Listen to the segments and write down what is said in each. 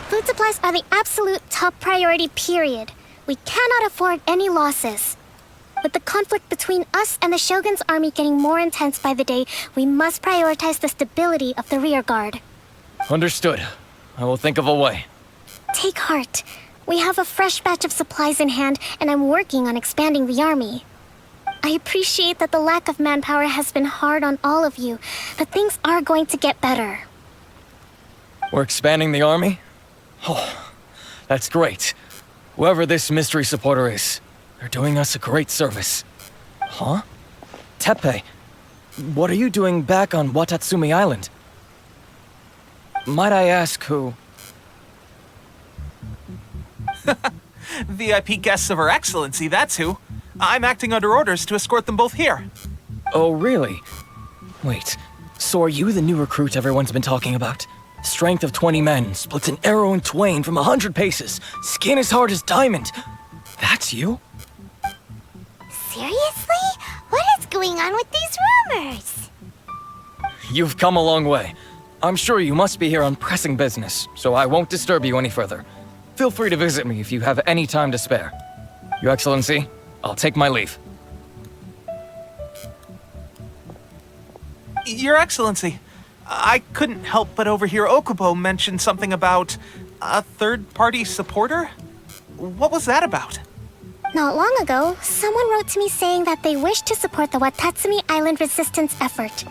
Food supplies are the absolute top priority, period. We cannot afford any losses. With the conflict between us and the Shogun's army getting more intense by the day, we must prioritize the stability of the rear guard. Understood. I will think of a way. Take heart. We have a fresh batch of supplies in hand, and I'm working on expanding the army. I appreciate that the lack of manpower has been hard on all of you, but things are going to get better. We're expanding the army? Oh, that's great. Whoever this mystery supporter is, they're doing us a great service. Huh? Teppei, what are you doing back on Watatsumi Island? Might I ask who? VIP guests of Her Excellency, that's who. I'm acting under orders to escort them both here. Oh, really? Wait, so are you the new recruit everyone's been talking about? Strength of 20 men, splits an arrow in twain from 100 paces, skin as hard as diamond. That's you? Seriously? What is going on with these rumors? You've come a long way. I'm sure you must be here on pressing business, so I won't disturb you any further. Feel free to visit me if you have any time to spare. Your Excellency, I'll take my leave. Your Excellency, I couldn't help but overhear Okubo mention something about a third-party supporter? What was that about? Not long ago, someone wrote to me saying that they wish to support the Watatsumi Island resistance effort.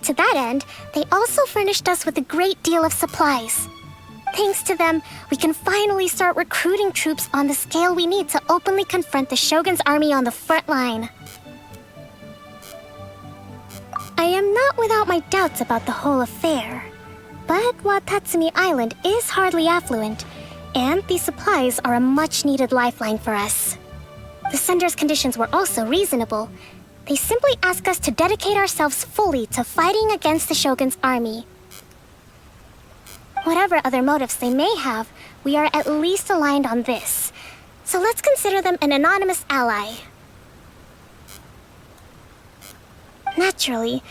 To that end, they also furnished us with a great deal of supplies. Thanks to them, we can finally start recruiting troops on the scale we need to openly confront the Shogun's army on the front line. I am not without my doubts about the whole affair. But Watatsumi Island is hardly affluent, and these supplies are a much-needed lifeline for us. The sender's conditions were also reasonable. They simply ask us to dedicate ourselves fully to fighting against the Shogun's army. Whatever other motives they may have, we are at least aligned on this. So let's consider them an anonymous ally. Naturally,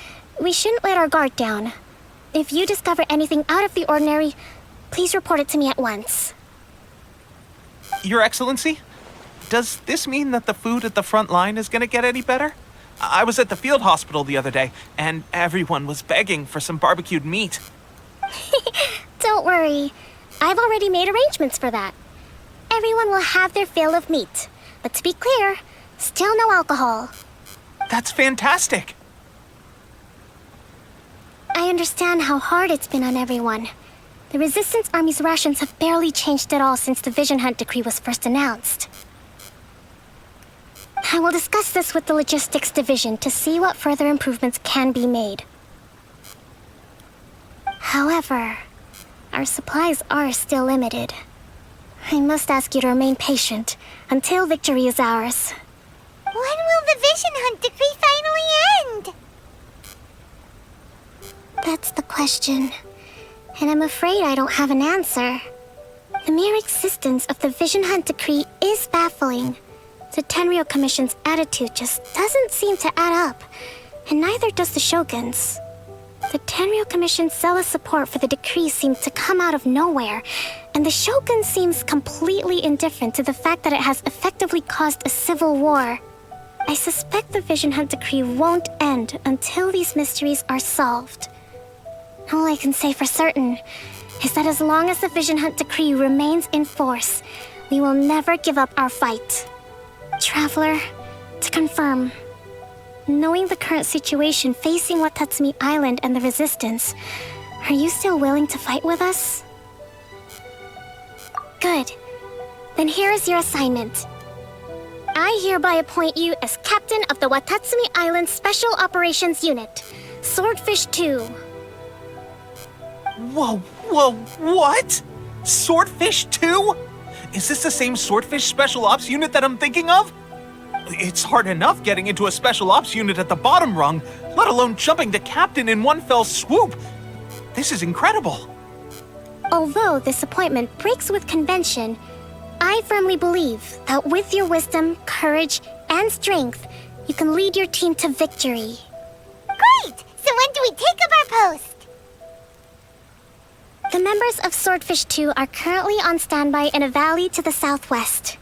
we shouldn't let our guard down. If you discover anything out of the ordinary, please report it to me at once. Your Excellency, does this mean that the food at the front line is gonna get any better? I was at the field hospital the other day, and everyone was begging for some barbecued meat. Don't worry. I've already made arrangements for that. Everyone will have their fill of meat. But to be clear, still no alcohol. That's fantastic! I understand how hard it's been on everyone. The Resistance Army's rations have barely changed at all since the Vision Hunt decree was first announced. I will discuss this with the Logistics Division to see what further improvements can be made. However, our supplies are still limited. I must ask you to remain patient until victory is ours. When will the Vision Hunt decree finally end? That's the question. And I'm afraid I don't have an answer. The mere existence of the Vision Hunt decree is baffling. The Tenryou Commission's attitude just doesn't seem to add up, and neither does the Shogun's. The Tenryou Commission's zealous support for the decree seems to come out of nowhere, and the Shogun seems completely indifferent to the fact that it has effectively caused a civil war. I suspect the Vision Hunt decree won't end until these mysteries are solved. All I can say for certain is that as long as the Vision Hunt decree remains in force, we will never give up our fight. Traveler, to confirm, knowing the current situation facing Watatsumi Island and the Resistance, are you still willing to fight with us? Good. Then here is your assignment. I hereby appoint you as captain of the Watatsumi Island Special Operations Unit, Swordfish 2. Whoa, what? Swordfish 2? Is this the same Swordfish Special Ops unit that I'm thinking of? It's hard enough getting into a Special Ops unit at the bottom rung, let alone jumping to captain in one fell swoop. This is incredible. Although this appointment breaks with convention, I firmly believe that with your wisdom, courage, and strength, you can lead your team to victory. Great! So when do we take up our post? The members of Swordfish 2 are currently on standby in a valley to the southwest.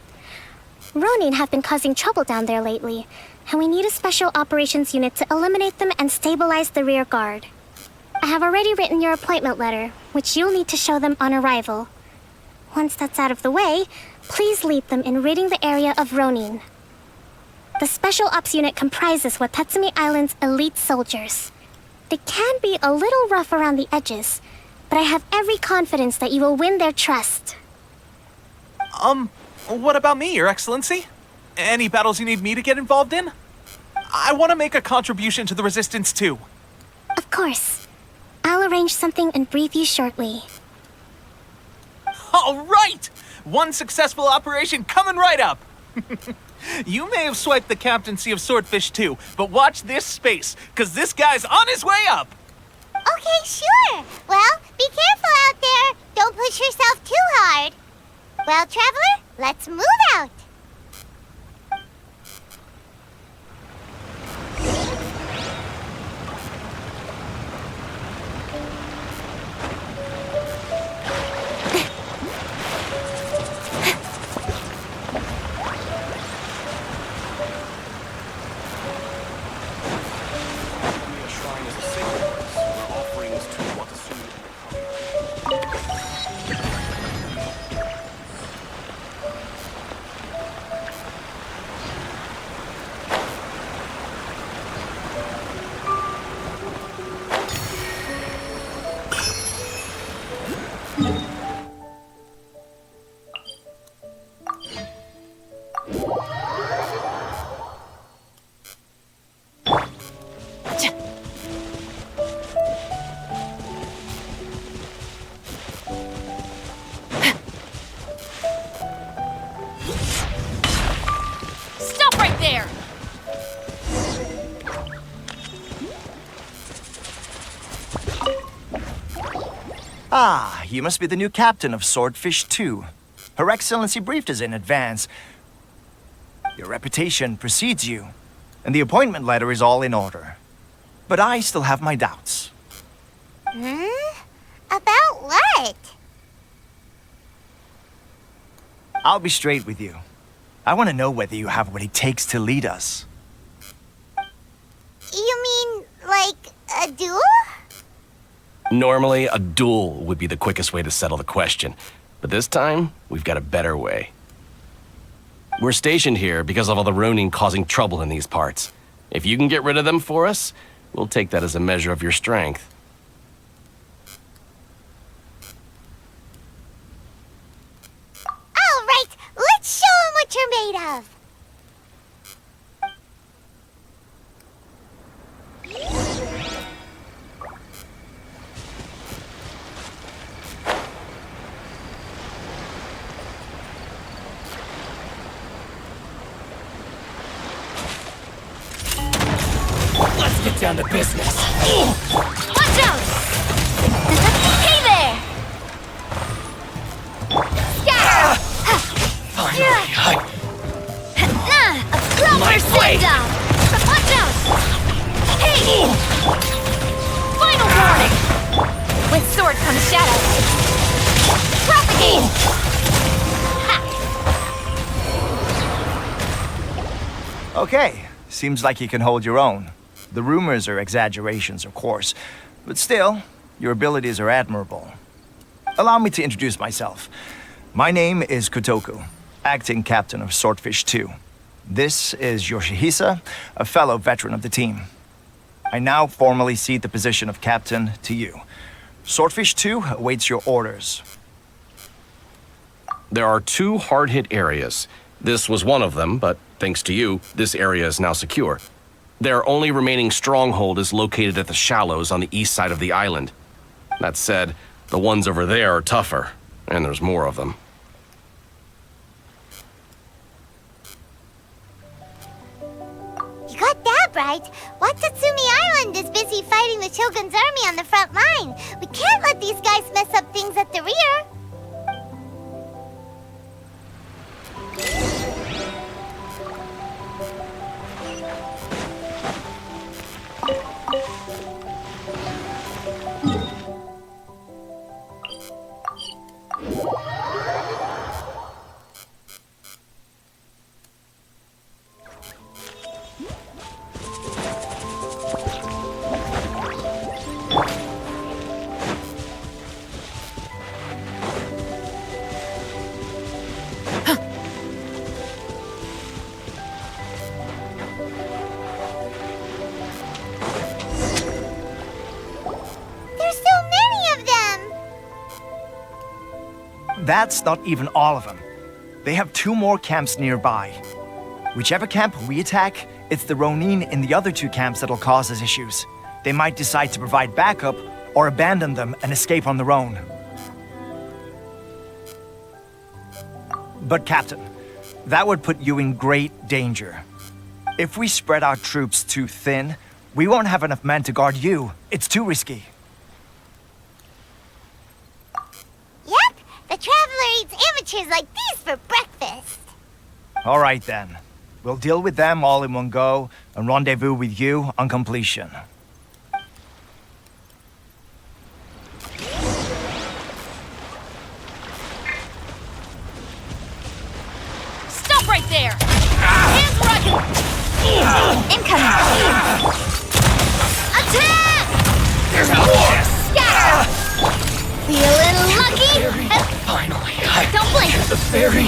Ronin have been causing trouble down there lately, and we need a special operations unit to eliminate them and stabilize the rear guard. I have already written your appointment letter, which you'll need to show them on arrival. Once that's out of the way, please lead them in ridding the area of Ronin. The Special Ops unit comprises Watatsumi Island's elite soldiers. They can be a little rough around the edges, but I have every confidence that you will win their trust. What about me, Your Excellency? Any battles you need me to get involved in? I want to make a contribution to the Resistance too. Of course. I'll arrange something and brief you shortly. All right! One successful operation coming right up! You may have swiped the captaincy of Swordfish 2, but watch this space, because this guy's on his way up! Okay, sure. Well, be careful out there. Don't push yourself too hard. Well, Traveler, let's move out. Stop right there! Ah, you must be the new captain of Swordfish 2. Her Excellency briefed us in advance. Your reputation precedes you, and the appointment letter is all in order. But I still have my doubts. About what? I'll be straight with you. I want to know whether you have what it takes to lead us. You mean, like, a duel? Normally, a duel would be the quickest way to settle the question. But this time, we've got a better way. We're stationed here because of all the Ronin causing trouble in these parts. If you can get rid of them for us, we'll take that as a measure of your strength. All right, let's show 'em what you're made of. down to business. Watch out! Hey there! Scatter! Finally, A proper sit down! Watch out! Hey! Final warning! With sword comes shadow. Propagate! Okay, seems like you can hold your own. The rumors are exaggerations, of course, but still, your abilities are admirable. Allow me to introduce myself. My name is Kotoku, acting captain of Swordfish 2. This is Yoshihisa, a fellow veteran of the team. I now formally cede the position of captain to you. Swordfish 2 awaits your orders. There are 2 hard-hit areas. This was one of them, but thanks to you, this area is now secure. Their only remaining stronghold is located at the shallows on the east side of the island. That said, the ones over there are tougher, and there's more of them. You got that right. Watatsumi Island is busy fighting the Shogun's army on the front line. We can't let these guys mess up things at the rear. There's so many of them! That's not even all of them. They have 2 more camps nearby. Whichever camp we attack, it's the Ronin in the other 2 camps that'll cause us issues. They might decide to provide backup or abandon them and escape on their own. But Captain, that would put you in great danger. If we spread our troops too thin, we won't have enough men to guard you. It's too risky. Yep, the Traveler eats amateurs like these for breakfast. All right then. We'll deal with them all in one go and rendezvous with you on completion. Stop right there! Hands where I can... Incoming! Attack! There's more! Scatter! Feeling lucky? Finally, Don't blink! the fairy.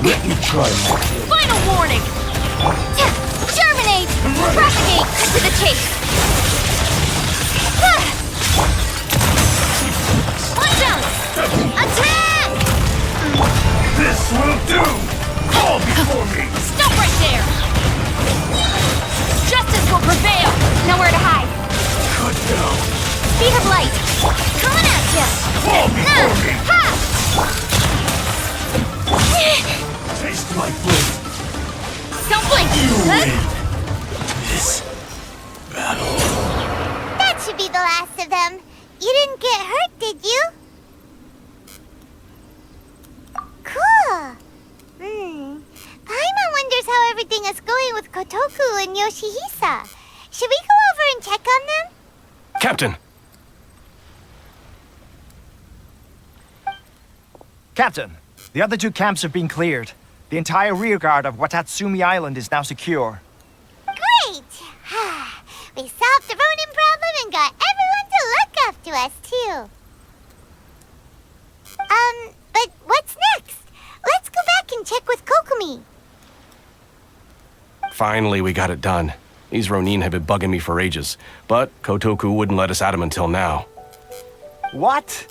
Let me try my Final warning! Germinate! Propagate! Cut to the chase! Watch out! Attack! This will do! Fall before me! Stop right there! Justice will prevail! Nowhere to hide! Cut down! Speed of light! Coming at ya! Fall before me! Ha! Taste my blade! Don't blink! You Huh? win this battle. That should be the last of them. You didn't get hurt, did you? Cool. Paimon wonders how everything is going with Kotoku and Yoshihisa. Should we go over and check on them? Captain! Captain, the other 2 camps have been cleared. The entire rearguard of Watatsumi Island is now secure. Great! We solved the Ronin problem and got everyone to look after us, too. But what's next? Let's go back and check with Kokumi. Finally, we got it done. These Ronin have been bugging me for ages, but Kotoku wouldn't let us at him until now. What?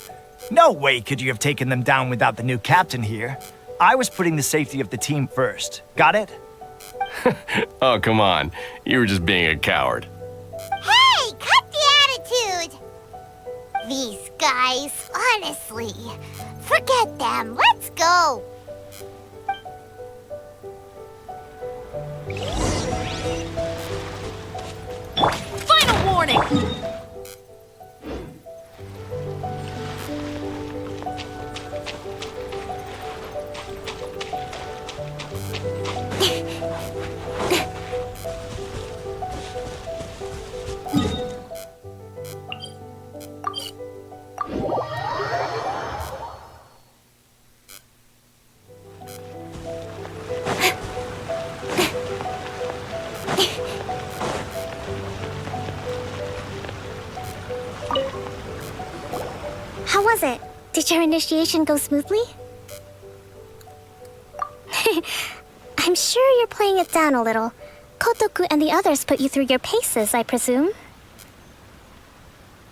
No way could you have taken them down without the new captain here. I was putting the safety of the team first. Got it? Oh, come on. You were just being a coward. Hey, cut the attitude! These guys, honestly. Forget them. Let's go. warning! How was it? Did your initiation go smoothly? I'm sure you're playing it down a little. Kotoku and the others put you through your paces, I presume.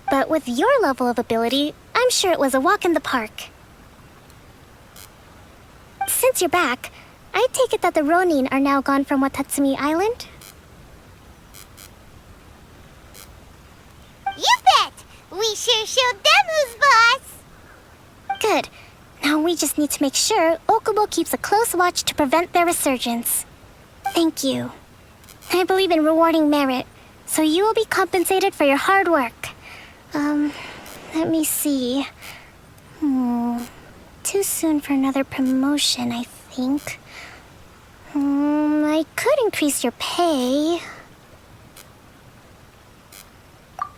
But with your level of ability, I'm sure it was a walk in the park. Since you're back, I take it that the Ronin are now gone from Watatsumi Island? You bet! We sure showed them who's boss! Good. Now we just need to make sure Okubo keeps a close watch to prevent their resurgence. Thank you. I believe in rewarding merit, so you will be compensated for your hard work. Let me see. Too soon for another promotion, I think. I could increase your pay.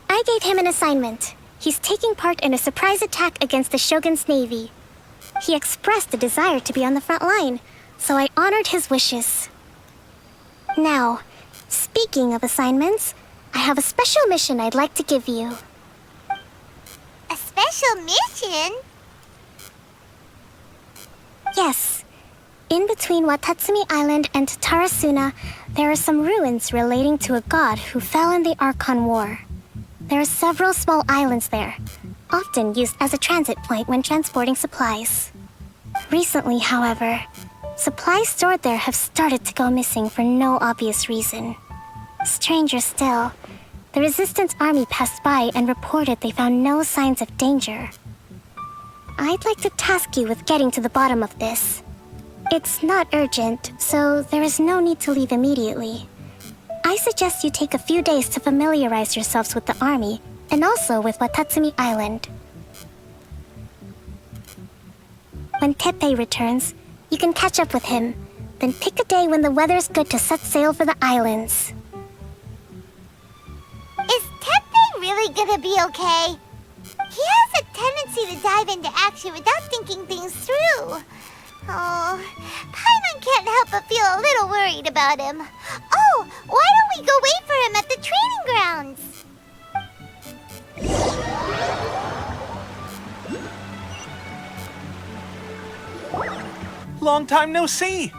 I gave him an assignment. He's taking part in a surprise attack against the Shogun's navy. He expressed a desire to be on the front line, so I honored his wishes. Now, speaking of assignments, I have a special mission I'd like to give you. A special mission? Yes. In between Watatsumi Island and Tarasuna, there are some ruins relating to a god who fell in the Archon War. There are several small islands there, often used as a transit point when transporting supplies. Recently, however, supplies stored there have started to go missing for no obvious reason. Stranger still, the Resistance army passed by and reported they found no signs of danger. I'd like to task you with getting to the bottom of this. It's not urgent, so there is no need to leave immediately. I suggest you take a few days to familiarize yourselves with the army, and also with Watatsumi Island. When Teppei returns, you can catch up with him, then pick a day when the weather's good to set sail for the islands. Is Teppei really gonna be okay? He has a tendency to dive into action without thinking things through. Oh, Paimon can't help but feel a little worried about him. Oh, why don't we go wait for him at the training grounds? Long time no see!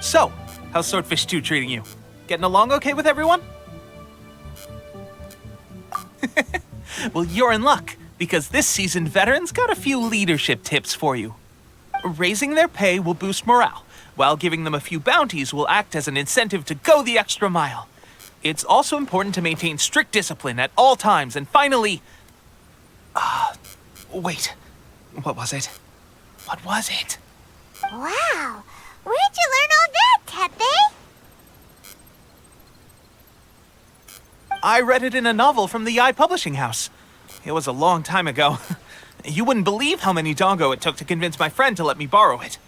So, how's Swordfish 2 treating you? Getting along okay with everyone? Well, you're in luck, because this seasoned veteran's got a few leadership tips for you. Raising their pay will boost morale, while giving them a few bounties will act as an incentive to go the extra mile. It's also important to maintain strict discipline at all times, and finally... wait. What was it? What was it? Wow, where'd you learn all that, Teppei? I read it in a novel from the Publishing House. It was a long time ago. You wouldn't believe how many doggo it took to convince my friend to let me borrow it.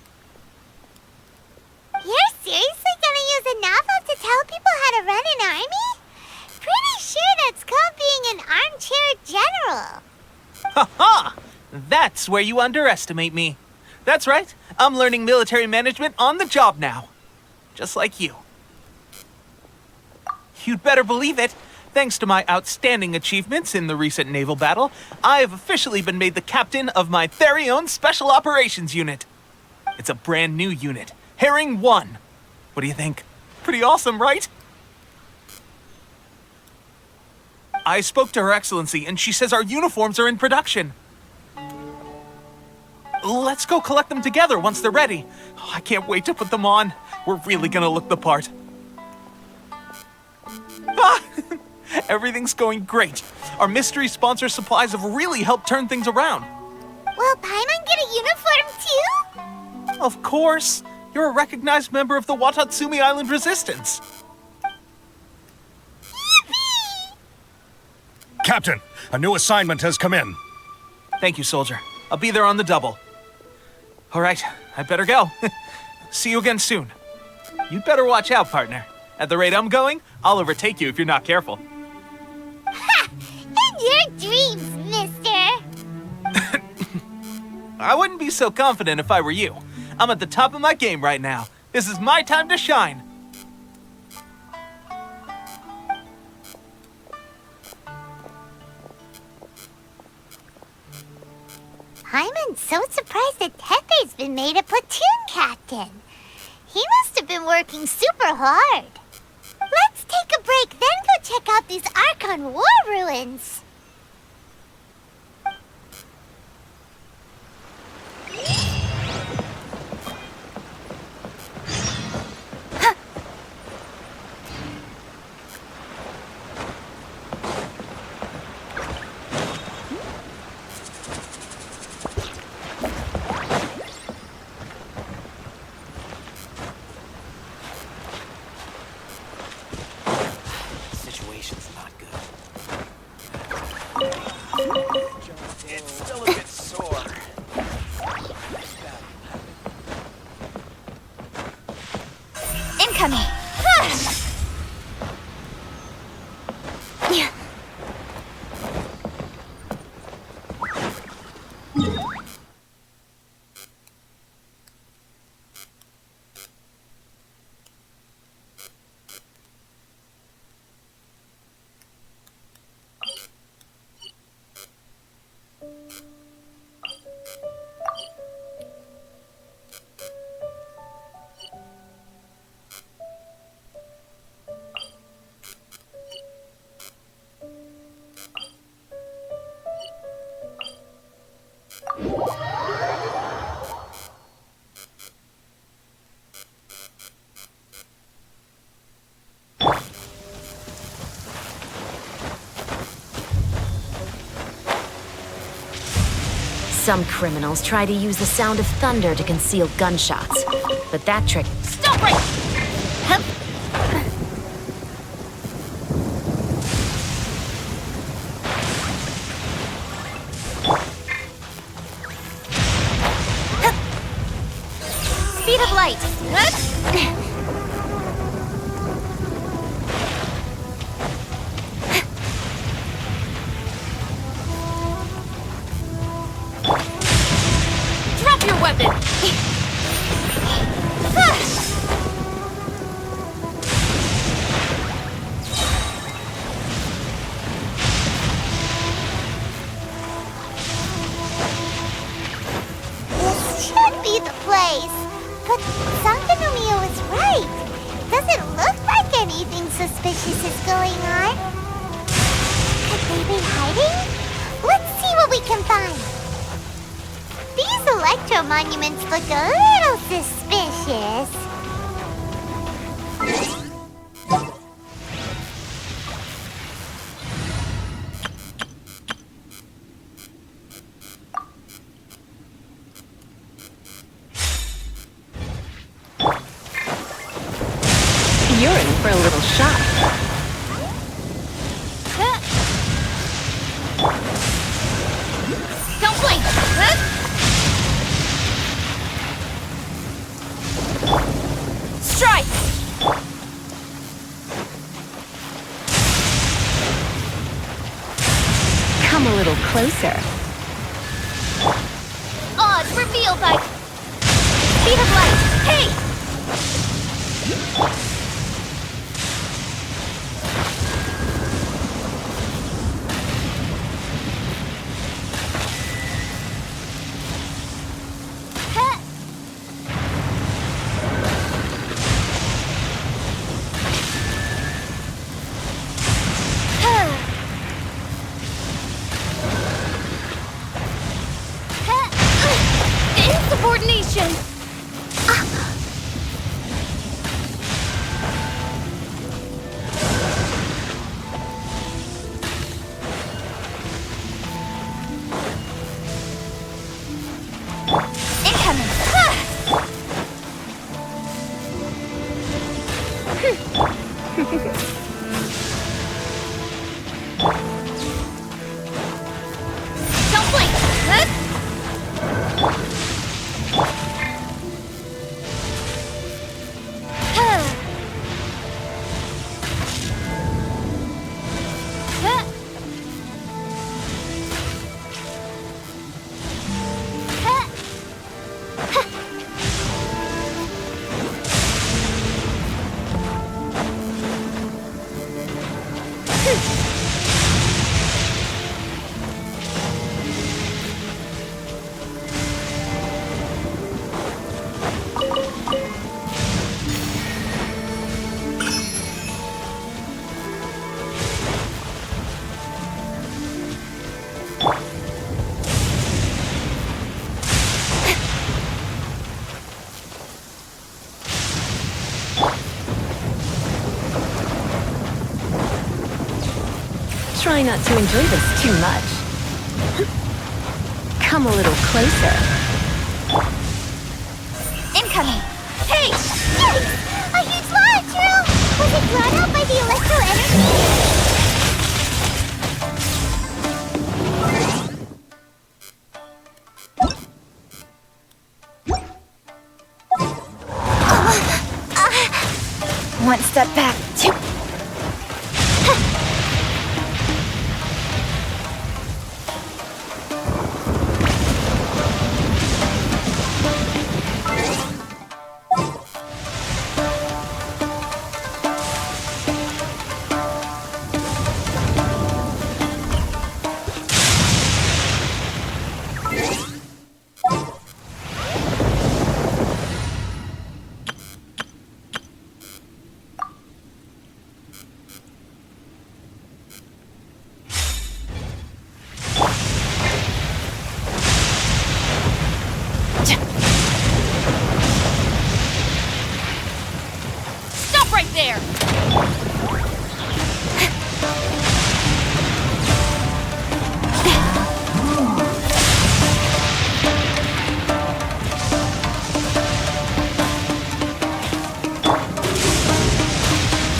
You're seriously gonna use a novel to tell people how to run an army? Pretty sure that's called being an armchair general. Ha ha! That's where you underestimate me. That's right, I'm learning military management on the job now. Just like you. You'd better believe it. Thanks to my outstanding achievements in the recent naval battle, I have officially been made the captain of my very own Special Operations Unit. It's a brand new unit, Herring 1. What do you think? Pretty awesome, right? I spoke to Her Excellency, and she says our uniforms are in production. Let's go collect them together once they're ready. Oh, I can't wait to put them on. We're really gonna look the part. Ah! Everything's going great. Our mystery sponsor supplies have really helped turn things around. Will Paimon get a uniform too? Of course. You're a recognized member of the Watatsumi Island Resistance. Yippee! Captain, a new assignment has come in. Thank you, soldier. I'll be there on the double. All right, I better go. See you again soon. You'd better watch out, partner. At the rate I'm going, I'll overtake you if you're not careful. Ha! In your dreams, mister! I wouldn't be so confident if I were you. I'm at the top of my game right now. This is my time to shine. I'm so surprised that Tepe's been made a platoon captain. He must have been working super hard. Let's take a break, then go check out these Archon War ruins. Situation's not good. It's still a bit sore. Incoming! Some criminals try to use the sound of thunder to conceal gunshots, but that trick... Stop right! Hup. Hup. Speed of light! Hup. Drop your weapon! This should be the place. But Sankanomiya was right. Doesn't look like anything suspicious is going on. Could they be hiding? Let's see what we can find. These electro monuments look a little suspicious. You're in for a little shock. Don't blink! Strike! Come a little closer. Odds revealed by... Speed of light! Hey! Insubordination! Incoming! try not to enjoy this too much. Come a little closer. Incoming! Hey! Yikes! A huge launch, Hero! Was it brought out by the electro energy? One step back, two. Stop right there!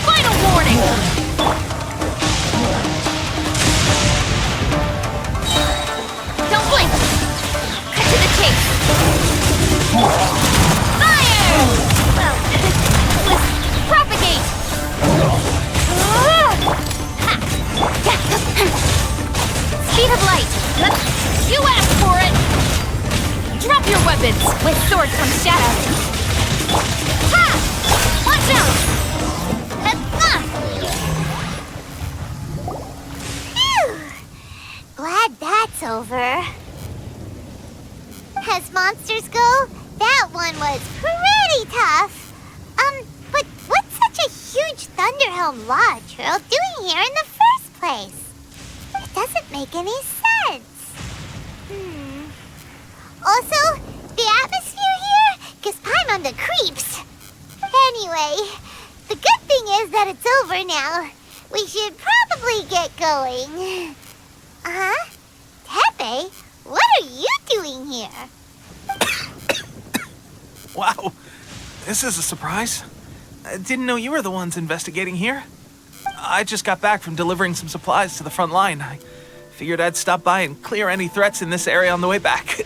Final warning! Don't blink! Cut to the chase! Fire! Well, let's propagate! Speed of light! You asked for it! Drop your weapons! With sword comes shadow! Ha! Watch out! Phew! Glad that's over. As monsters go, that one was pretty tough. But what's such a huge Thunderhelm Lodge Hero doing here in the first place? It doesn't make any sense. Also, the atmosphere here gives Paimon the creeps. Anyway, the good thing is that it's over now. We should probably get going. Tepe, what are you doing here? Wow, this is a surprise. I didn't know you were the ones investigating here. I just got back from delivering some supplies to the front line. I figured I'd stop by and clear any threats in this area on the way back.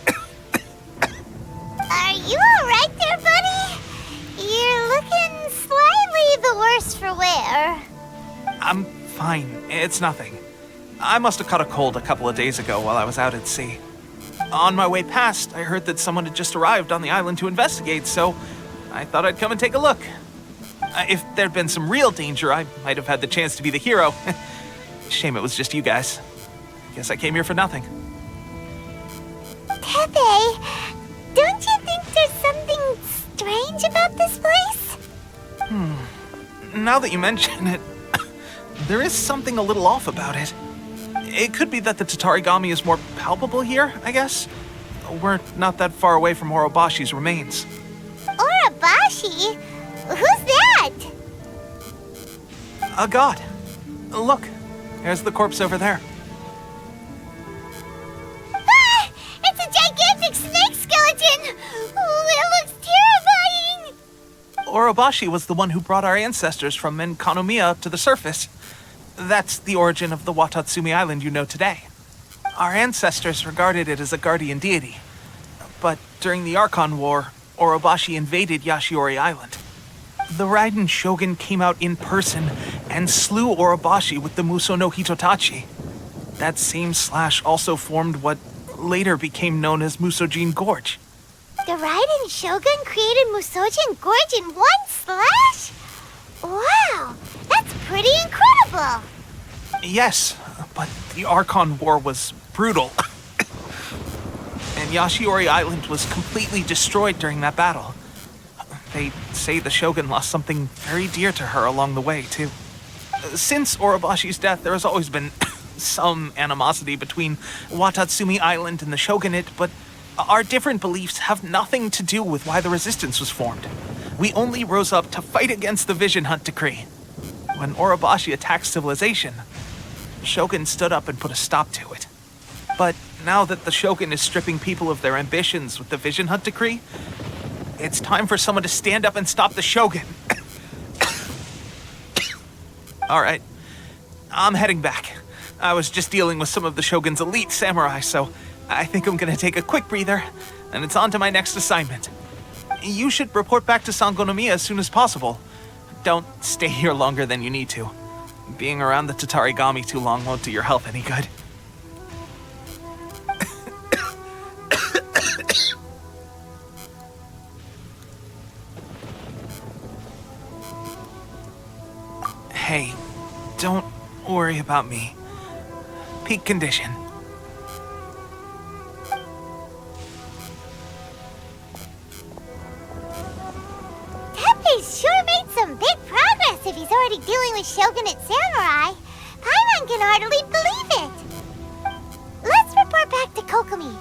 Are you alright there, buddy? You're looking slightly the worse for wear. I'm fine. It's nothing. I must have caught a cold a couple of days ago while I was out at sea. On my way past, I heard that someone had just arrived on the island to investigate, so I thought I'd come and take a look. If there'd been some real danger, I might have had the chance to be the hero. Shame it was just you guys. Guess I came here for nothing. Tepe, don't you think there's something strange about this place? Now that you mention it, there is something a little off about it. It could be that the Tatarigami is more palpable here, I guess. We're not that far away from Orobashi's remains. Orobashi? Who's that? A god. Look, there's the corpse over there. Ah! It's a gigantic snake skeleton! Oh, it looks terrifying! Orobashi was the one who brought our ancestors from Enkanomiya up to the surface. That's the origin of the Watatsumi Island you know today. Our ancestors regarded it as a guardian deity. But during the Archon War, Orobashi invaded Yashiori Island. The Raiden Shogun came out in person and slew Orobashi with the Muso no Hitotachi. That same slash also formed what later became known as Musojin Gorge. The Raiden Shogun created Musojin Gorge in one slash? Wow, that's pretty incredible! Yes, but the Archon War was brutal. And Yashiori Island was completely destroyed during that battle. They say the Shogun lost something very dear to her along the way, too. Since Orobashi's death, there has always been some animosity between Watatsumi Island and the Shogunate, but our different beliefs have nothing to do with why the resistance was formed. We only rose up to fight against the Vision Hunt Decree. When Orobashi attacked civilization, Shogun stood up and put a stop to it. But now that the Shogun is stripping people of their ambitions with the Vision Hunt decree, it's time for someone to stand up and stop the Shogun. All right, I'm heading back. I was just dealing with some of the Shogun's elite samurai, so I think I'm gonna take a quick breather, and it's on to my next assignment. You should report back to Sangonomiya as soon as possible. Don't stay here longer than you need to. Being around the Tatarigami too long won't do your health any good. Hey, don't worry about me. Peak condition. Teppei's sure made some big progress if he's already dealing with Shogunate samurai. Paimon can hardly believe it. Let's report back to Kokomi.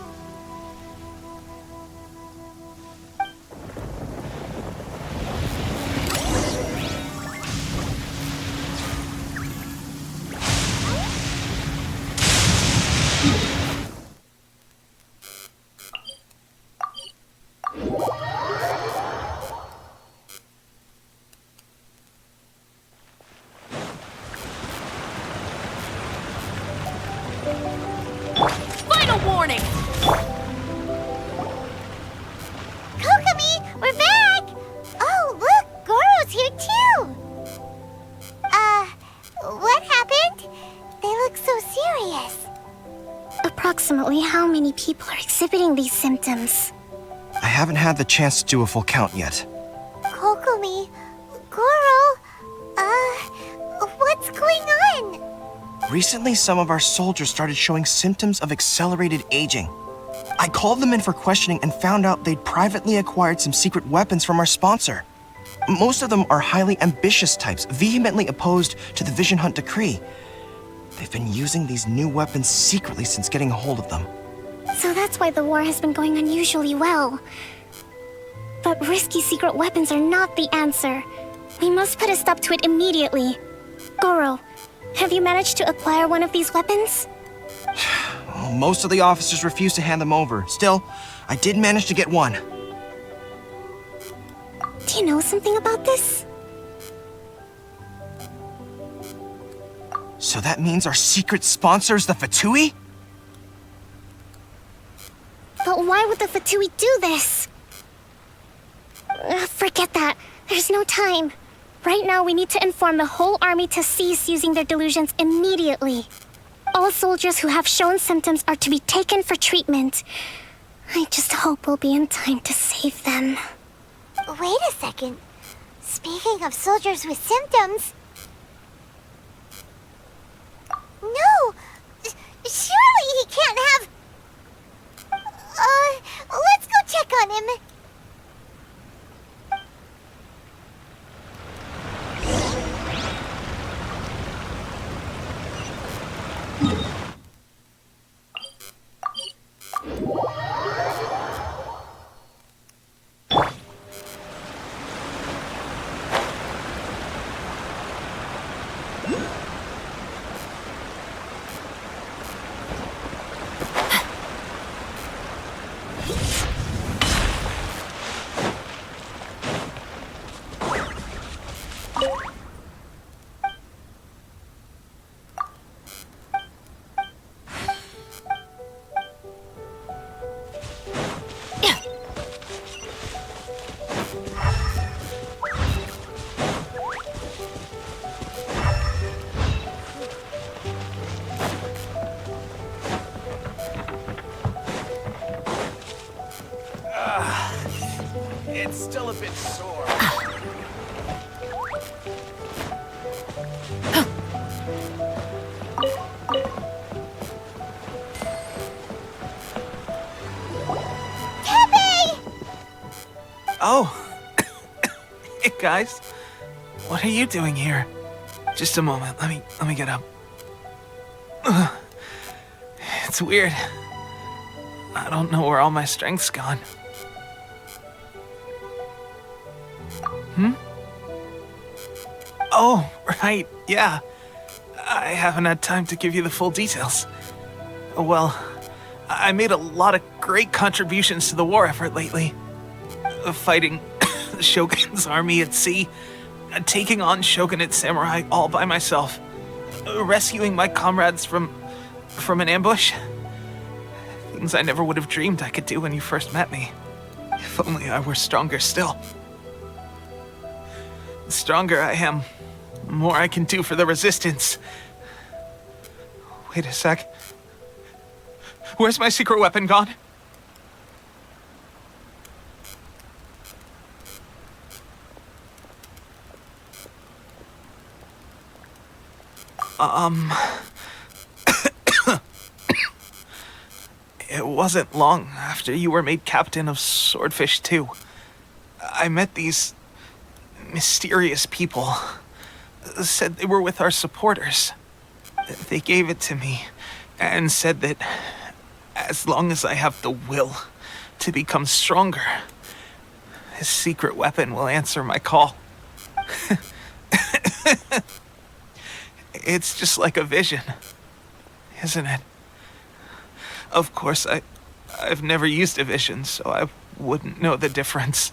Final warning! Kokomi, we're back! Oh, look, Goro's here too! What happened? They look so serious. Approximately how many people are exhibiting these symptoms? I haven't had the chance to do a full count yet. Kokomi, Goro, what's going on? Recently, some of our soldiers started showing symptoms of accelerated aging. I called them in for questioning and found out they'd privately acquired some secret weapons from our sponsor. Most of them are highly ambitious types, vehemently opposed to the Vision Hunt decree. They've been using these new weapons secretly since getting a hold of them. So that's why the war has been going unusually well. But risky secret weapons are not the answer. We must put a stop to it immediately. Goro, have you managed to acquire one of these weapons? Well, most of the officers refused to hand them over. Still, I did manage to get one. Do you know something about this? So that means our secret sponsor is the Fatui? But why would the Fatui do this? Forget that. There's no time. Right now, we need to inform the whole army to cease using their delusions immediately. All soldiers who have shown symptoms are to be taken for treatment. I just hope we'll be in time to save them. Wait a second. Speaking of soldiers with symptoms... No! Surely he can't have... let's go check on him. It's still a bit sore. Oh. Hey, guys. What are you doing here? Just a moment. Let me get up. Ugh. It's weird. I don't know where all my strength's gone. Oh, right. Yeah. I haven't had time to give you the full details. Well, I made a lot of great contributions to the war effort lately. Fighting the Shogun's army at sea, taking on Shogunate samurai all by myself, rescuing my comrades from an ambush. Things I never would have dreamed I could do when you first met me. If only I were stronger still. The stronger I am, the more I can do for the Resistance. Wait a sec. Where's my secret weapon gone? It wasn't long after you were made captain of Swordfish 2. I met these mysterious people. Said they were with our supporters. They gave it to me and said that as long as I have the will to become stronger, this secret weapon will answer my call. It's just like a vision, isn't it? Of course, I've never used a vision, so I wouldn't know the difference.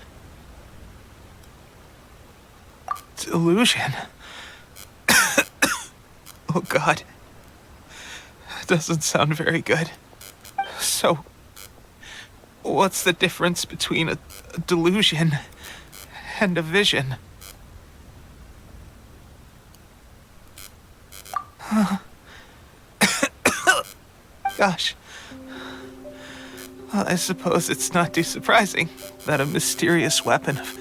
Delusion. Oh God. That doesn't sound very good. So, what's the difference between a delusion and a vision? Gosh. Well, I suppose it's not too surprising that a mysterious weapon of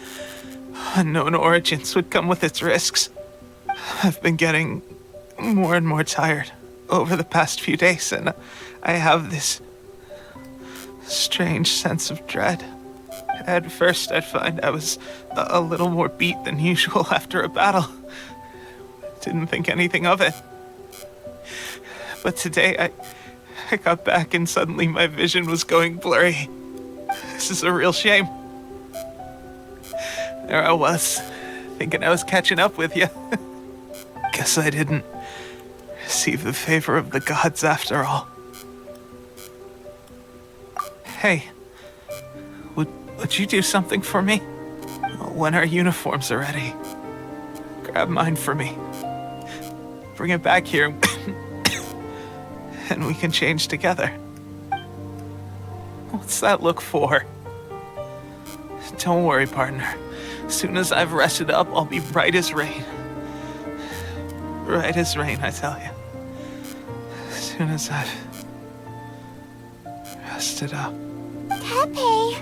unknown origins would come with its risks. I've been getting more and more tired over the past few days, and I have this strange sense of dread. At first, I'd find I was a little more beat than usual after a battle. Didn't think anything of it. But today, I got back and suddenly my vision was going blurry. This is a real shame. There I was, thinking I was catching up with you. Guess I didn't receive the favor of the gods after all. Hey, would you do something for me? When our uniforms are ready, grab mine for me. Bring it back here, and we can change together. What's that look for? Don't worry, partner. As soon as I've rested up, I'll be right as rain. Right as rain, I tell you. As soon as I've rested up. Tepe!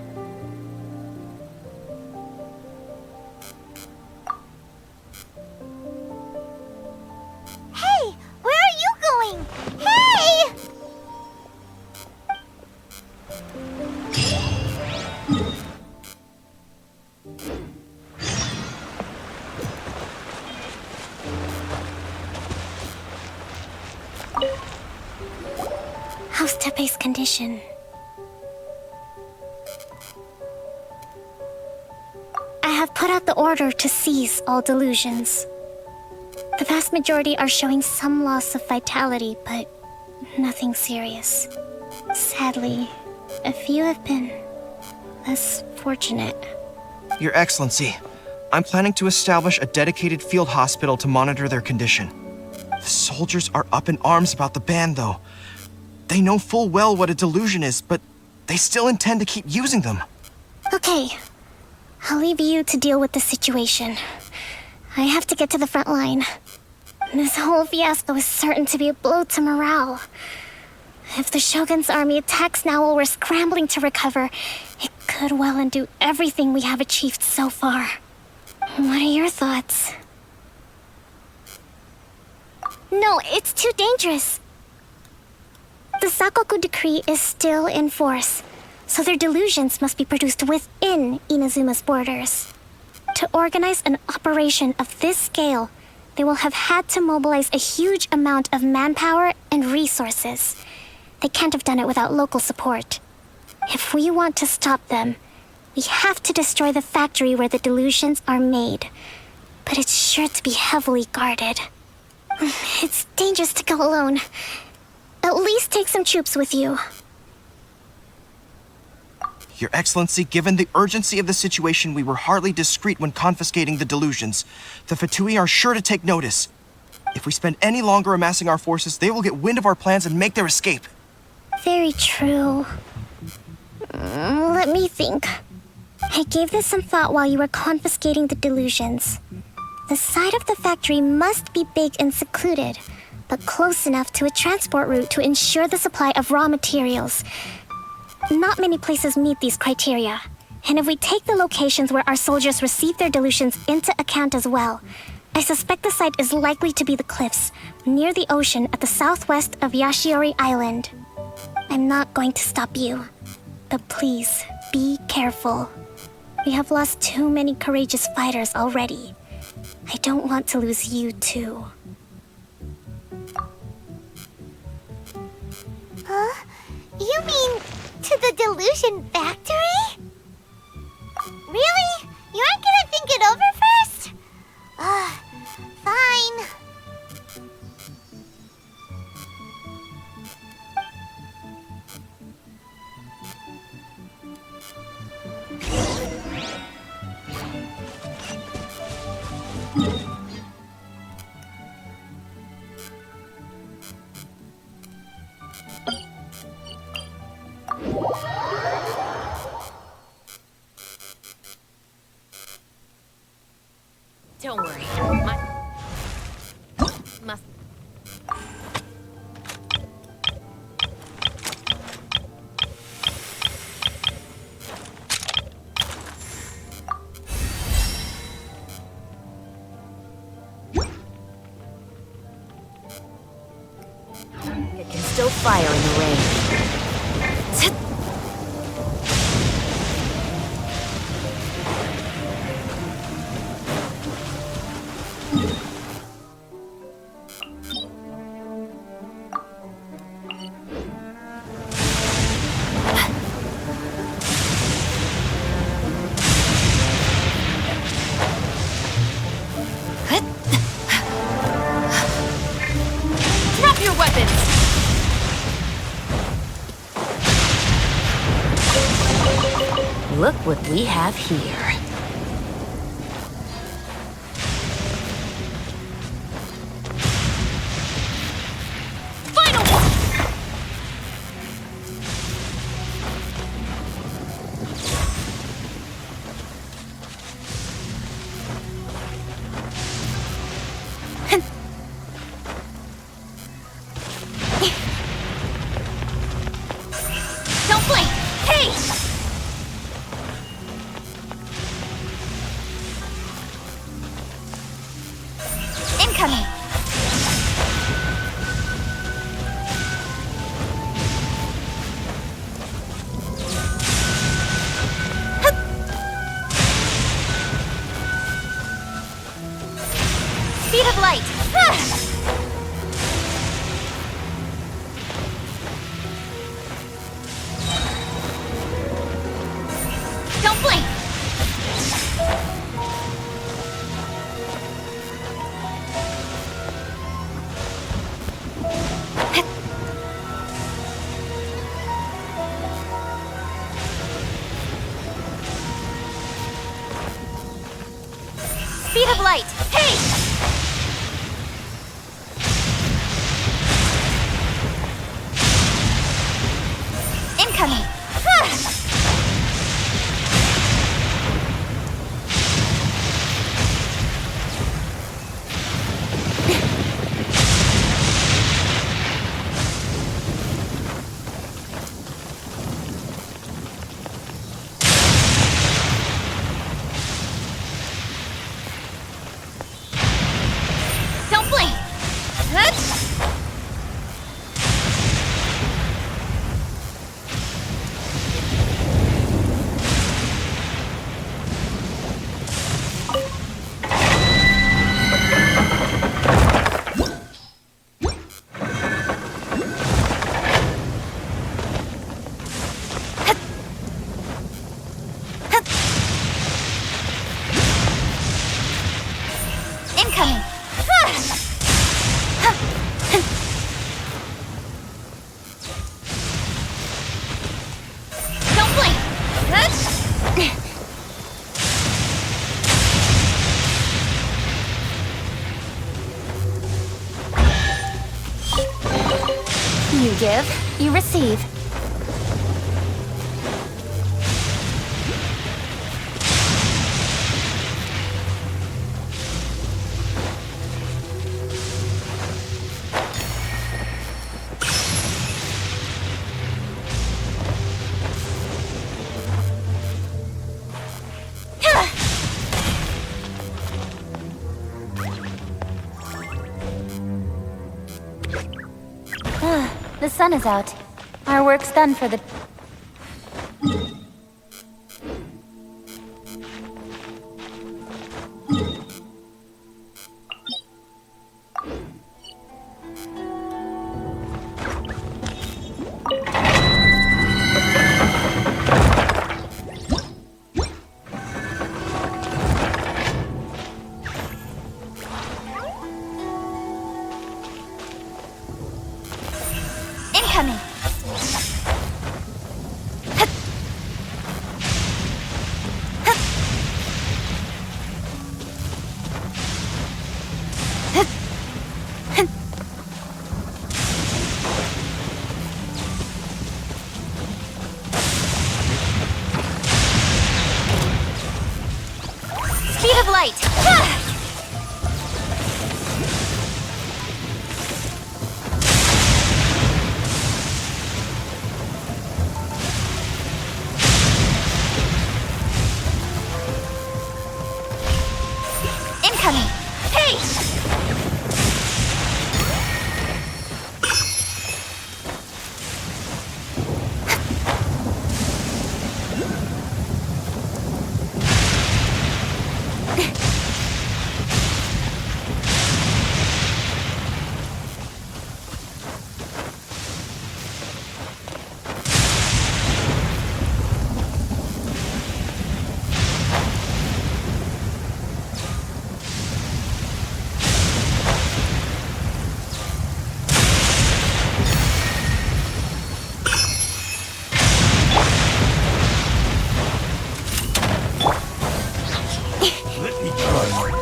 Hey! Where are you going? Hey! How's Tepe's condition? I have put out the order to seize all delusions. The vast majority are showing some loss of vitality, but nothing serious. Sadly, a few have been less fortunate. Your Excellency, I'm planning to establish a dedicated field hospital to monitor their condition. The soldiers are up in arms about the ban, though. They know full well what a delusion is, but they still intend to keep using them. Okay, I'll leave you to deal with the situation. I have to get to the front line. This whole fiasco is certain to be a blow to morale. If the Shogun's army attacks now while we're scrambling to recover, it could well undo everything we have achieved so far. What are your thoughts? No, it's too dangerous. The Sakoku decree is still in force, so their delusions must be produced within Inazuma's borders. To organize an operation of this scale, they will have had to mobilize a huge amount of manpower and resources. They can't have done it without local support. If we want to stop them, we have to destroy the factory where the delusions are made. But it's sure to be heavily guarded. It's dangerous to go alone. At least take some troops with you. Your Excellency, given the urgency of the situation, we were hardly discreet when confiscating the delusions. The Fatui are sure to take notice. If we spend any longer amassing our forces, they will get wind of our plans and make their escape. Very true. Let me think. I gave this some thought while you were confiscating the delusions. The side of the factory must be big and secluded, but close enough to a transport route to ensure the supply of raw materials. Not many places meet these criteria, and if we take the locations where our soldiers receive their delusions into account as well, I suspect the site is likely to be the cliffs, near the ocean at the southwest of Yashiori Island. I'm not going to stop you, but please, be careful. We have lost too many courageous fighters already. I don't want to lose you too. Huh? You mean to the delusion factory? Really? You aren't gonna think it over first? Fine. Don't worry. Must. It can still fire in the rain. Drop your weapons! Look what we have here. Final one! Don't blink! Hey! Incoming! Speed of light! Don't blink! Speed of light! Hey! Incoming! You give, you receive. The sun is out. Our work's done for the... Incoming! Speed of light! Incoming! Hey!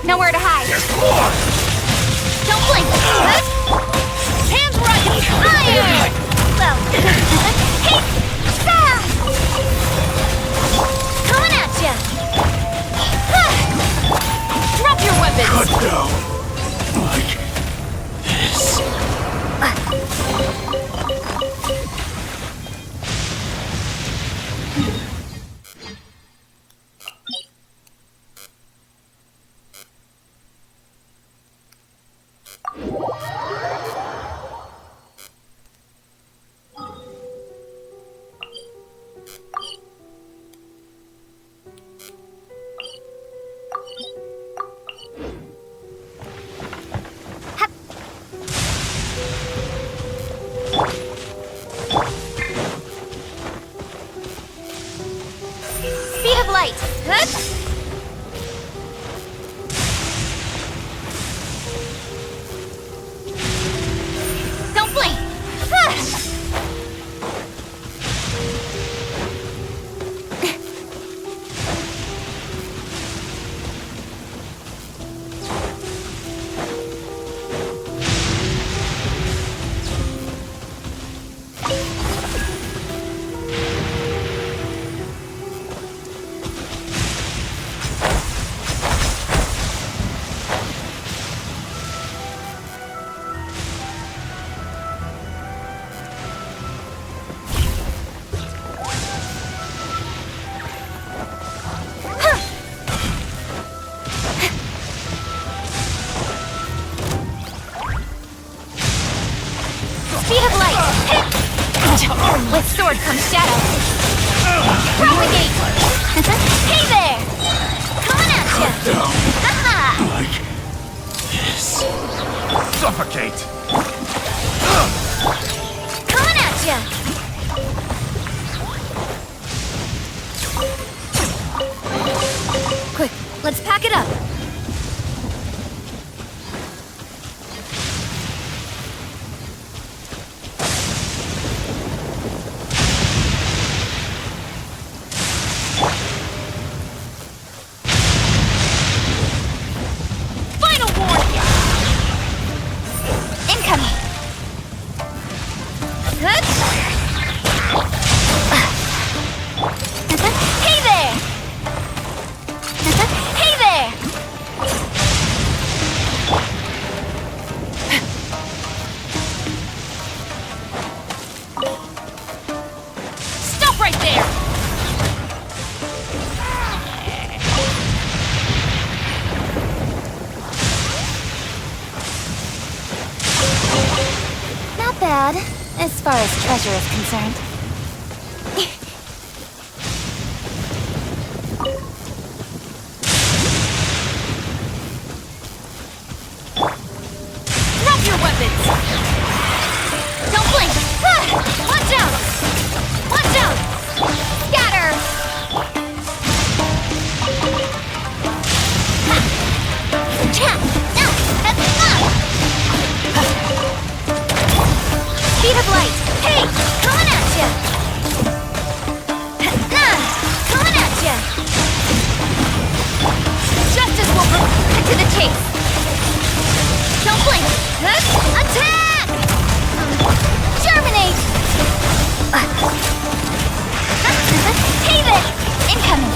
Nowhere to hide. Don't blink. Hands right. Fire! Well, hey! Ah! Coming at ya. Drop your weapons. Cut down. Like this. Speed of light. Don't blink. Speed of light. With sword comes shadow. Propagate. Hey there. Coming at ya. Haha. Like this. Suffocate. Coming at ya. Quick, let's pack it up. As far as treasure is concerned. Drop your weapons! Don't blink! Watch out! Watch out! Scatter! Speed of light! Hey! Coming at ya! Coming at ya! Justice will bring to the chase! Don't blink! Attack! Germinate! Haven! Incoming!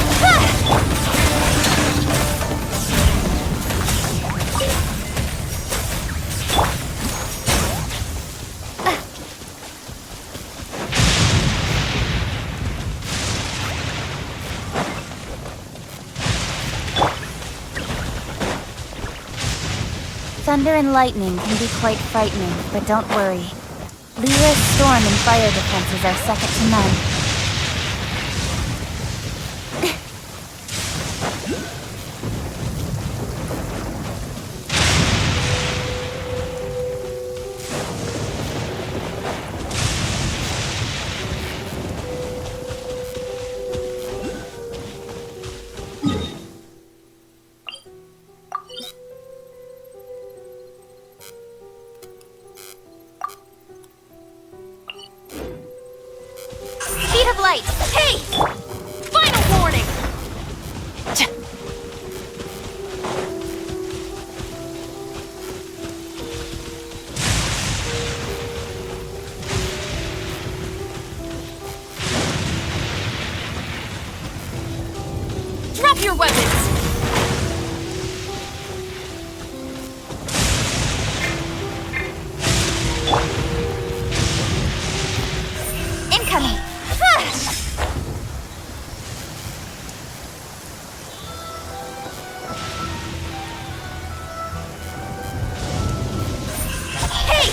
Thunder and lightning can be quite frightening, but don't worry. Lyra's storm and fire defenses are second to none. Speed of light! Hey! Final warning! Drop your weapons! Incoming! Hey!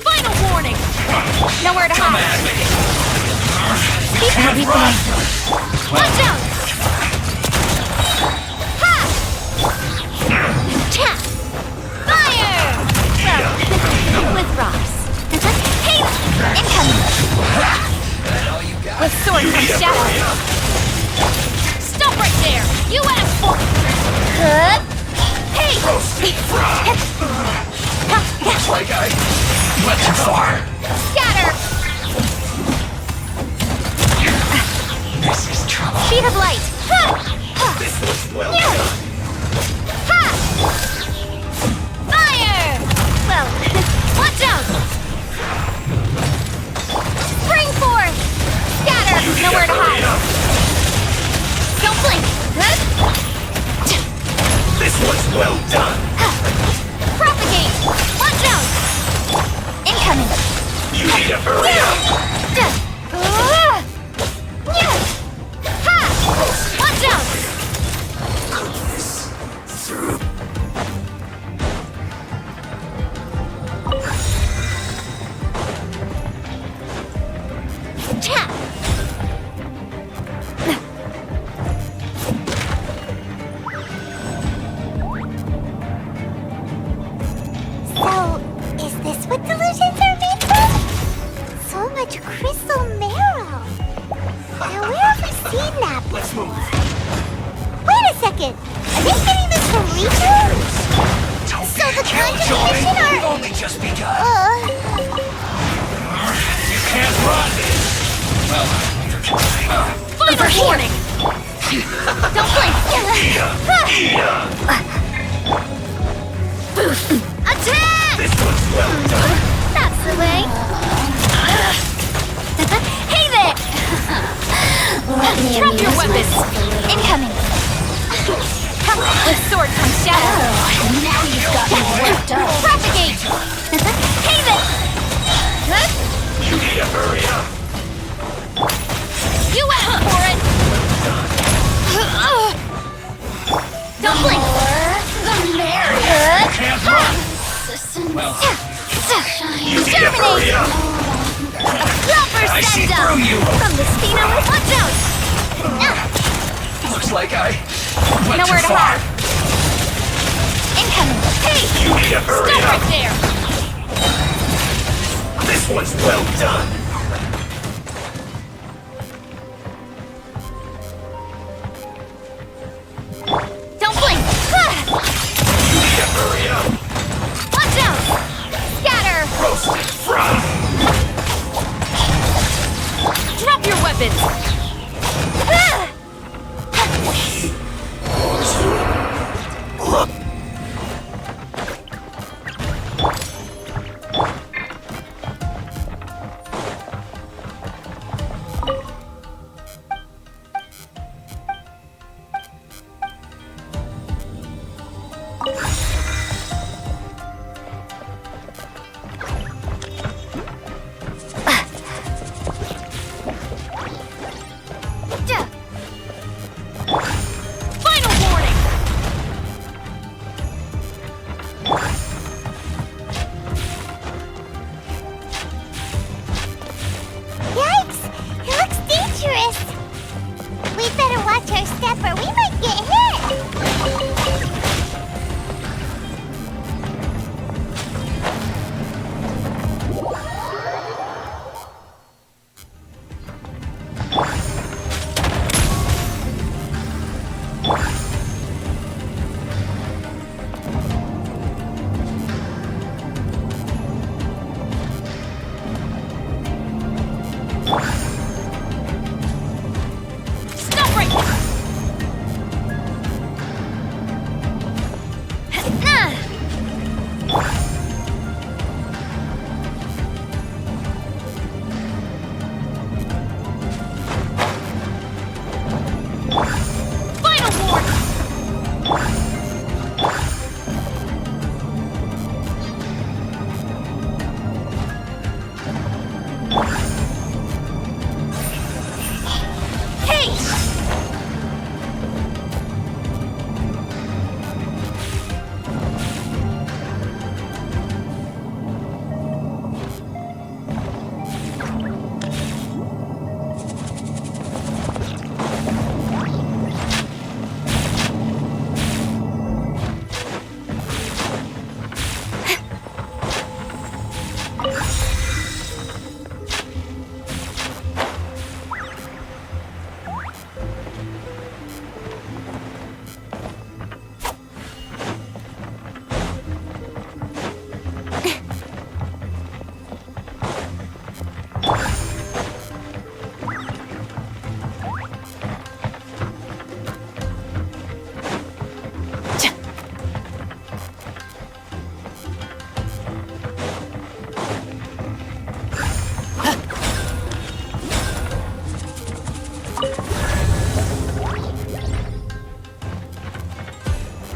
Final warning! Nowhere to hide! Keep everything! Watch out! Ha! Tap! Fire! Well, with rocks. Hey! Incoming! With sword from shadow! Stop right there! You asked for... Hey! Looks like I went too far. Scatter! This is trouble. Speed of light! This was well done. Fire! Well, watch out! Spring forth! Scatter! Nowhere to hide! Don't blink! This was well done. Propagate! Watch out! Incoming! You need to hurry up. Ha! this what delusions are made from? So much crystal marrow. Now where have we seen that before? Wait a second. Are they getting this from Riju? So the conjugation are... We've only just begun. You can't run! Well, Final warning! Don't blink! Attack! this one's well done. That's the way! Hey there! Drop your weapons! Incoming! With sword comes shadow! Now you've got me worked up. Propagate! Hey there! You need to hurry up. You asked for it! Don't blink! The merrier. Can't run. You need to hurry up. Flopper I see stand up! through you. From the Stino, watch out! Looks like I went Nowhere too to far. hide. Incoming! Hey! You need to hurry Stop up. right there! This one's well done. Don't blink! You need to hurry up. Watch out! Scatter! Roasted fry. Drop your weapons! Final warning! Yikes! It looks dangerous. We'd better watch our step or we might get hit. Stop right there! Final warning! Hey!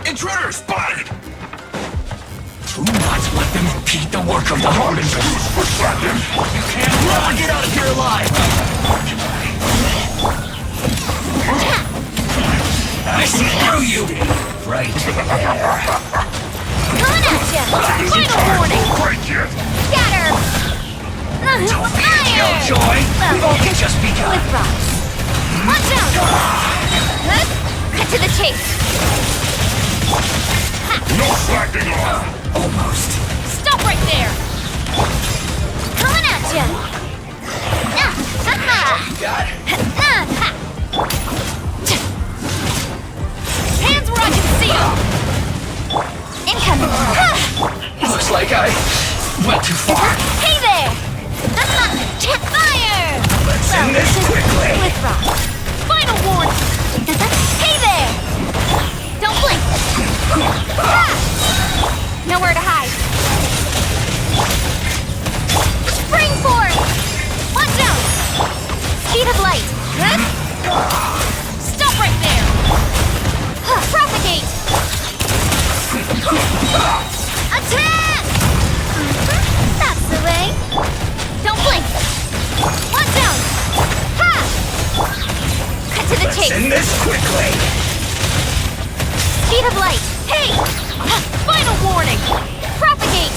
Intruder spotted! Do not let them impede the work of the Harbingers. You can't run! Get out of here alive! I see through you! Right there. Coming at ya! Final warning! Scatter! Don't be a Iron! killjoy! We've only just begun. With rocks. Watch out! Cut to the chase! No slacking off! Almost. Stop right there! like I went too far. Hey there! Fire! Let's end this quickly. With rock. Final warning! Hey there! Don't blink! Ah! Nowhere to hide. Spring forth! Watch out! Speed of light. Stop right there! Propagate! Attack! That's the way. Don't blink. Watch out! Ha! Cut to the Let's chase. end this quickly. Speed of light. Hey! Final warning. Propagate.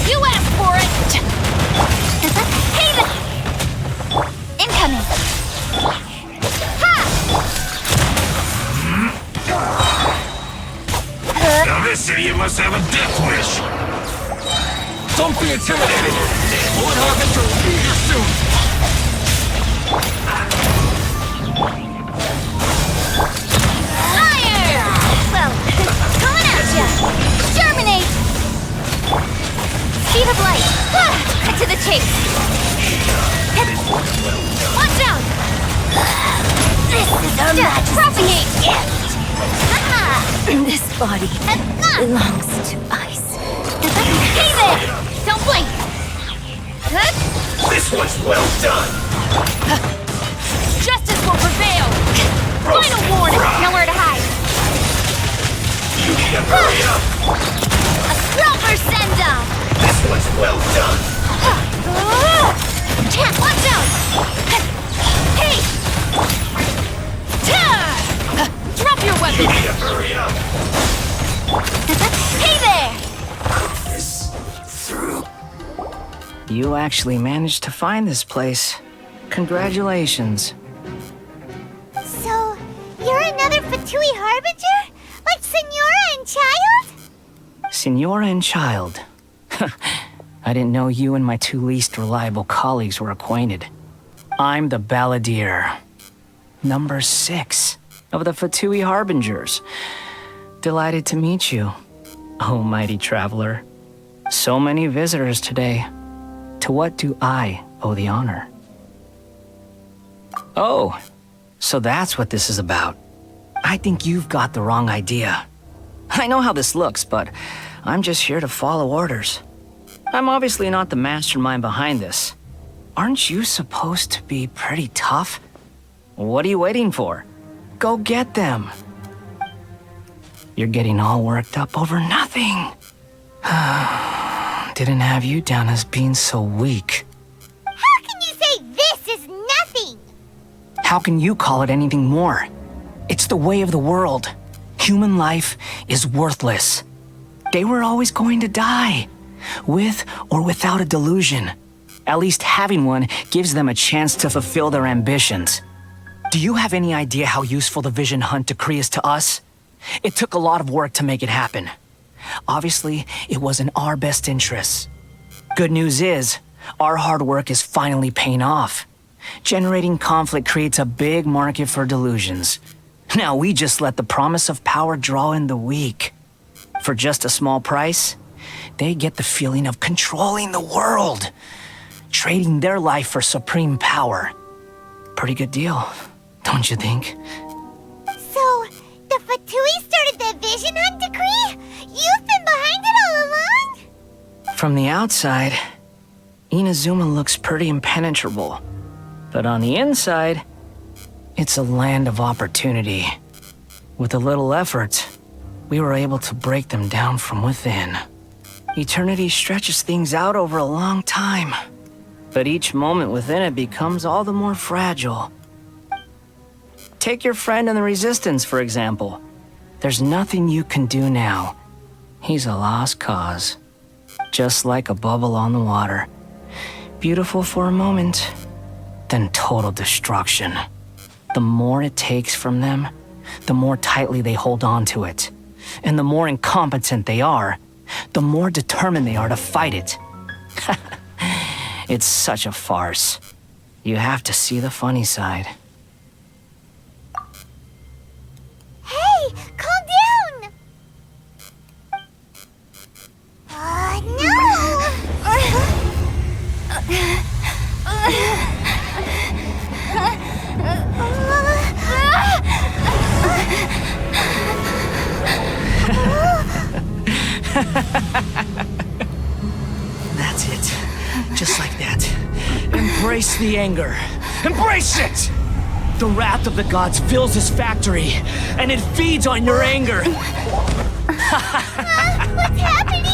You asked for it. Hey there. Incoming. Ha! Now this idiot must have a death wish. Don't be intimidated. Lord Harbinger will be here soon. Fire! Well, coming at ya. Germinate. Speed of light. Cut to the chase. Watch out! This is our propagate. This body belongs to ice. Hey there! Don't blink! This was well done. Justice will prevail! Final warning! Nowhere to hide! You need to hurry up. A proper send-off! This was well done. Watch out! Hey! Drop your You weapon! need to hurry up. Hey there! Through. You actually managed to find this place. Congratulations. So, you're another Fatui Harbinger? Like Senora and Child? Senora and Child. I didn't know you and my two least reliable colleagues were acquainted. I'm the Balladeer. Number 6 of the Fatui Harbingers. Delighted to meet you, oh mighty traveler. So many visitors today. To what do I owe the honor? Oh, so that's what this is about. I think you've got the wrong idea. I know how this looks, but I'm just here to follow orders. I'm obviously not the mastermind behind this. Aren't you supposed to be pretty tough? What are you waiting for? Go get them. You're getting all worked up over nothing. Didn't have you down as being so weak. How can you say this is nothing? How can you call it anything more? It's the way of the world. Human life is worthless. They were always going to die, with or without a delusion. At least having one gives them a chance to fulfill their ambitions. Do you have any idea how useful the Vision Hunt decree is to us? It took a lot of work to make it happen. Obviously, it was in our best interests. Good news is, our hard work is finally paying off. Generating conflict creates a big market for delusions. Now we just let the promise of power draw in the weak. For just a small price, they get the feeling of controlling the world, trading their life for supreme power. Pretty good deal, don't you think? So, the Fatui started the Vision Hunt decree? You've been behind it all along? From the outside, Inazuma looks pretty impenetrable. But on the inside, it's a land of opportunity. With a little effort, we were able to break them down from within. Eternity stretches things out over a long time, but each moment within it becomes all the more fragile. Take your friend in the Resistance, for example. There's nothing you can do now. He's a lost cause. Just like a bubble on the water. Beautiful for a moment, then total destruction. The more it takes from them, the more tightly they hold on to it. And the more incompetent they are, the more determined they are to fight it. It's such a farce. You have to see the funny side. Hey, calm down! Just like that. Embrace the anger. Embrace it! The wrath of the gods fills this factory, and it feeds on your anger. What's happening?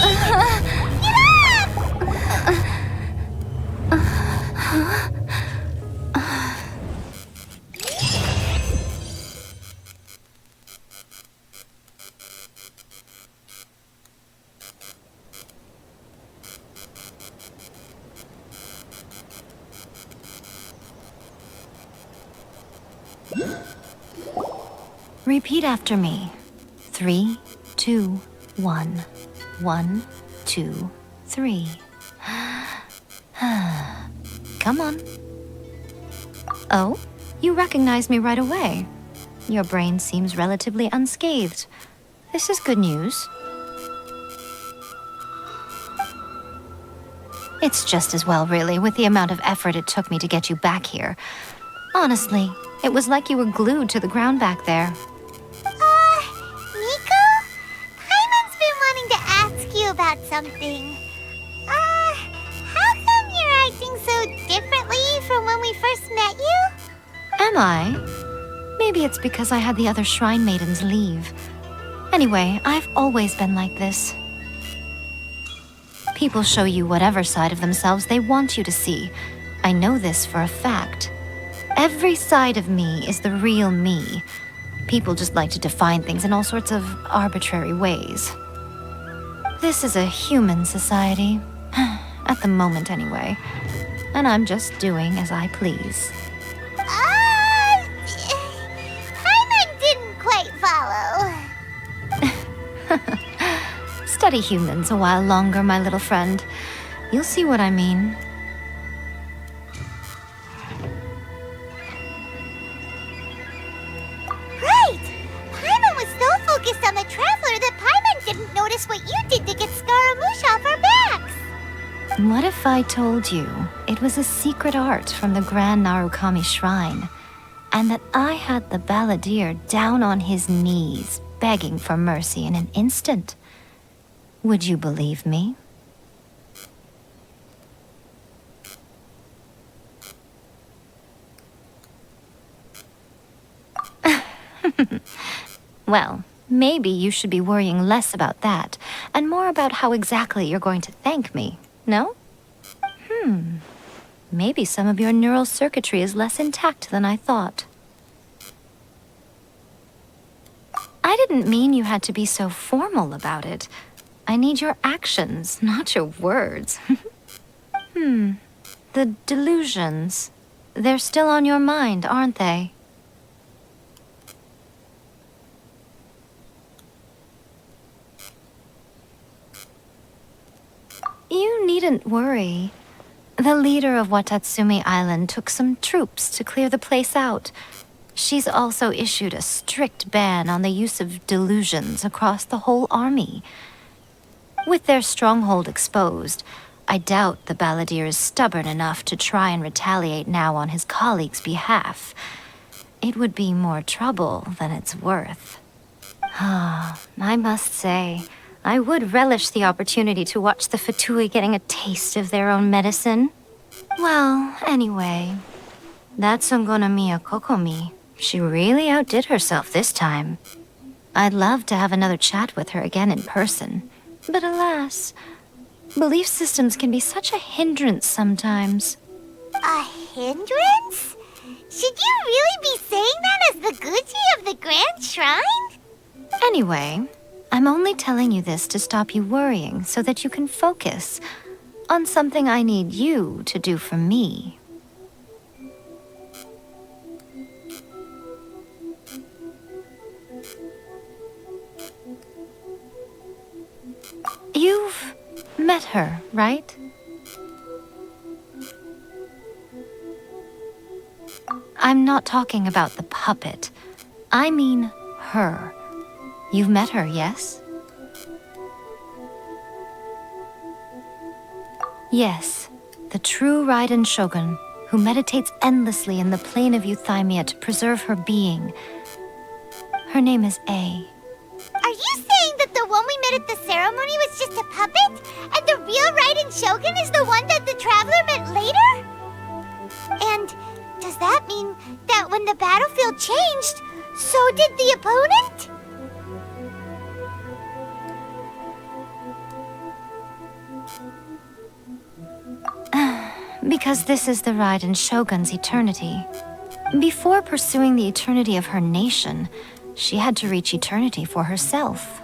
Repeat after me. 3, 2, 1. 1, 2, 3. Come on. Oh, you recognize me right away. Your brain seems relatively unscathed. This is good news. It's just as well, really, with the amount of effort it took me to get you back here. Honestly, it was like you were glued to the ground back there. Nico? Paimon's been wanting to ask you about something. How come you're acting so differently from when we first met you? Am I? Maybe it's because I had the other Shrine Maidens leave. Anyway, I've always been like this. People show you whatever side of themselves they want you to see. I know this for a fact. Every side of me is the real me. People just like to define things in all sorts of arbitrary ways. This is a human society. At the moment, anyway. And I'm just doing as I please. Paimon didn't quite follow. Study humans a while longer, my little friend. You'll see what I mean. Right! Paimon was so focused on the Traveler that Paimon didn't notice what you did to get Scaramouche off our backs. What if I told you it was a secret art from the Grand Narukami Shrine, and that I had the balladeer down on his knees, begging for mercy in an instant? Would you believe me? Well, maybe you should be worrying less about that, and more about how exactly you're going to thank me, no? Maybe some of your neural circuitry is less intact than I thought. I didn't mean you had to be so formal about it. I need your actions, not your words. The delusions. They're still on your mind, aren't they? You needn't worry. The leader of Watatsumi Island took some troops to clear the place out. She's also issued a strict ban on the use of delusions across the whole army. With their stronghold exposed, I doubt the balladeer is stubborn enough to try and retaliate now on his colleagues' behalf. It would be more trouble than it's worth. I must say, I would relish the opportunity to watch the Fatui getting a taste of their own medicine. Well, anyway, that Sungonomiya Kokomi, she really outdid herself this time. I'd love to have another chat with her again in person. But alas, belief systems can be such a hindrance sometimes. A hindrance? Should you really be saying that as the Gucci of the Grand Shrine? Anyway, I'm only telling you this to stop you worrying so that you can focus on something I need you to do for me. You've met her, right? I'm not talking about the puppet. I mean her. You've met her, yes? Yes, the true Raiden Shogun, who meditates endlessly in the plane of Euthymia to preserve her being. Her name is A. Are you saying that the one we met at the ceremony was just a puppet? And the real real Raiden Shogun is the one that the Traveler met later? And does that mean that when the battlefield changed, so did the opponent? Because this is the Raiden Shogun's eternity. Before pursuing the eternity of her nation, she had to reach eternity for herself.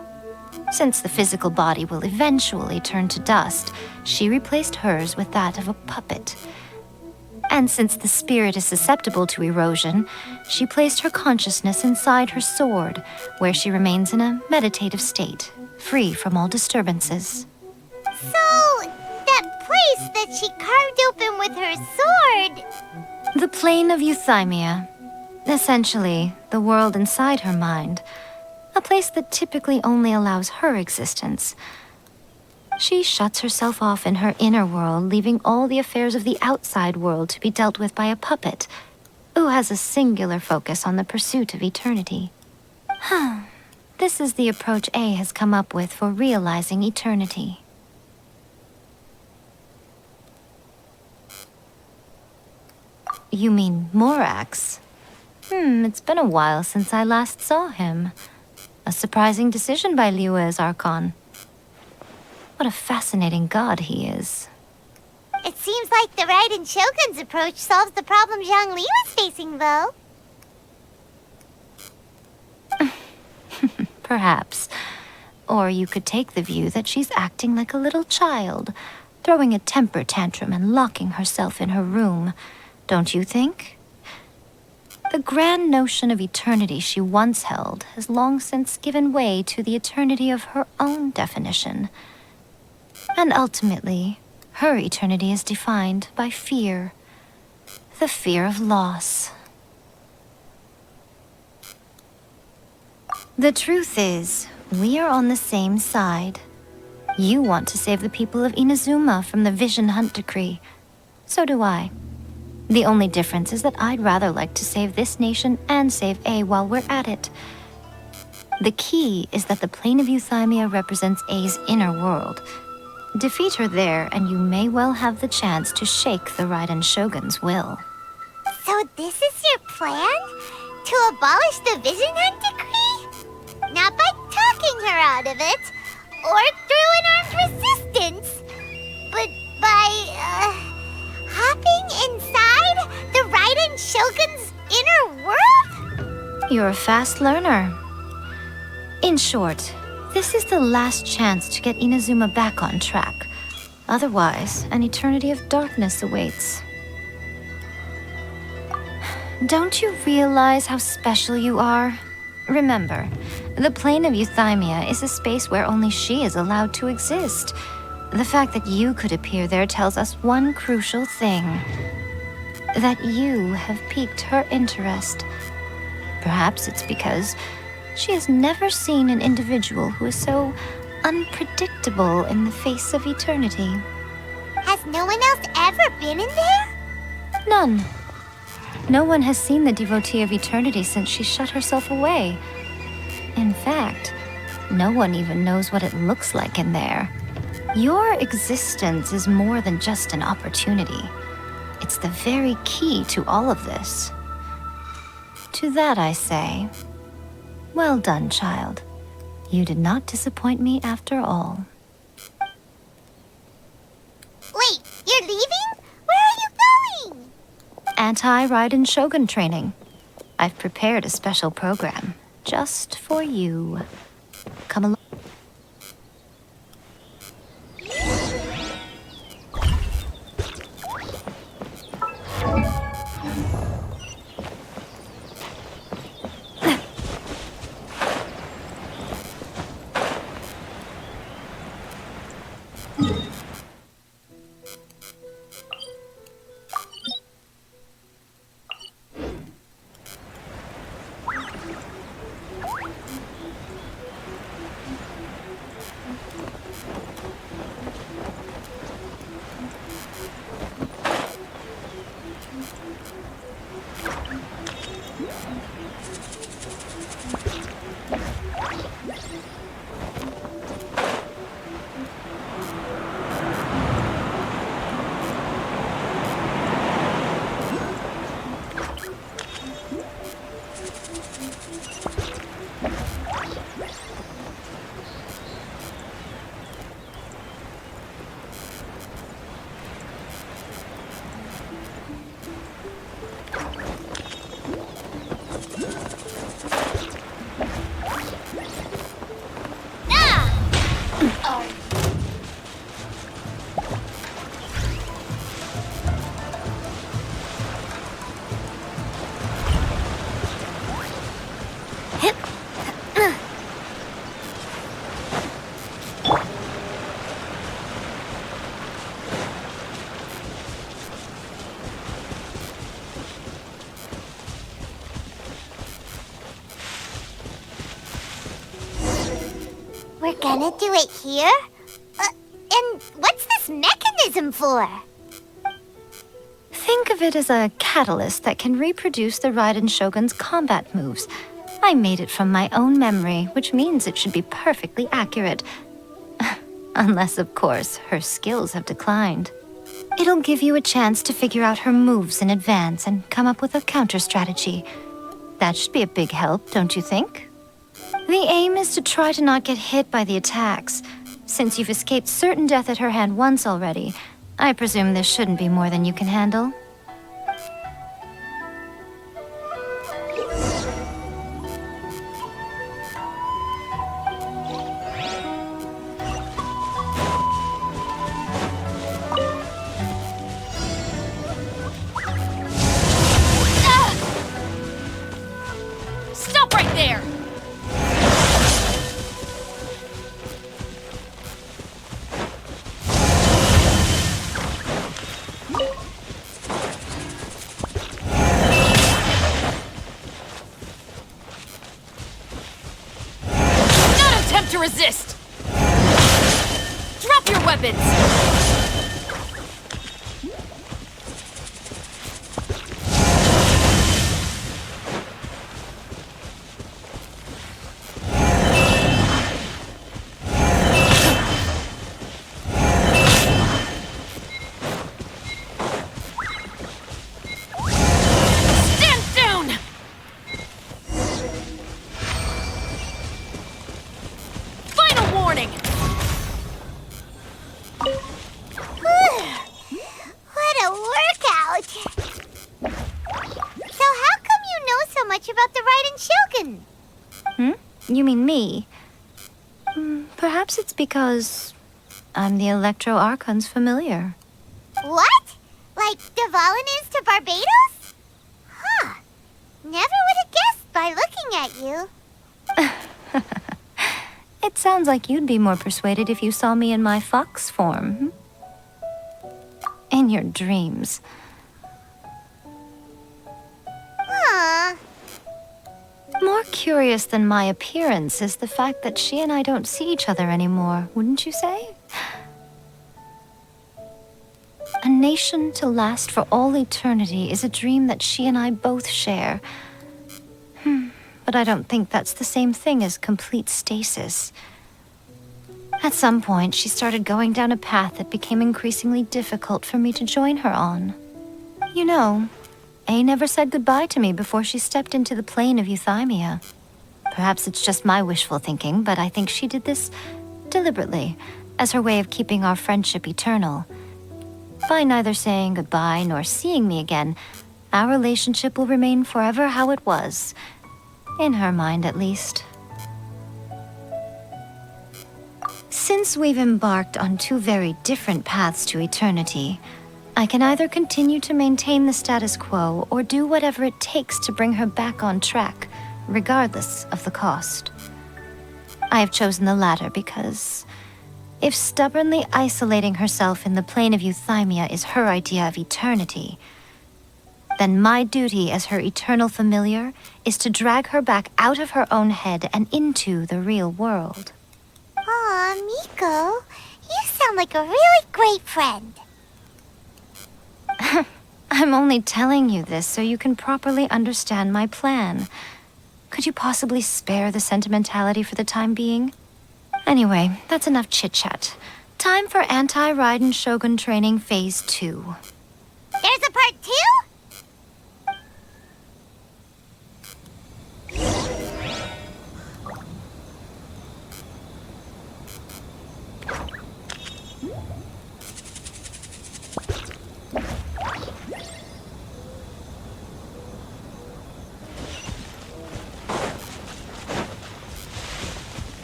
Since the physical body will eventually turn to dust, she replaced hers with that of a puppet. And since the spirit is susceptible to erosion, she placed her consciousness inside her sword, where she remains in a meditative state, free from all disturbances. So, that place that she carved open with her sword... The plane of euthymia. Essentially, the world inside her mind. A place that typically only allows her existence. She shuts herself off in her inner world, leaving all the affairs of the outside world to be dealt with by a puppet, who has a singular focus on the pursuit of eternity. This is the approach A has come up with for realizing eternity. You mean Morax? It's been a while since I last saw him. A surprising decision by Liyue's Archon. What a fascinating god he is. It seems like the Raiden Shogun's approach solves the problem Zhang Li was facing, though. Perhaps. Or you could take the view that she's acting like a little child, throwing a temper tantrum and locking herself in her room. Don't you think? The grand notion of eternity she once held has long since given way to the eternity of her own definition. And ultimately, her eternity is defined by fear. The fear of loss. The truth is, we are on the same side. You want to save the people of Inazuma from the Vision Hunt Decree. So do I. The only difference is that I'd rather like to save this nation and save A while we're at it. The key is that the plane of euthymia represents A's inner world. Defeat her there, and you may well have the chance to shake the Raiden Shogun's will. So this is your plan? To abolish the Vision Hunt Decree? Not by talking her out of it, or through an armed resistance, but by, hopping inside the Raiden Shogun's inner world? You're a fast learner. In short, this is the last chance to get Inazuma back on track. Otherwise, an eternity of darkness awaits. Don't you realize how special you are? Remember, the plane of euthymia is a space where only she is allowed to exist. The fact that you could appear there tells us one crucial thing. That you have piqued her interest. Perhaps it's because she has never seen an individual who is so unpredictable in the face of eternity. Has no one else ever been in there? None. No one has seen the devotee of eternity since she shut herself away. In fact, no one even knows what it looks like in there. Your existence is more than just an opportunity. It's the very key to all of this. To that I say, well done, child. You did not disappoint me after all. Wait, you're leaving? Where are you going? Anti-Raiden Shogun training. I've prepared a special program just for you. Come along. gonna do it here? And what's this mechanism for? Think of it as a catalyst that can reproduce the Raiden Shogun's combat moves. I made it from my own memory, which means it should be perfectly accurate. Unless, of course, her skills have declined. It'll give you a chance to figure out her moves in advance and come up with a counter-strategy. That should be a big help, don't you think? The aim is to try to not get hit by the attacks. Since you've escaped certain death at her hand once already, I presume this shouldn't be more than you can handle. Stop right there! To resist! Drop your weapons! Stand down! Warning! What a workout! So how come you know so much about the Raiden Shogun? You mean me? Perhaps it's because I'm the Electro Archon's familiar. What? Like Dvalin is to Barbados? Huh. Never would have guessed by looking at you. It sounds like you'd be more persuaded if you saw me in my fox form. In your dreams. Aww. More curious than my appearance is the fact that she and I don't see each other anymore, wouldn't you say? A nation to last for all eternity is a dream that she and I both share. But I don't think that's the same thing as complete stasis. At some point, she started going down a path that became increasingly difficult for me to join her on. You know, A never said goodbye to me before she stepped into the plane of Euthymia. Perhaps it's just my wishful thinking, but I think she did this deliberately, as her way of keeping our friendship eternal. By neither saying goodbye nor seeing me again, our relationship will remain forever how it was. In her mind, at least. Since we've embarked on two very different paths to eternity, I can either continue to maintain the status quo or do whatever it takes to bring her back on track, regardless of the cost. I have chosen the latter because if stubbornly isolating herself in the plane of Euthymia is her idea of eternity, then my duty as her eternal familiar is to drag her back out of her own head and into the real world. Aw, Miko, you sound like a really great friend. I'm only telling you this so you can properly understand my plan. Could you possibly spare the sentimentality for the time being? Anyway, that's enough chit-chat. Time for Anti-Raiden Shogun Training Phase 2. There's a part 2?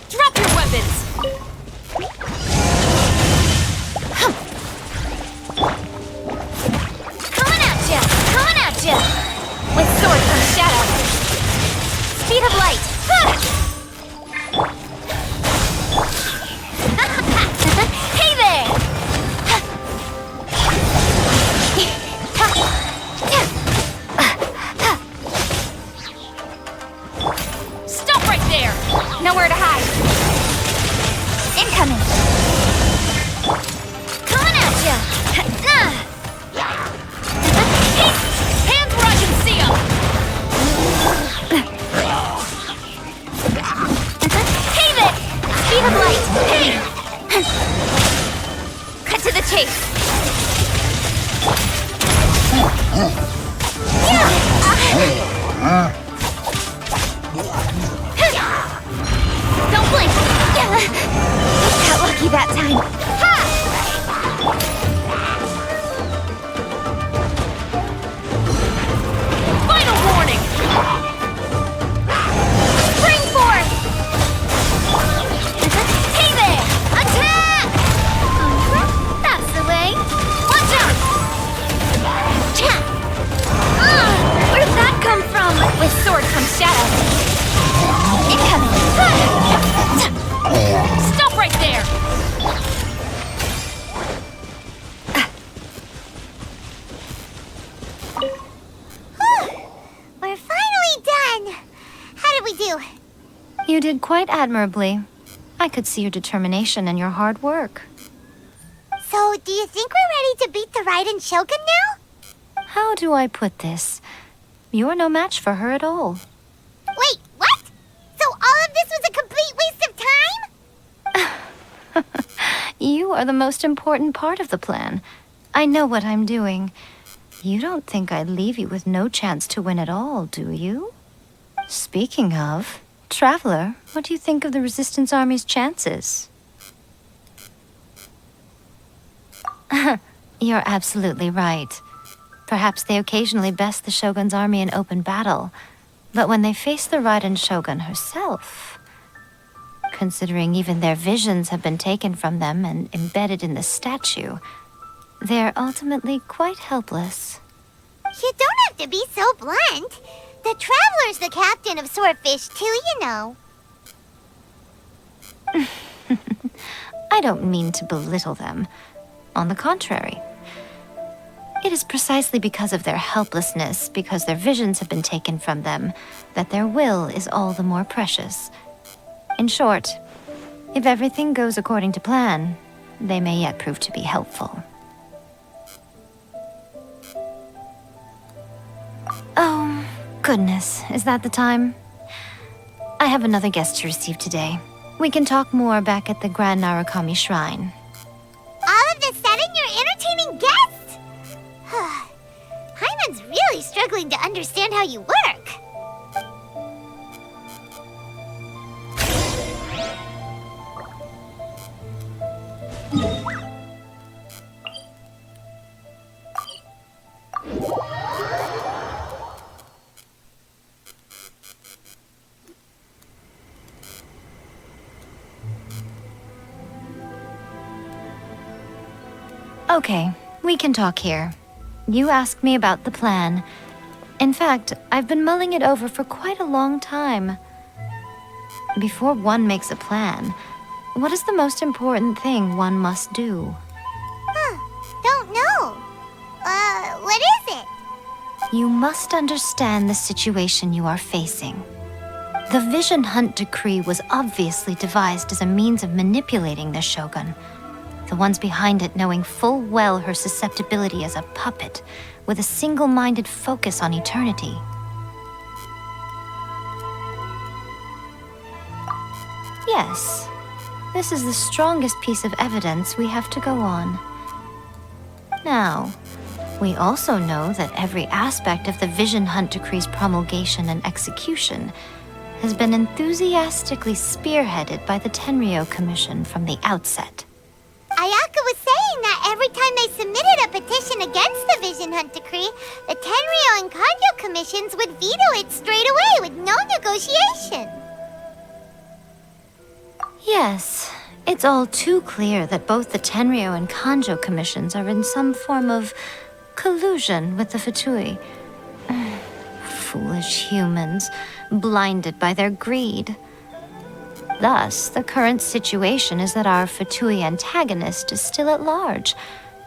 Drop your weapons! chase! Don't blink! Got lucky that time. Ha! Final warning! Spring force! Hey there! Attack! That's the way. Watch out! Cha! Where'd that come from? With sword comes shadow. Incoming! Stop right there! We're finally done. How did we do? You did quite admirably. I could see your determination and your hard work. So, do you think we're ready to beat the Raiden Shogun now? How do I put this? You're no match for her at all. Wait, what? So all of this was a complete waste of time? You are the most important part of the plan. I know what I'm doing. You don't think I'd leave you with no chance to win at all, do you? Speaking of, Traveler, what do you think of the Resistance Army's chances? You're absolutely right. Perhaps they occasionally best the Shogun's army in open battle, but when they face the Raiden Shogun herself, considering even their visions have been taken from them and embedded in the statue, they're ultimately quite helpless. You don't have to be so blunt. The Traveler's the captain of Swordfish too, you know. I don't mean to belittle them. On the contrary. It is precisely because of their helplessness, because their visions have been taken from them, that their will is all the more precious. In short, if everything goes according to plan, they may yet prove to be helpful. Oh, goodness, is that the time? I have another guest to receive today. We can talk more back at the Grand Narukami Shrine. All of a sudden, you're entertaining guests? Paimon's really struggling to understand how you work. Okay, we can talk here. You asked me about the plan. In fact, I've been mulling it over for quite a long time. Before one makes a plan, what is the most important thing one must do? Don't know. What is it? You must understand the situation you are facing. The Vision Hunt Decree was obviously devised as a means of manipulating the Shogun. The ones behind it knowing full well her susceptibility as a puppet, with a single-minded focus on eternity. Yes, this is the strongest piece of evidence we have to go on. Now, we also know that every aspect of the Vision Hunt Decree's promulgation and execution has been enthusiastically spearheaded by the Tenryo Commission from the outset. Ayaka was saying that every time they submitted a petition against the Vision Hunt Decree, the Tenryo and Kanjo commissions would veto it straight away with no negotiation. Yes, it's all too clear that both the Tenryo and Kanjo commissions are in some form of collusion with the Fatui. Foolish humans, blinded by their greed. Thus, the current situation is that our Fatui antagonist is still at large,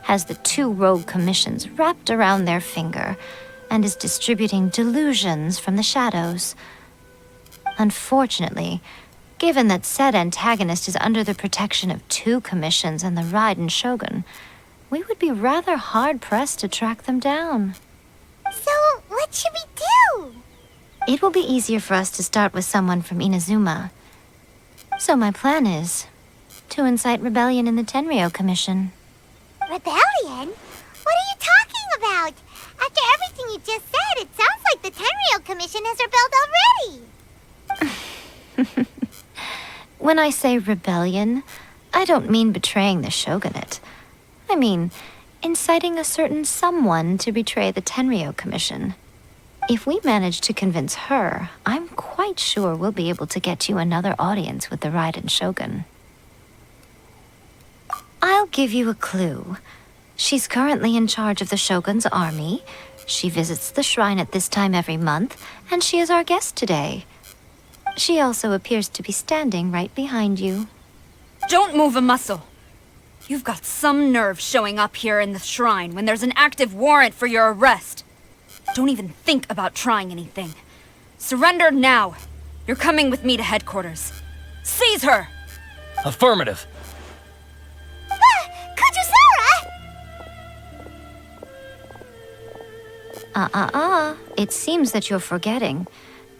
has the two rogue commissions wrapped around their finger, and is distributing delusions from the shadows. Unfortunately, given that said antagonist is under the protection of two commissions and the Raiden Shogun, we would be rather hard-pressed to track them down. So, what should we do? It will be easier for us to start with someone from Inazuma. So my plan is to incite rebellion in the Tenryo Commission. Rebellion? What are you talking about? After everything you just said, it sounds like the Tenryou Commission has rebelled already. When I say rebellion, I don't mean betraying the shogunate. I mean inciting a certain someone to betray the Tenryou Commission. If we manage to convince her, I'm quite sure we'll be able to get you another audience with the Raiden Shogun. I'll give you a clue. She's currently in charge of the Shogun's army. She visits the shrine at this time every month, and she is our guest today. She also appears to be standing right behind you. Don't move a muscle. You've got some nerve showing up here in the shrine when there's an active warrant for your arrest. Don't even think about trying anything. Surrender now. You're coming with me to headquarters. Seize her! Affirmative. Kujusara! It seems that you're forgetting.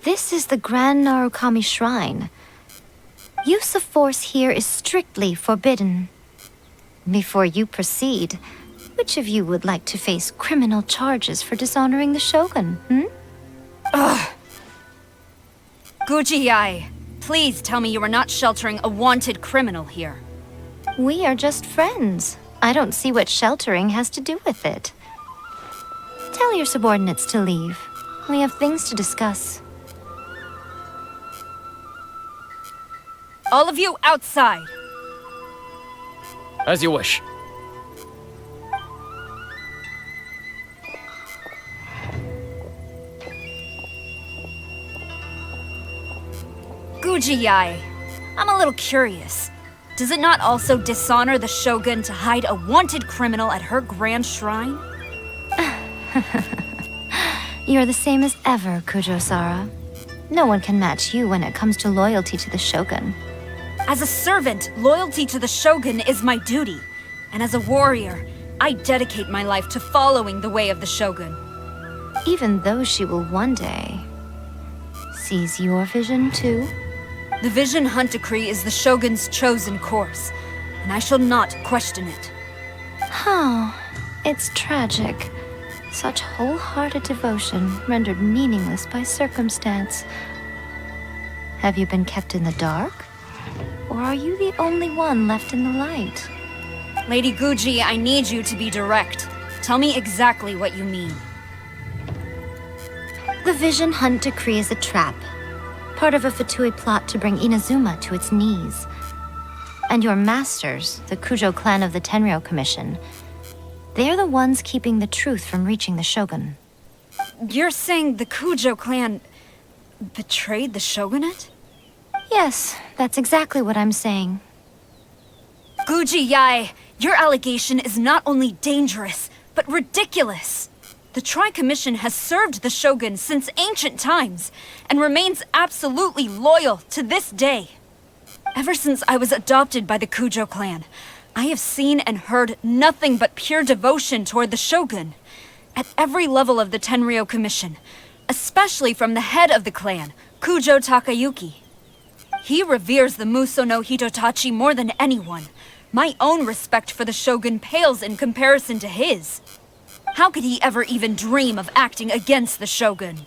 This is the Grand Narukami Shrine. Use of force here is strictly forbidden. Before you proceed, which of you would like to face criminal charges for dishonoring the Shogun, Ugh! Guji-ai, please tell me you are not sheltering a wanted criminal here. We are just friends. I don't see what sheltering has to do with it. Tell your subordinates to leave. We have things to discuss. All of you outside! As you wish. Guji-ai, I'm a little curious. Does it not also dishonor the Shogun to hide a wanted criminal at her grand shrine? You're the same as ever, Kujo-sara. No one can match you when it comes to loyalty to the Shogun. As a servant, loyalty to the Shogun is my duty. And as a warrior, I dedicate my life to following the way of the Shogun. Even though she will one day seize your vision too? The Vision Hunt Decree is the Shogun's chosen course, and I shall not question it. Oh, it's tragic. Such wholehearted devotion rendered meaningless by circumstance. Have you been kept in the dark? Or are you the only one left in the light? Lady Guji, I need you to be direct. Tell me exactly what you mean. The Vision Hunt Decree is a trap. Part of a Fatui plot to bring Inazuma to its knees. And your masters, the Kujo clan of the Tenryou Commission, they're the ones keeping the truth from reaching the Shogun. You're saying the Kujo clan betrayed the Shogunate? Yes, that's exactly what I'm saying. Guji-ai, your allegation is not only dangerous, but ridiculous. The Tri-Commission has served the Shogun since ancient times, and remains absolutely loyal to this day. Ever since I was adopted by the Kujo clan, I have seen and heard nothing but pure devotion toward the Shogun. At every level of the Tenryou Commission, especially from the head of the clan, Kujo Takayuki. He reveres the Muso no Hitotachi more than anyone. My own respect for the Shogun pales in comparison to his. How could he ever even dream of acting against the Shogun?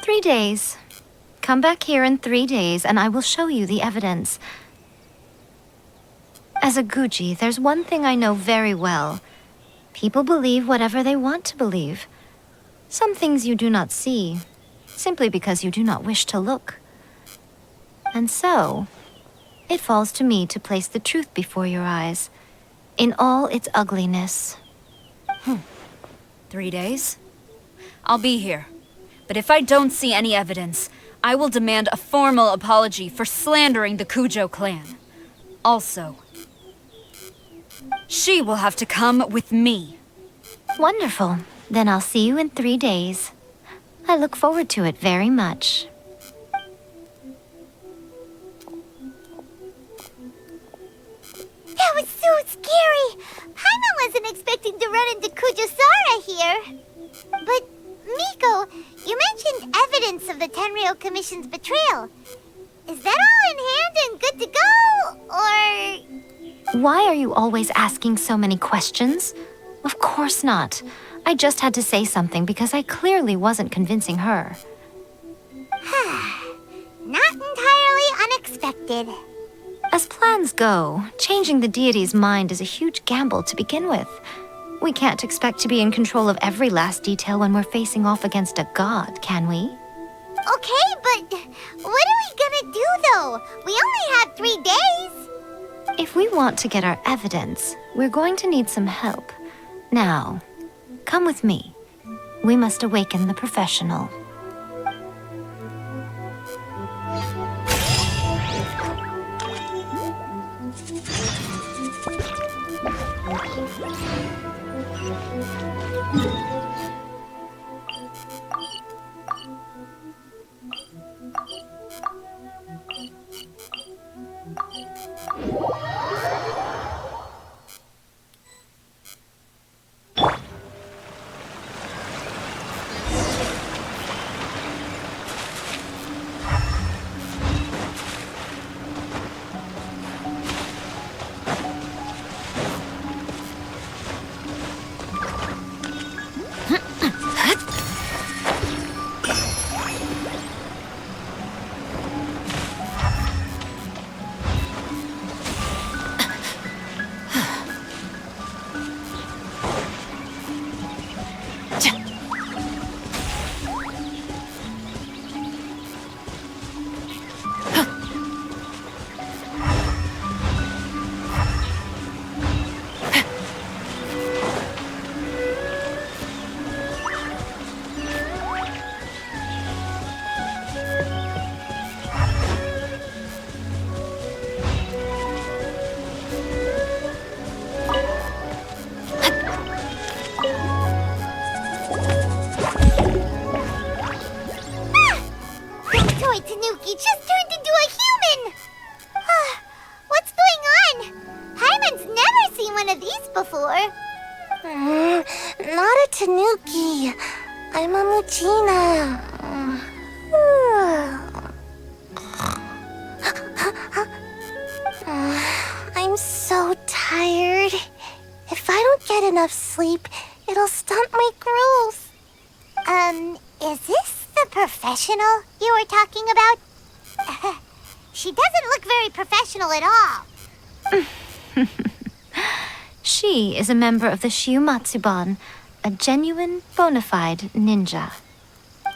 3 days. Come back here in 3 days and I will show you the evidence. As a Guji, there's one thing I know very well. People believe whatever they want to believe. Some things you do not see, simply because you do not wish to look. And so, it falls to me to place the truth before your eyes, in all its ugliness. 3 days? I'll be here. But if I don't see any evidence, I will demand a formal apology for slandering the Kujo clan. Also, she will have to come with me. Wonderful. Then I'll see you in 3 days. I look forward to it very much. That was so scary! Paimon wasn't expecting to run into Kujusara here. But, Miko, you mentioned evidence of the Tenryou Commission's betrayal. Is that all in hand and good to go, or... Why are you always asking so many questions? Of course not. I just had to say something because I clearly wasn't convincing her. Not entirely unexpected. As plans go, changing the deity's mind is a huge gamble to begin with. We can't expect to be in control of every last detail when we're facing off against a god, can we? Okay, but what are we gonna do though? We only have 3 days. If we want to get our evidence, we're going to need some help. Now, come with me. We must awaken the professional. Tanuki just turned into a human! What's going on? Paimon's never seen one of these before. Not a Tanuki. I'm a Muchina. I'm so tired. If I don't get enough sleep, it'll stunt my growth. Is this the professional you were talking about? She doesn't look very professional at all. She is a member of the Shiumatsuban, a genuine, bona fide ninja.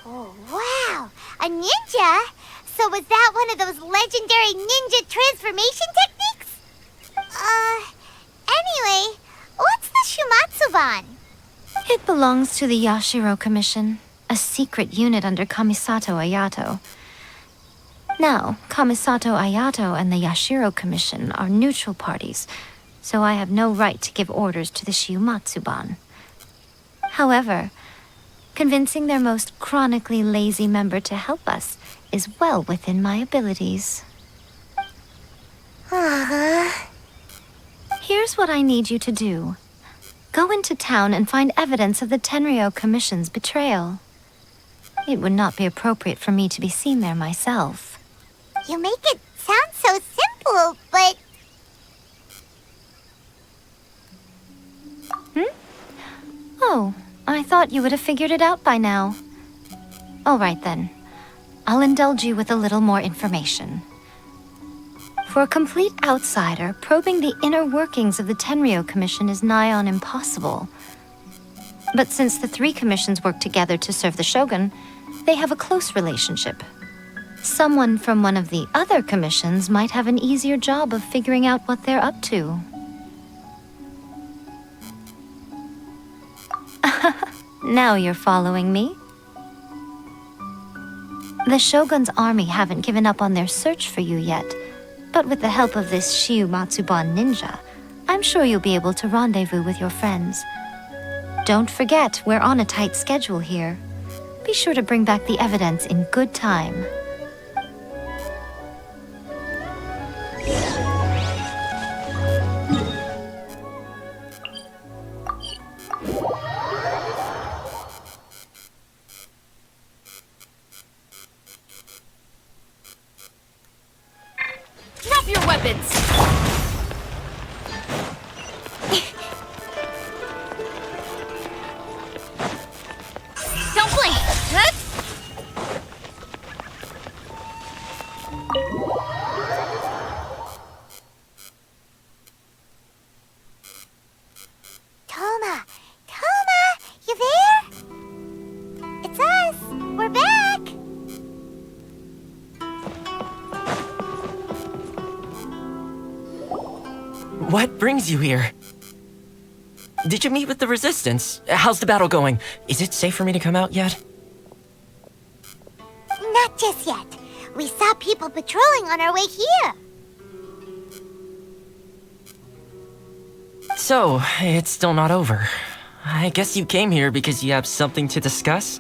Oh, wow! A ninja? So was that one of those legendary ninja transformation techniques? Anyway, what's the Shiumatsuban? It belongs to the Yashiro Commission, a secret unit under Kamisato Ayato. Now, Kamisato Ayato and the Yashiro Commission are neutral parties, so I have no right to give orders to the Shiumatsuban. However, convincing their most chronically lazy member to help us is well within my abilities. Here's what I need you to do. Go into town and find evidence of the Tenryou Commission's betrayal. It would not be appropriate for me to be seen there myself. You make it sound so simple, but... Oh, I thought you would have figured it out by now. All right then. I'll indulge you with a little more information. For a complete outsider, probing the inner workings of the Tenryou Commission is nigh on impossible. But since the three commissions work together to serve the Shogun, they have a close relationship. Someone from one of the other commissions might have an easier job of figuring out what they're up to. Now you're following me. The Shogun's army haven't given up on their search for you yet, but with the help of this Shiumatsuban ninja, I'm sure you'll be able to rendezvous with your friends. Don't forget, we're on a tight schedule here. Be sure to bring back the evidence in good time. Drop your weapons! brings you here? Did you meet with the Resistance? How's the battle going? Is it safe for me to come out yet? Not just yet. We saw people patrolling on our way here. So, it's still not over. I guess you came here because you have something to discuss?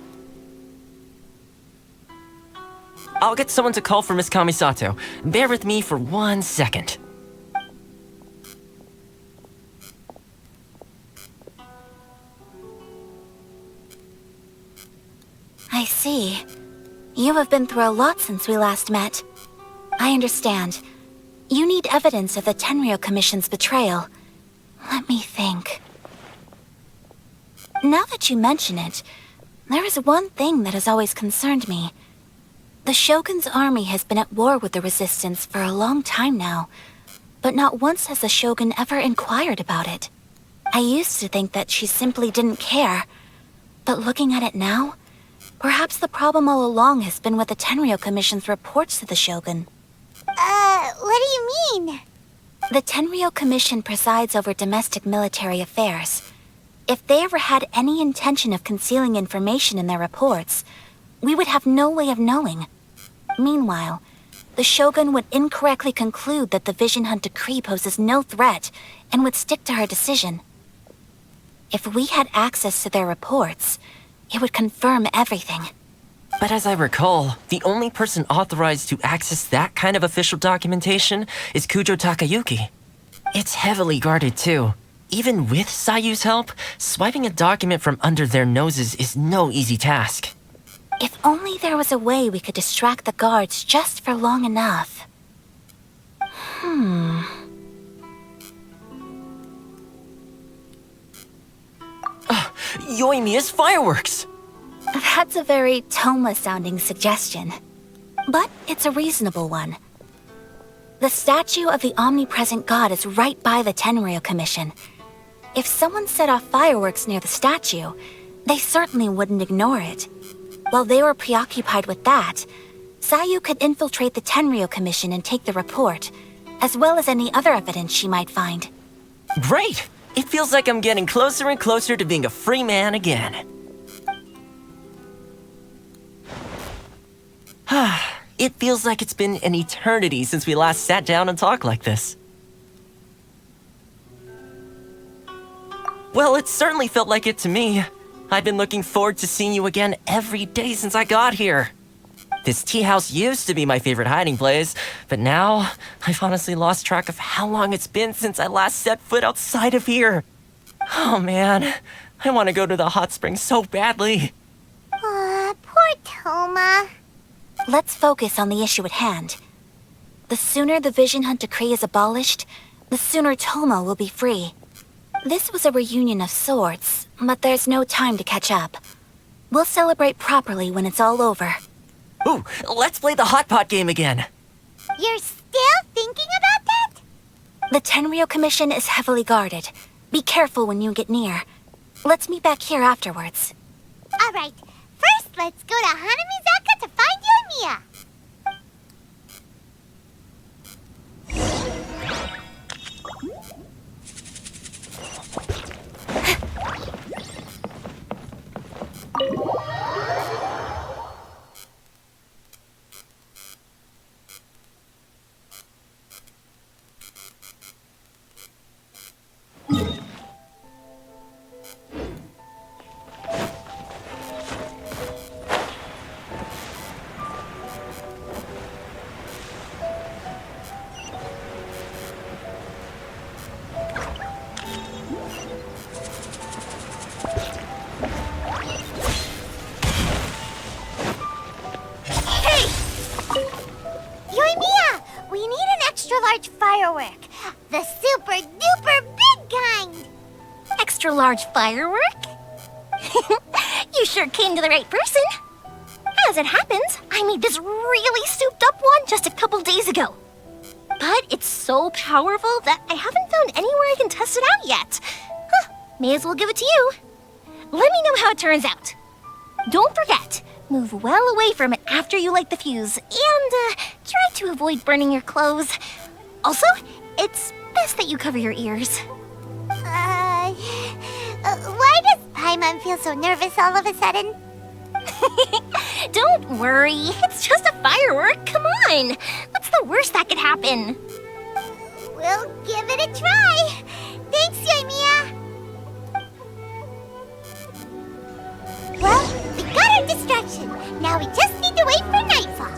I'll get someone to call for Miss Kamisato. Bear with me for 1 second. I see. You have been through a lot since we last met. I understand. You need evidence of the Tenryou Commission's betrayal. Let me think. Now that you mention it, there is one thing that has always concerned me. The Shogun's army has been at war with the Resistance for a long time now, but not once has the Shogun ever inquired about it. I used to think that she simply didn't care, but looking at it now, perhaps the problem all along has been with the Tenryou Commission's reports to the Shogun. What do you mean? The Tenryou Commission presides over domestic military affairs. If they ever had any intention of concealing information in their reports, we would have no way of knowing. Meanwhile, the Shogun would incorrectly conclude that the Vision Hunt decree poses no threat and would stick to her decision. If we had access to their reports, it would confirm everything. But as I recall, the only person authorized to access that kind of official documentation is Kujo Takayuki. It's heavily guarded too. Even with Sayu's help, swiping a document from under their noses is no easy task. If only there was a way we could distract the guards just for long enough. Yoimiya's fireworks! That's a very Toma-sounding suggestion. But it's a reasonable one. The statue of the omnipresent god is right by the Tenryou Commission. If someone set off fireworks near the statue, they certainly wouldn't ignore it. While they were preoccupied with that, Sayu could infiltrate the Tenryou Commission and take the report, as well as any other evidence she might find. Great! It feels like I'm getting closer and closer to being a free man again. It feels like it's been an eternity since we last sat down and talked like this. Well, it certainly felt like it to me. I've been looking forward to seeing you again every day since I got here. This tea house used to be my favorite hiding place, but now I've honestly lost track of how long it's been since I last set foot outside of here. Oh man, I want to go to the hot springs so badly. Poor Toma. Let's focus on the issue at hand. The sooner the Vision Hunt decree is abolished, the sooner Toma will be free. This was a reunion of sorts, but there's no time to catch up. We'll celebrate properly when it's all over. Ooh, let's play the hot pot game again. You're still thinking about that? The Tenryou Commission is heavily guarded. Be careful when you get near. Let's meet back here afterwards. All right. First, let's go to Hanamizaka to find Yoimiya. Large firework. The super duper big kind. Extra large firework? You sure came to the right person. As it happens, I made this really souped up one just a couple days ago. But it's so powerful that I haven't found anywhere I can test it out yet. May as well give it to you. Let me know how it turns out. Don't forget, move well away from it after you light the fuse, and try to avoid burning your clothes. Also, it's best that you cover your ears. Why does Paimon feel so nervous all of a sudden? Don't worry, it's just a firework. Come on. What's the worst that could happen? We'll give it a try. Thanks, Yoimiya. Well, we got our distraction. Now we just need to wait for nightfall.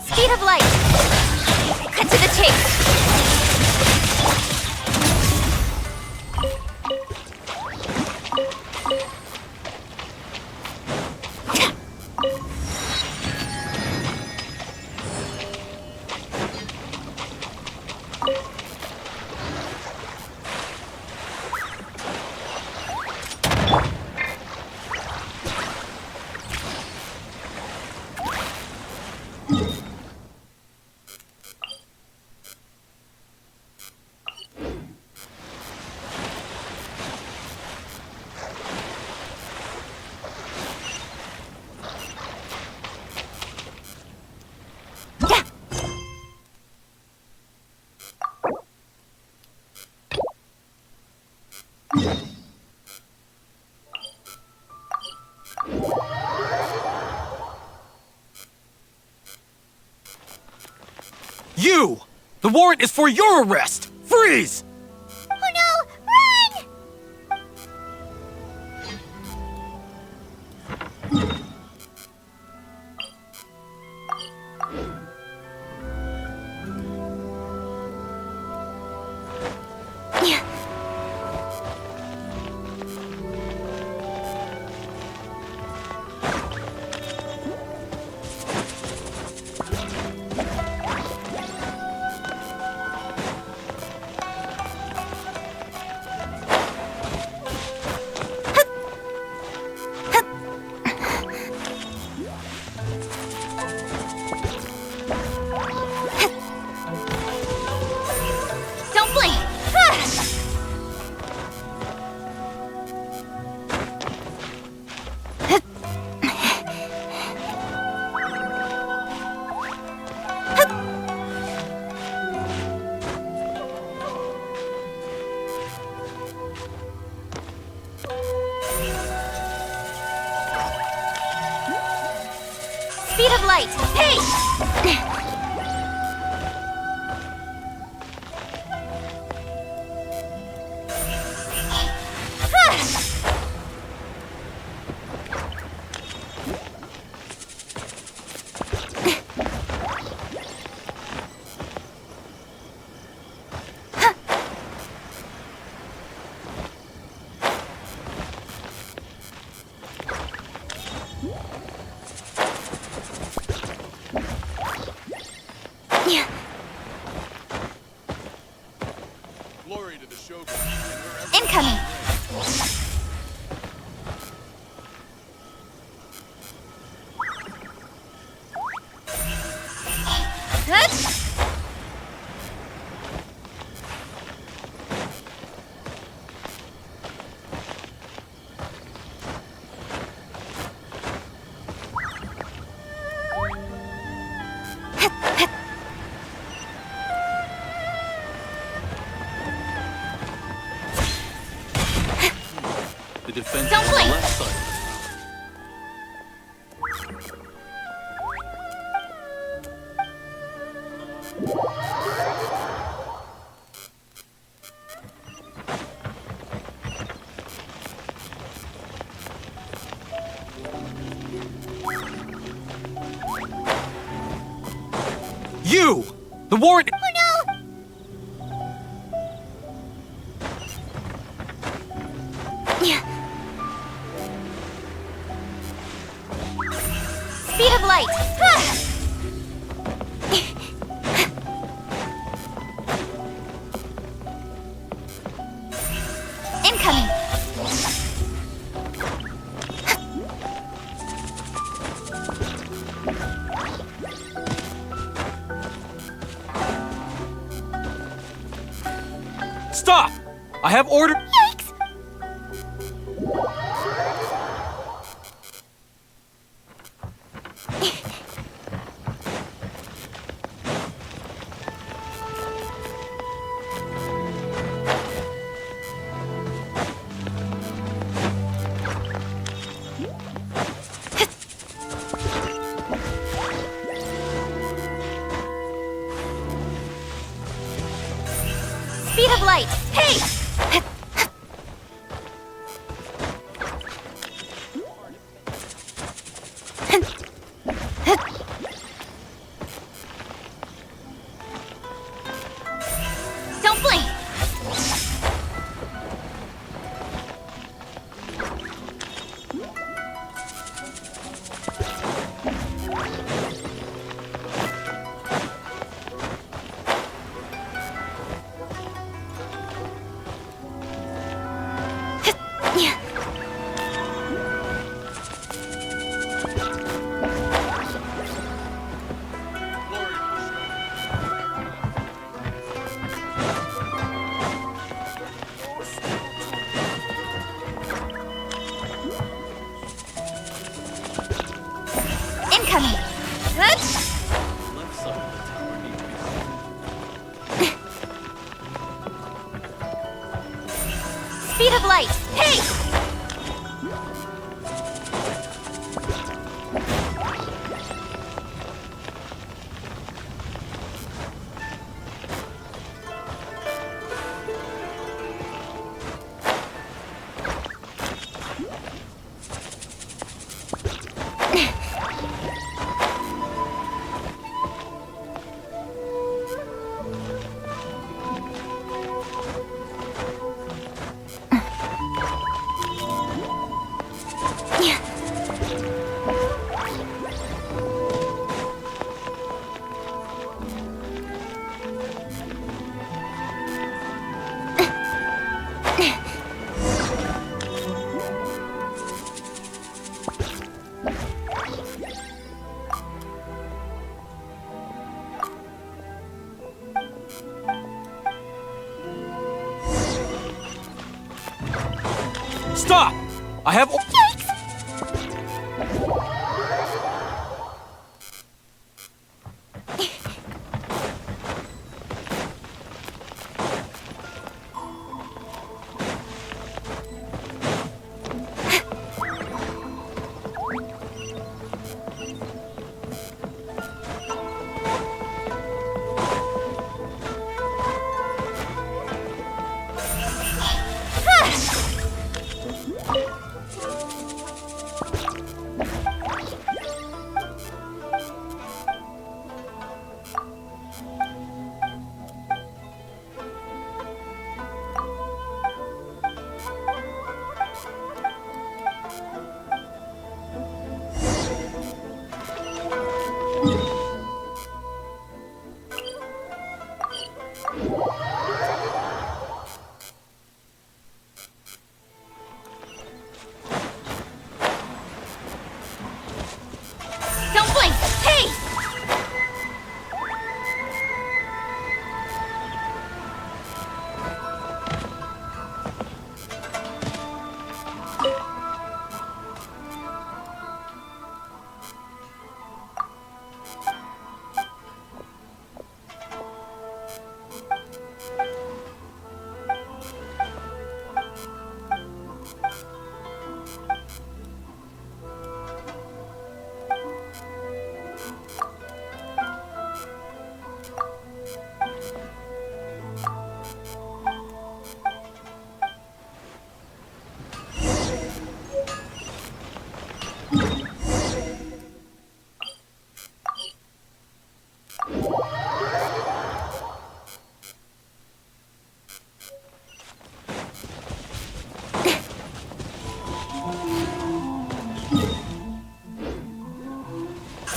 Speed of light. Cut to the chase. You! The warrant is for your arrest! Freeze! Oh no! Run! Don't blink. Speed of light. Hey! Incoming. You! The warrant. Speed of light! Incoming! Stop! I have ordered. Yikes! Speed of light! Hey! Don't blink! Incoming! Speed of light! Hey! Stop! I have.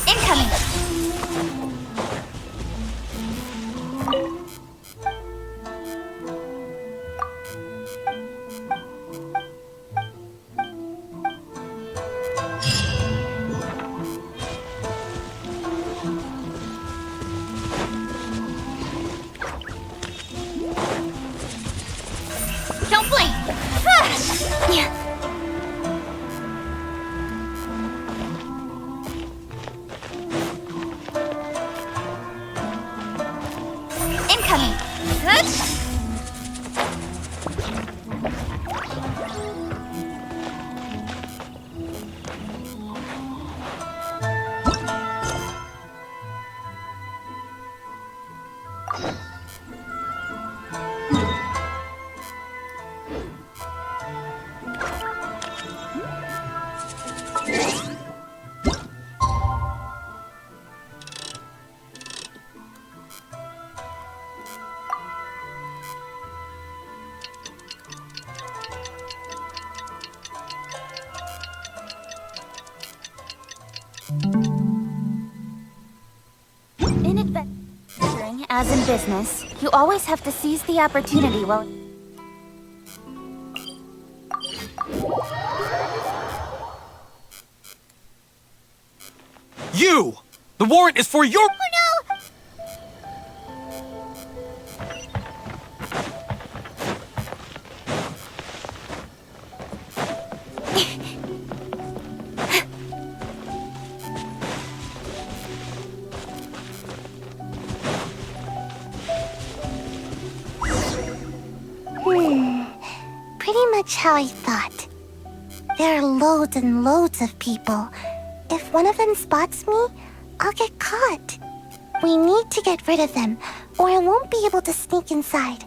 Incoming! Don't blink! Yeah. Incoming! In adventuring, as in business, you always have to seize the opportunity while... You! The warrant is for your... Oh no! Pretty much how I thought. There are loads and loads of people. If one of them spots me, I'll get caught. We need to get rid of them, or I won't be able to sneak inside.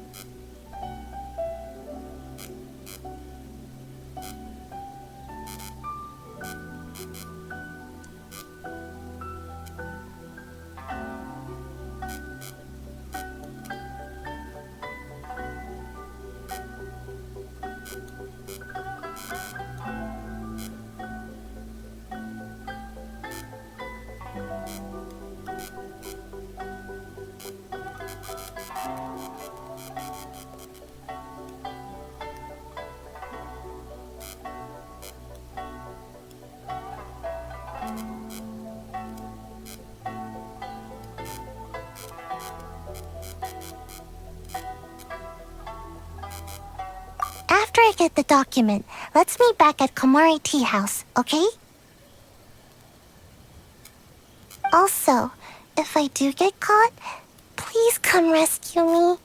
After I get the document, let's meet back at Komari Tea House, okay? Also, if I do get caught, please come rescue me.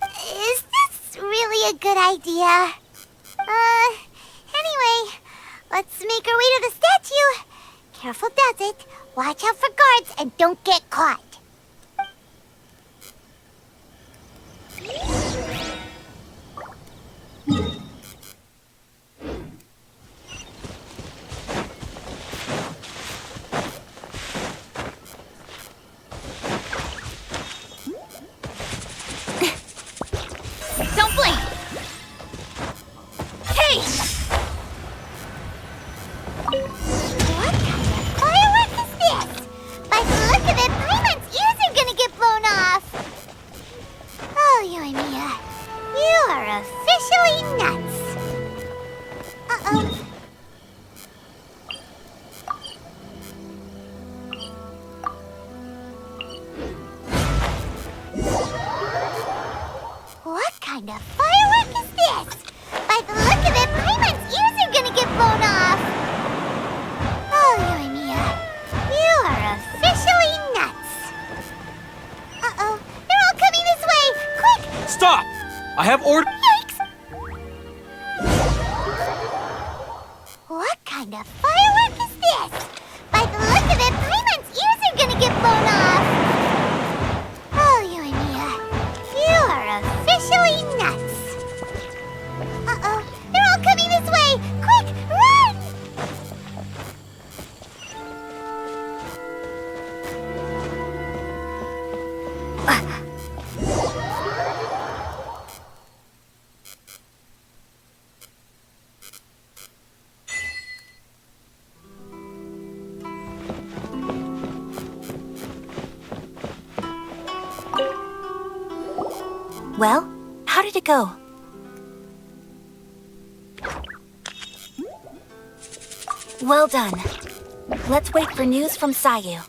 Is this really a good idea? Anyway, let's make our way to the statue. Careful does it. Watch out for guards and don't get caught. Don't blink! Hey! What kind of firework is this? By the look of it, Paimon's ears are gonna get blown off. Oh, Yoimiya, you are officially nuts. Uh-oh. What kind of firework is this? By the look of it, Paimon's ears are gonna get blown off. Oh, Yoimiya, you are officially nuts. Uh-oh, they're all coming this way! Quick! Stop! I have order... Yikes! What kind of firework is this? By the look of it, Paimon's ears are gonna get blown off. Oh, Yoimiya, you are officially nuts. Uh-oh, they're all coming this way! Quick, run! Well, how did it go? Well done. Let's wait for news from Sayu.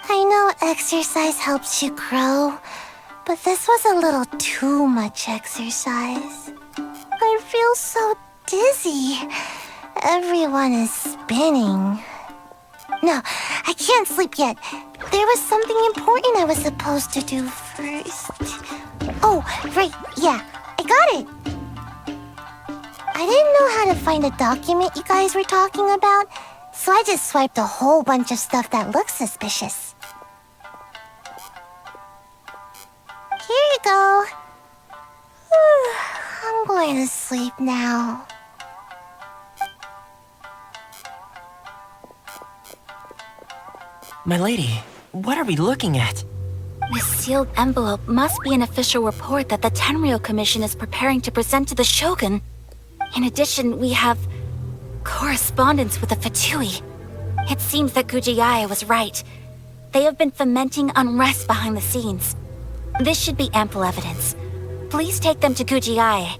I know exercise helps you grow, but this was a little too much exercise. I feel so dizzy. Everyone is spinning. No, I can't sleep yet. There was something important I was supposed to do first. Oh, right, yeah, I got it. I didn't know how to find a document you guys were talking about, so I just swiped a whole bunch of stuff that looks suspicious. Here you go. I'm going to sleep now. My lady, what are we looking at? This sealed envelope must be an official report that the Tenryou Commission is preparing to present to the Shogun. In addition, we have correspondence with the Fatui. It seems that Gujiai was right. They have been fomenting unrest behind the scenes. This should be ample evidence. Please take them to Gujiai.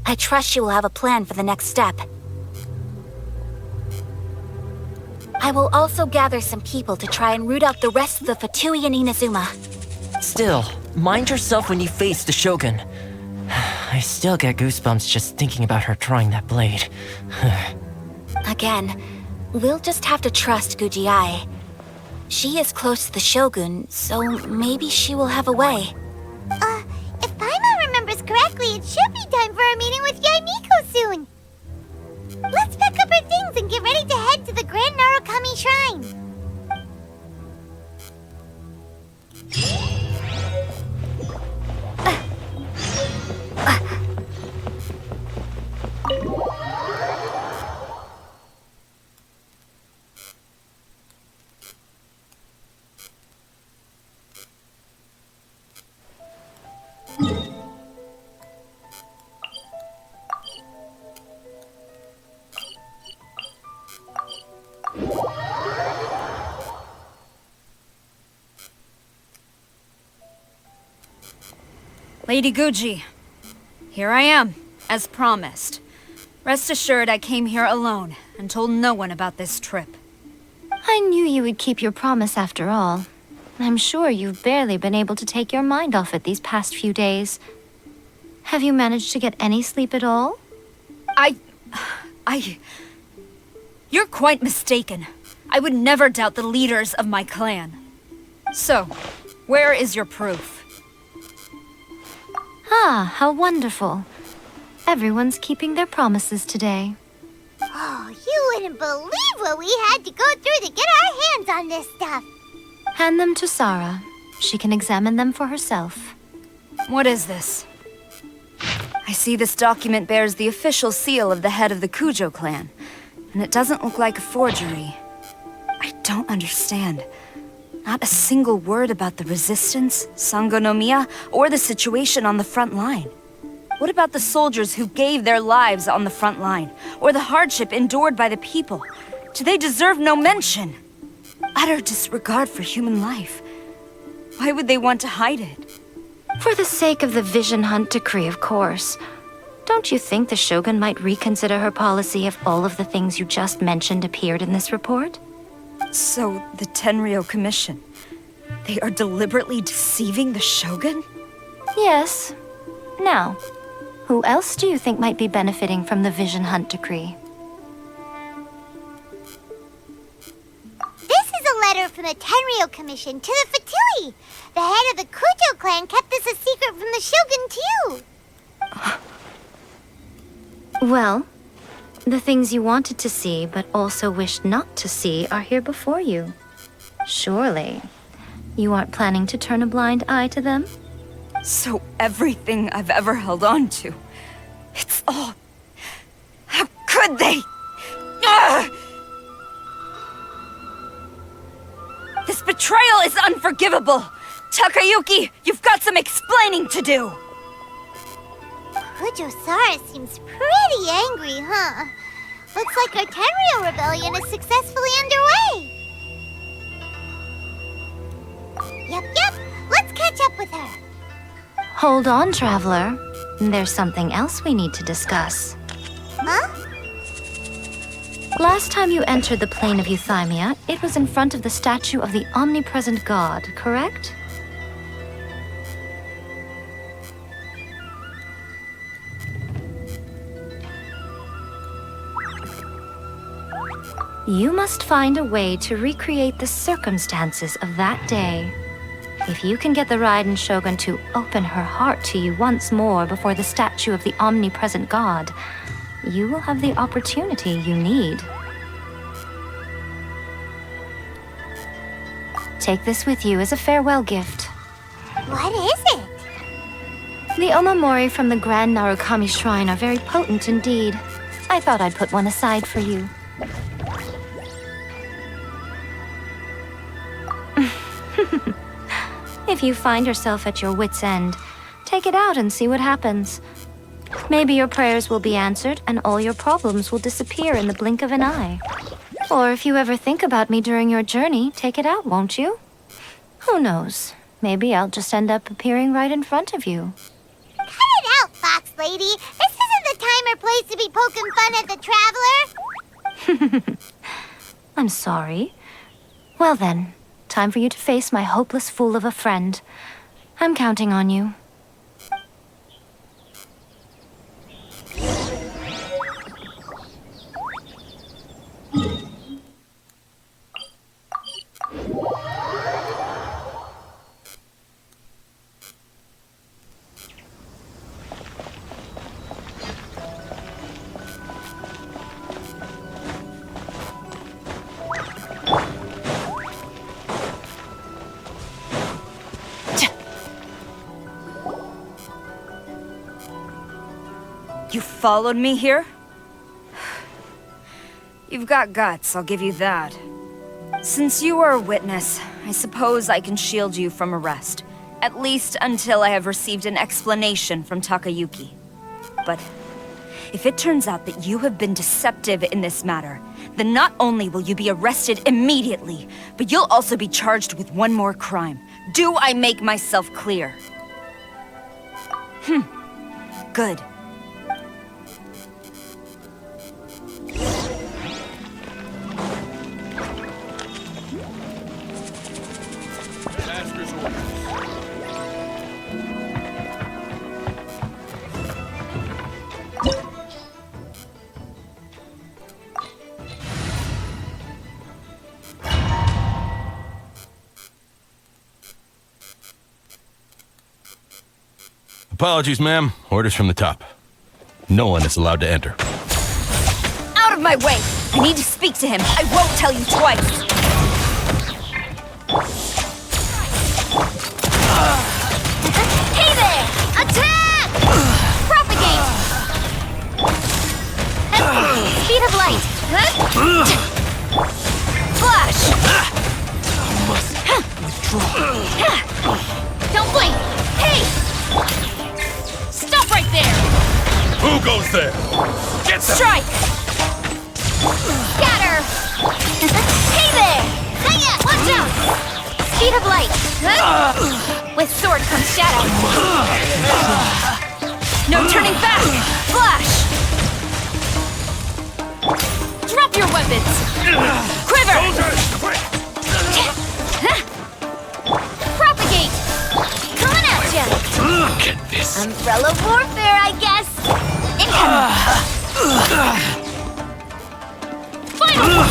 I trust she will have a plan for the next step. I will also gather some people to try and root out the rest of the Fatui in Inazuma. Still, mind yourself when you face the Shogun. I still get goosebumps just thinking about her drawing that blade. Again, we'll just have to trust Gujiai. She is close to the Shogun, so maybe she will have a way. If Paimon remembers correctly, it should be time for a meeting with Yaimiko soon. Let's pack up our things and get ready to head to the Grand Narukami Shrine. Lady Guji, here I am, as promised. Rest assured I came here alone and told no one about this trip. I knew you would keep your promise after all. I'm sure you've barely been able to take your mind off it these past few days. Have you managed to get any sleep at all? You're quite mistaken. I would never doubt the leaders of my clan. So, where is your proof? Ah, how wonderful. Everyone's keeping their promises today. Oh, you wouldn't believe what we had to go through to get our hands on this stuff. Hand them to Sarah. She can examine them for herself. What is this? I see this document bears the official seal of the head of the Kujo clan, and it doesn't look like a forgery. I don't understand. Not a single word about the resistance, Sangonomiya, or the situation on the front line. What about the soldiers who gave their lives on the front line, or the hardship endured by the people? Do they deserve no mention? Utter disregard for human life. Why would they want to hide it? For the sake of the Vision Hunt decree, of course. Don't you think the Shogun might reconsider her policy if all of the things you just mentioned appeared in this report? So, the Tenryou Commission, they are deliberately deceiving the Shogun? Yes. Now, who else do you think might be benefiting from the Vision Hunt decree? This is a letter from the Tenryou Commission to the Fatui. The head of the Kujo clan kept this a secret from the Shogun, too. Well, the things you wanted to see but also wished not to see are here before you. Surely, you aren't planning to turn a blind eye to them? So everything I've ever held on to, it's all... How could they? Ugh! This betrayal is unforgivable! Takayuki, you've got some explaining to do! Kujo Sara seems pretty angry, huh? Looks like our Tenryou rebellion is successfully underway. Yep. Let's catch up with her. Hold on, Traveler. There's something else we need to discuss. Huh? Last time you entered the plane of Euthymia, it was in front of the statue of the omnipresent god, correct? You must find a way to recreate the circumstances of that day. If you can get the Raiden Shogun to open her heart to you once more before the statue of the omnipresent god, you will have the opportunity you need. Take this with you as a farewell gift. What is it? The omamori from the Grand Narukami Shrine are very potent indeed. I thought I'd put one aside for you. If you find yourself at your wit's end, take it out and see what happens. Maybe your prayers will be answered and all your problems will disappear in the blink of an eye. Or if you ever think about me during your journey, take it out, won't you? Who knows? Maybe I'll just end up appearing right in front of you. Cut it out, Fox Lady. This isn't the time or place to be poking fun at the Traveler. I'm sorry. Well then, time for you to face my hopeless fool of a friend. I'm counting on you. You followed me here? You've got guts, I'll give you that. Since you are a witness, I suppose I can shield you from arrest. At least until I have received an explanation from Takayuki. But if it turns out that you have been deceptive in this matter, then not only will you be arrested immediately, but you'll also be charged with one more crime. Do I make myself clear? Good. Apologies, ma'am. Orders from the top. No one is allowed to enter. Out of my way! I need to speak to him. I won't tell you twice. Hey there! Attack! Propagate! Speed of light! Flash! Don't blink! Hey! Stop right there! Who goes there? Get them! Strike! Scatter! Hey there! Hiya! Watch out! Speed of light! With sword comes shadow. No turning back! Flash! Drop your weapons! Quiver! Propagate! Coming at ya! Look at this! Umbrella warfare, I guess. Incoming! Final!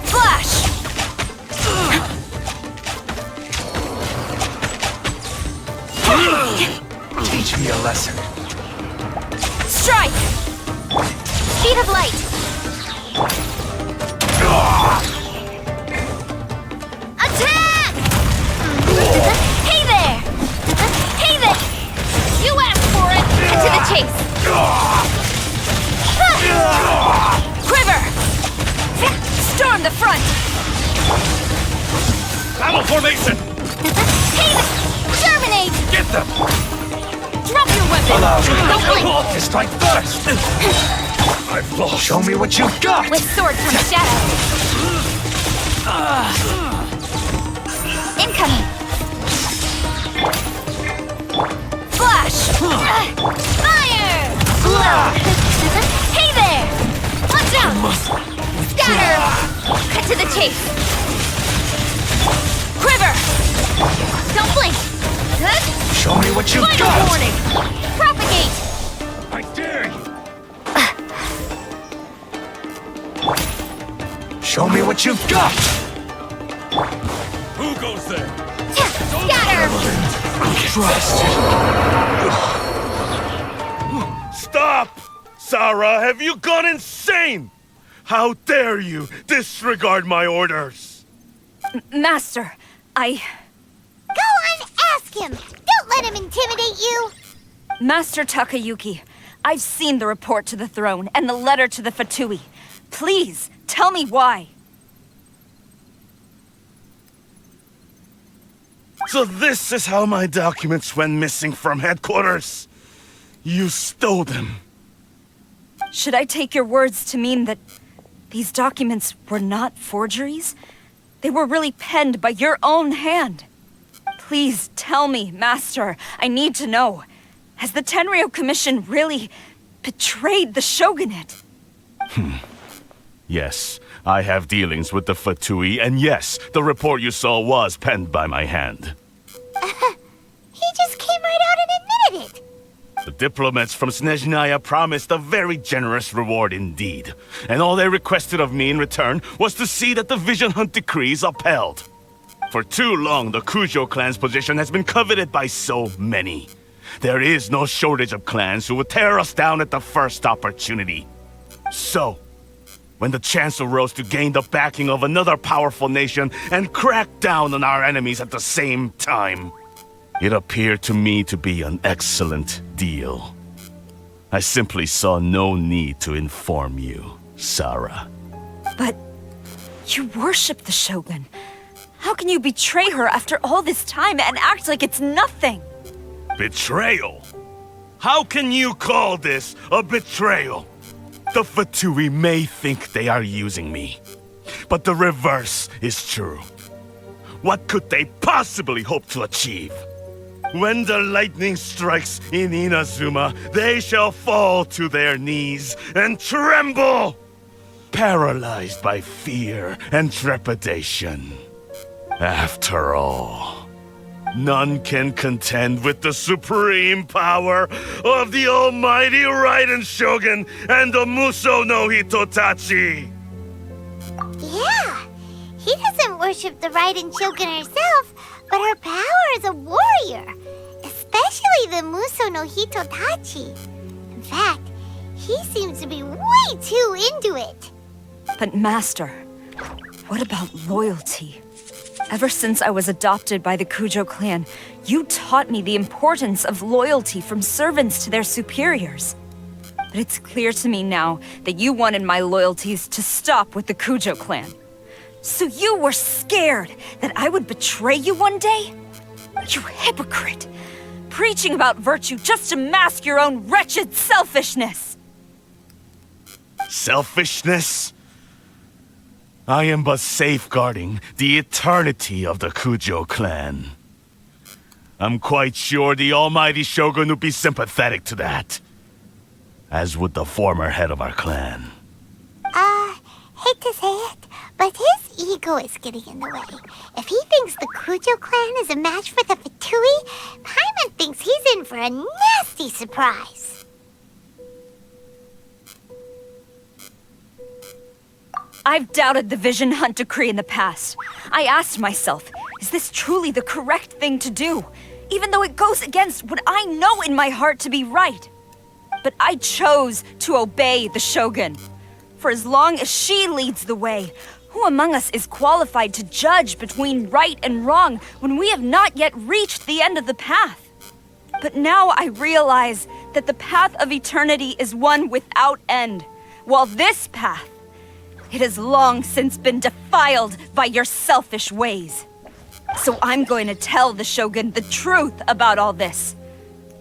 Flash! Teach me a lesson. Strike! Speed of light! Attack! Hey there! Hey there! You asked for it! And to the chase! Quiver! Storm the front! Battle formation! Hey there! Terminate! Get them! Drop your weapon! Allow me Don't blink! to strike first. I've Show me what you've got! With sword from shadow. Incoming. Flash. Fire. Hey there. Watch out. Scatter. Cut to the chase. Quiver. Don't blink. Show me what you've Final got! warning. Propagate. I dare you! Show me what you've got! Who goes there? Scatter. Trust! Stop! Sarah, have you gone insane? How dare you disregard my orders? Master, I... Go and ask him! Don't let him intimidate you! Master Takayuki, I've seen the report to the throne and the letter to the Fatui. Please, tell me why. So this is how my documents went missing from headquarters? You stole them. Should I take your words to mean that these documents were not forgeries? They were really penned by your own hand. Please tell me, Master. I need to know. Has the Tenryo Commission really betrayed the Shogunate? Yes, I have dealings with the Fatui, and yes, the report you saw was penned by my hand. He just came right out and admitted it! The diplomats from Snezhnaya promised a very generous reward indeed, and all they requested of me in return was to see that the Vision Hunt decree is upheld. For too long, the Kujo clan's position has been coveted by so many. There is no shortage of clans who would tear us down at the first opportunity. So, when the chance arose to gain the backing of another powerful nation and crack down on our enemies at the same time, it appeared to me to be an excellent deal. I simply saw no need to inform you, Sarah. But you worship the Shogun. How can you betray her after all this time and act like it's nothing? Betrayal? How can you call this a betrayal? The Fatui may think they are using me, but the reverse is true. What could they possibly hope to achieve? When the lightning strikes in Inazuma, they shall fall to their knees and tremble, paralyzed by fear and trepidation. After all, none can contend with the supreme power of the almighty Raiden Shogun and the Muso no Hitotachi! Yeah, he doesn't worship the Raiden Shogun herself, but her power as a warrior, especially the Muso no Hitotachi. In fact, he seems to be way too into it. But Master, what about loyalty? Ever since I was adopted by the Kujo clan, you taught me the importance of loyalty from servants to their superiors. But it's clear to me now that you wanted my loyalties to stop with the Kujo clan. So you were scared that I would betray you one day? You hypocrite! Preaching about virtue just to mask your own wretched selfishness! Selfishness? I am but safeguarding the eternity of the Kujo clan. I'm quite sure the almighty Shogun would be sympathetic to that. As would the former head of our clan. Hate to say it, but his ego is getting in the way. If he thinks the Kujo clan is a match for the Fatui, Paimon thinks he's in for a nasty surprise. I've doubted the Vision Hunt decree in the past. I asked myself, is this truly the correct thing to do? Even though it goes against what I know in my heart to be right. But I chose to obey the Shogun. For as long as she leads the way, who among us is qualified to judge between right and wrong when we have not yet reached the end of the path? But now I realize that the path of eternity is one without end, while this path, it has long since been defiled by your selfish ways. So I'm going to tell the Shogun the truth about all this.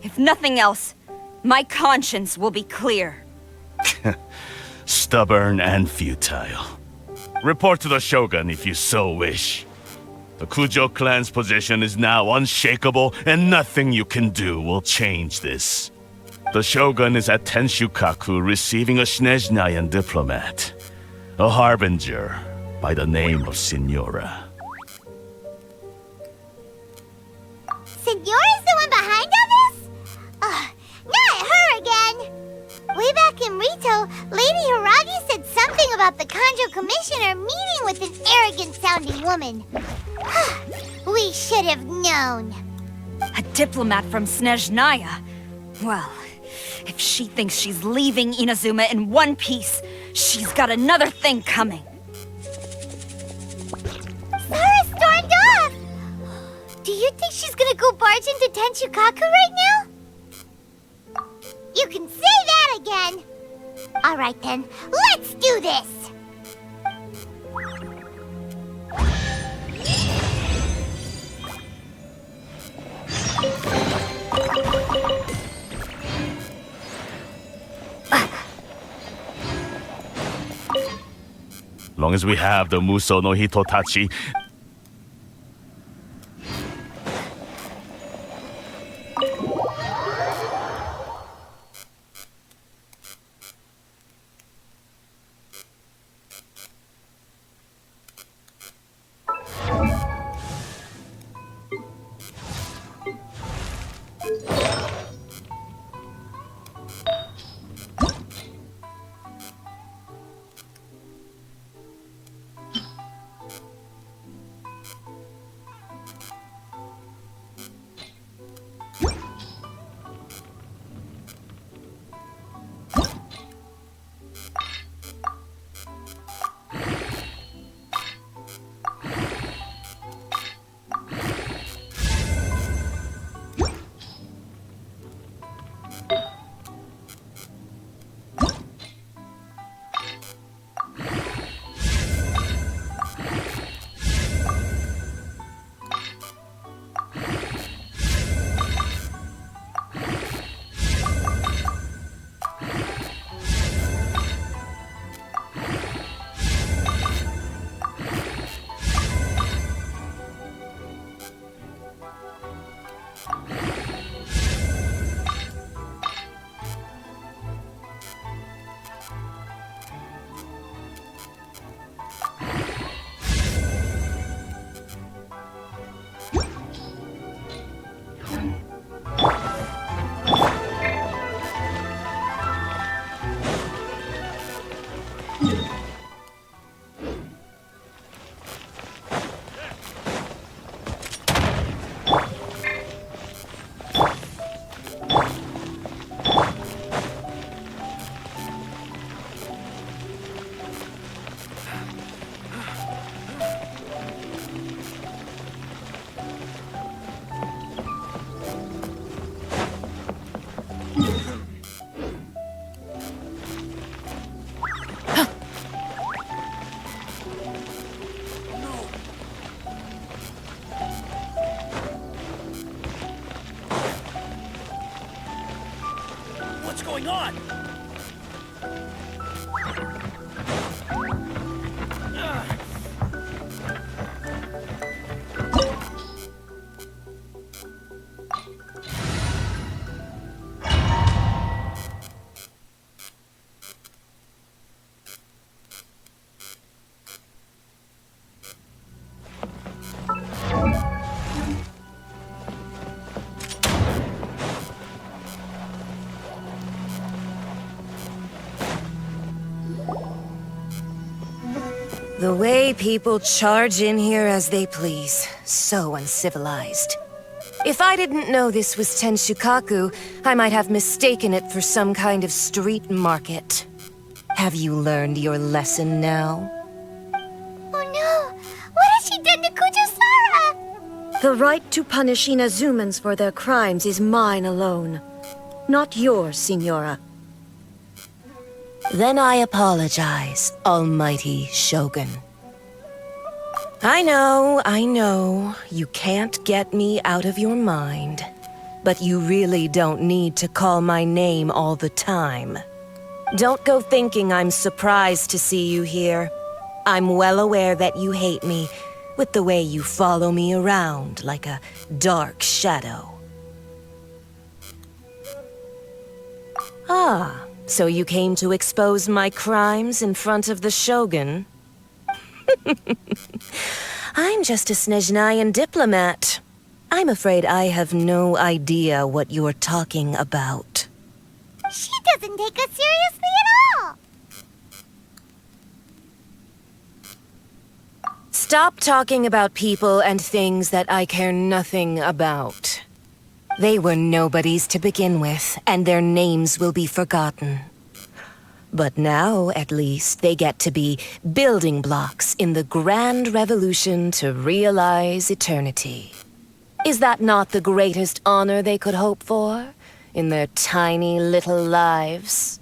If nothing else, my conscience will be clear. stubborn and futile. Report to the Shogun if you so wish. The Kujo clan's position is now unshakable, and nothing you can do will change this. The Shogun is at Tenshukaku receiving a Snezhnayan diplomat, a harbinger by the name of Signora. Signora's the one behind all this? Not her again! Way back in Rito, Lady Hiragi said something about the Kanjo Commissioner meeting with an arrogant-sounding woman. We should have known. A diplomat from Snezhnaya. Well, if she thinks she's leaving Inazuma in one piece, she's got another thing coming. Sara stormed off! Do you think she's gonna go barge into Tenshukaku right now? You can say that again! Alright then, let's do this! Long as we have the Muso no Hitotachi, going on? The way people charge in here as they please. So uncivilized. If I didn't know this was Tenshukaku, I might have mistaken it for some kind of street market. Have you learned your lesson now? Oh no! What has she done to Kujusara? The right to punish Inazumans for their crimes is mine alone. Not yours, Signora. Then I apologize, Almighty Shogun. I know, you can't get me out of your mind. But you really don't need to call my name all the time. Don't go thinking I'm surprised to see you here. I'm well aware that you hate me, with the way you follow me around like a dark shadow. Ah, so you came to expose my crimes in front of the Shogun? I'm just a Snezhnayan diplomat. I'm afraid I have no idea what you're talking about. She doesn't take us seriously at all! Stop talking about people and things that I care nothing about. They were nobodies to begin with, and their names will be forgotten. But now, at least, they get to be building blocks in the grand revolution to realize eternity. Is that not the greatest honor they could hope for in their tiny little lives?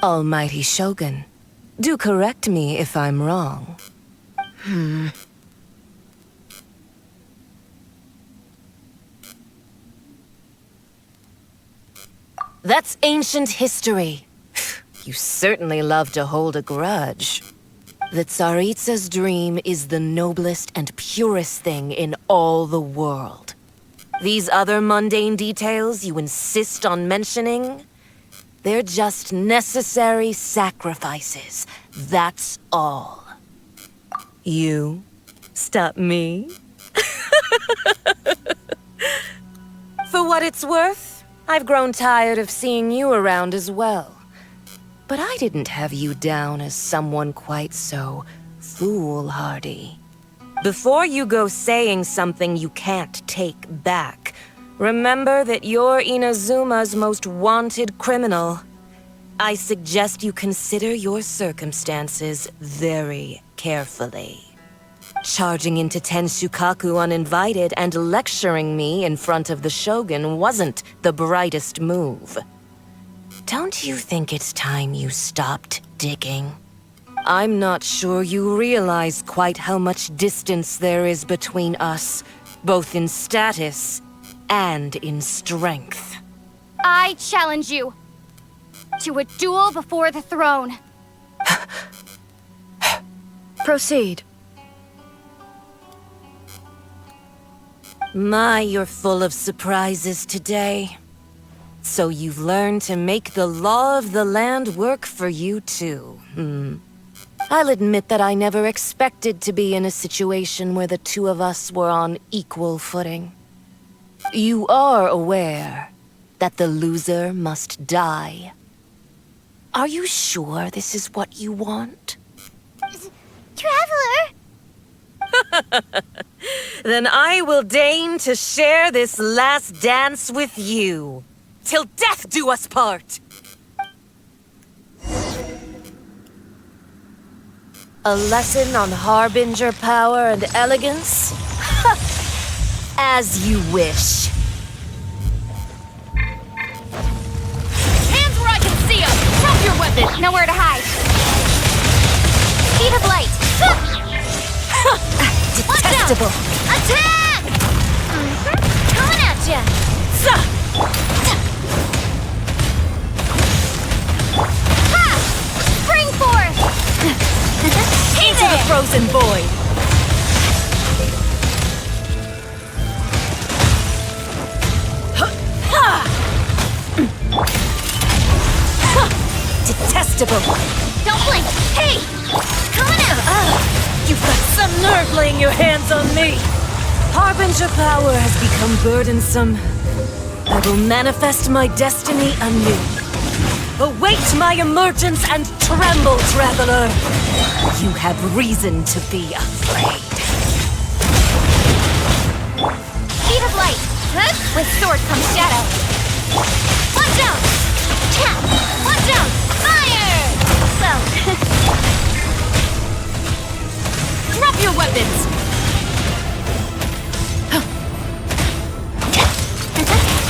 Almighty Shogun, do correct me if I'm wrong. That's ancient history. You certainly love to hold a grudge. The Tsaritsa's dream is the noblest and purest thing in all the world. These other mundane details you insist on mentioning, they're just necessary sacrifices. That's all. You stop me? For what it's worth, I've grown tired of seeing you around as well. But I didn't have you down as someone quite so foolhardy. Before you go saying something you can't take back, remember that you're Inazuma's most wanted criminal. I suggest you consider your circumstances very carefully. Charging into Tenshukaku uninvited and lecturing me in front of the Shogun wasn't the brightest move. Don't you think it's time you stopped digging? I'm not sure you realize quite how much distance there is between us, both in status and in strength. I challenge you to a duel before the throne. Proceed. My, you're full of surprises today. So you've learned to make the law of the land work for you too, I'll admit that I never expected to be in a situation where the two of us were on equal footing. You are aware that the loser must die. Are you sure this is what you want? Traveler! Then I will deign to share this last dance with you. Till death do us part! A lesson on harbinger power and elegance? As you wish. Hands where I can see them! Drop your weapon! Nowhere to hide! Speed of light! Detestable! Attack! Coming at ya! Spring forth! Into the frozen void! Detestable! Don't blink! Hey! Coming out! You've got some nerve laying your hands on me! Harbinger power has become burdensome. I will manifest my destiny anew. Await my emergence and tremble, traveler! You have reason to be afraid. Speed of light! With sword comes shadow. Watch out! Watch out! Fire! Well... Drop your weapons!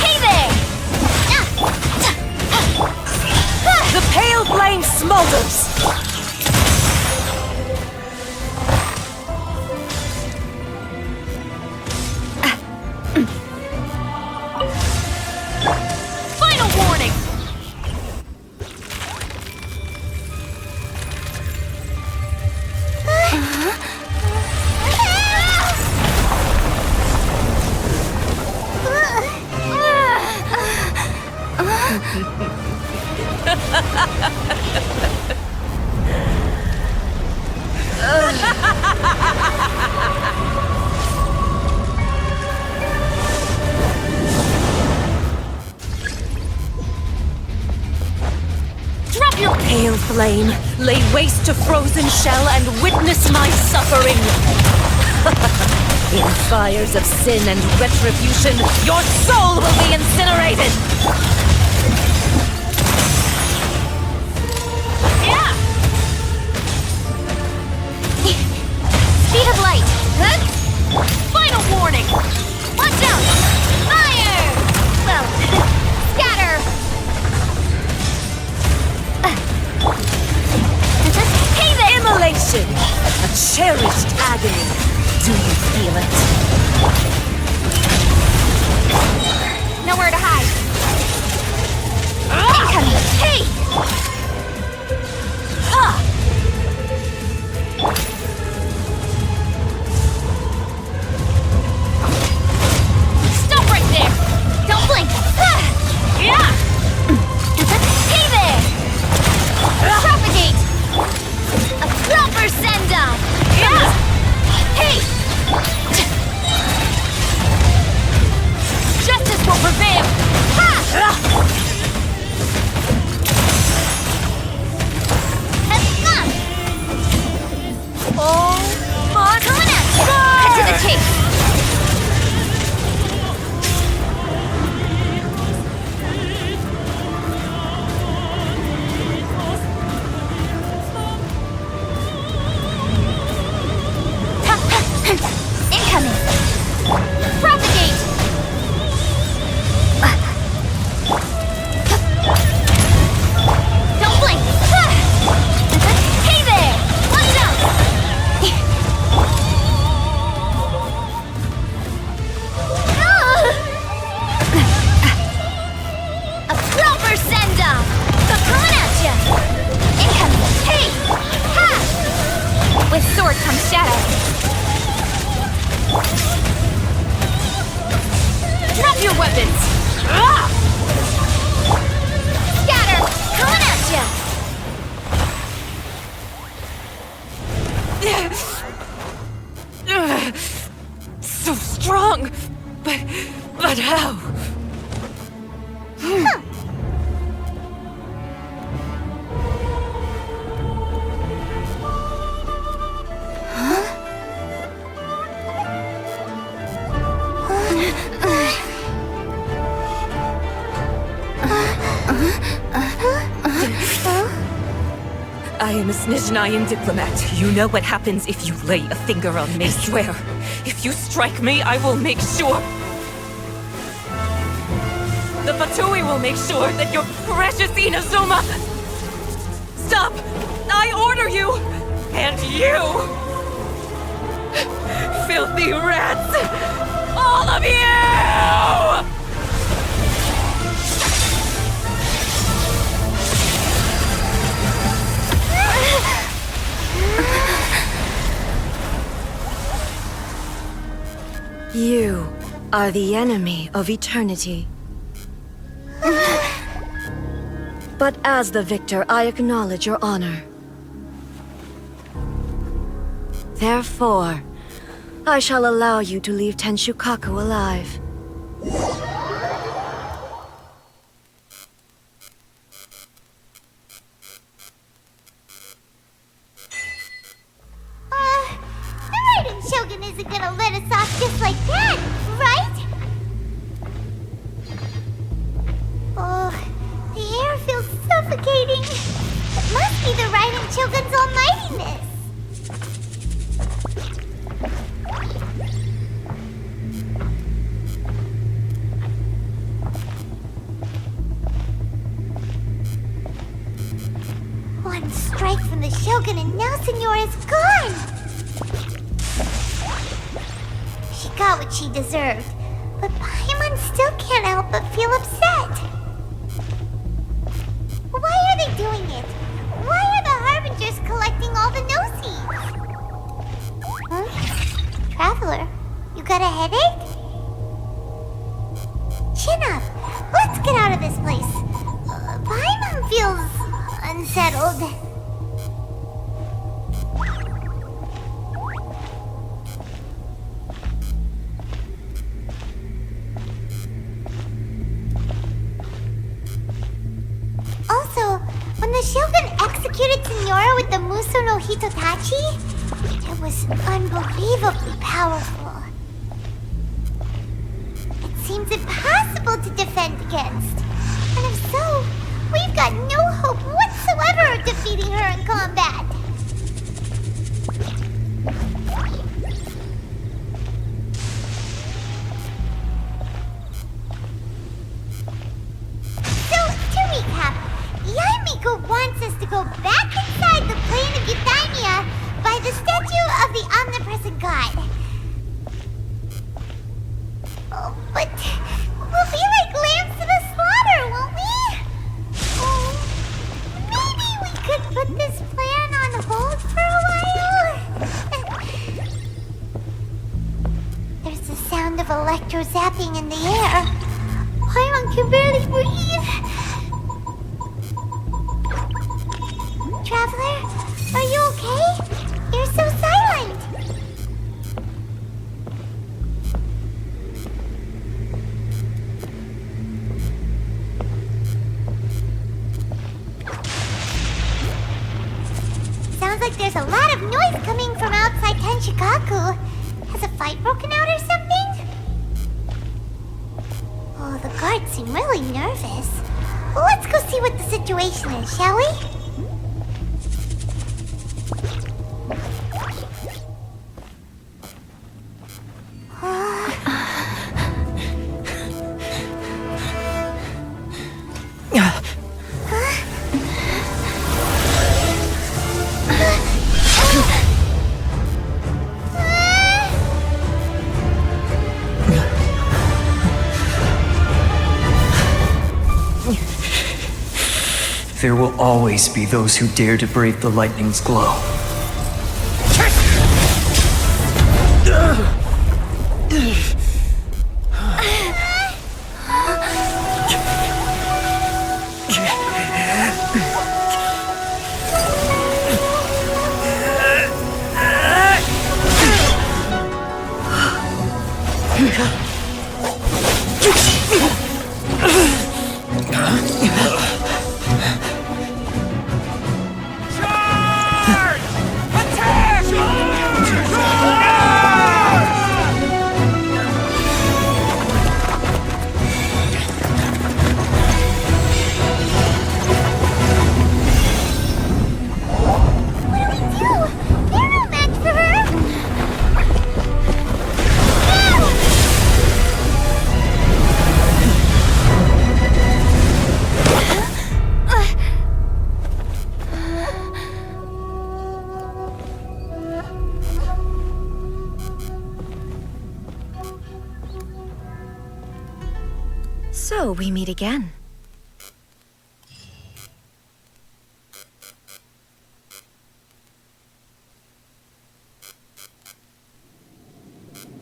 Hey there! The pale flame smolders! Final warning! flame, lay waste to frozen shell, and witness my suffering. In fires of sin and retribution, your soul will be incinerated! Yeah! Speed of light! Final warning! Watch out! Fire! Well, scatter! Hey there! Immolation! A cherished agony. Do you feel it? Nowhere to hide. Incoming! Hey! Ha! Stop right there! Don't blink! Yeah! Hey there! Propagate! A proper send-off! Yeah! Hey! Justice will prevail! Ha! Oh my God! Cut to the chase! Incoming! Propagate! Don't blink! Hey there! Watch out! A proper send-off! Coming at ya! Incoming! Hey! Ha! With sword comes shadow. Drop your weapons! Scatter! Coming at ya! So strong! But how? I am a Snezhnayan diplomat. You know what happens if you lay a finger on me. I swear, if you strike me, I will make sure... The Fatui will make sure that your precious Inazuma... Stop! I order you! And you! Filthy rats! All of you! You are the enemy of eternity. But as the victor, I acknowledge your honor. Therefore, I shall allow you to leave Tenshukaku alive. The Raiden Shogun isn't gonna let us off just like that, right? Oh, the air feels suffocating. It must be the Raiden Shogun's almightiness. One strike from the Shogun and now Senora is gone! She got what she deserved, but Paimon still can't help but feel upset. Why are they doing it? Why are the Harbingers collecting all the no-seeds? Huh? Traveler, you got a headache? Chin up. Let's get out of this place. Paimon feels unsettled. Also, when the Shogun executed Signora with the Muso no Hitotachi? It was unbelievably powerful. It seems impossible to defend against. And if so, we've got no hope whatsoever of defeating her in combat. So, to recap, Yaimiko wants us to go back inside the plane of Euthymia by the statue of the omnipresent god. Oh, but we'll be like lambs to the slaughter, won't we? Oh, maybe we could put this plan on hold for a while? There's the sound of electro-zapping in the air. Paimon can barely breathe. Traveler, are you okay? You're so silent. Sounds like there's a lot of noise coming from outside Tenshikaku. Has a fight broken out or something? Oh, the guards seem really nervous. Well, let's go see what the situation is, shall we? There will always be those who dare to brave the lightning's glow. So we meet again.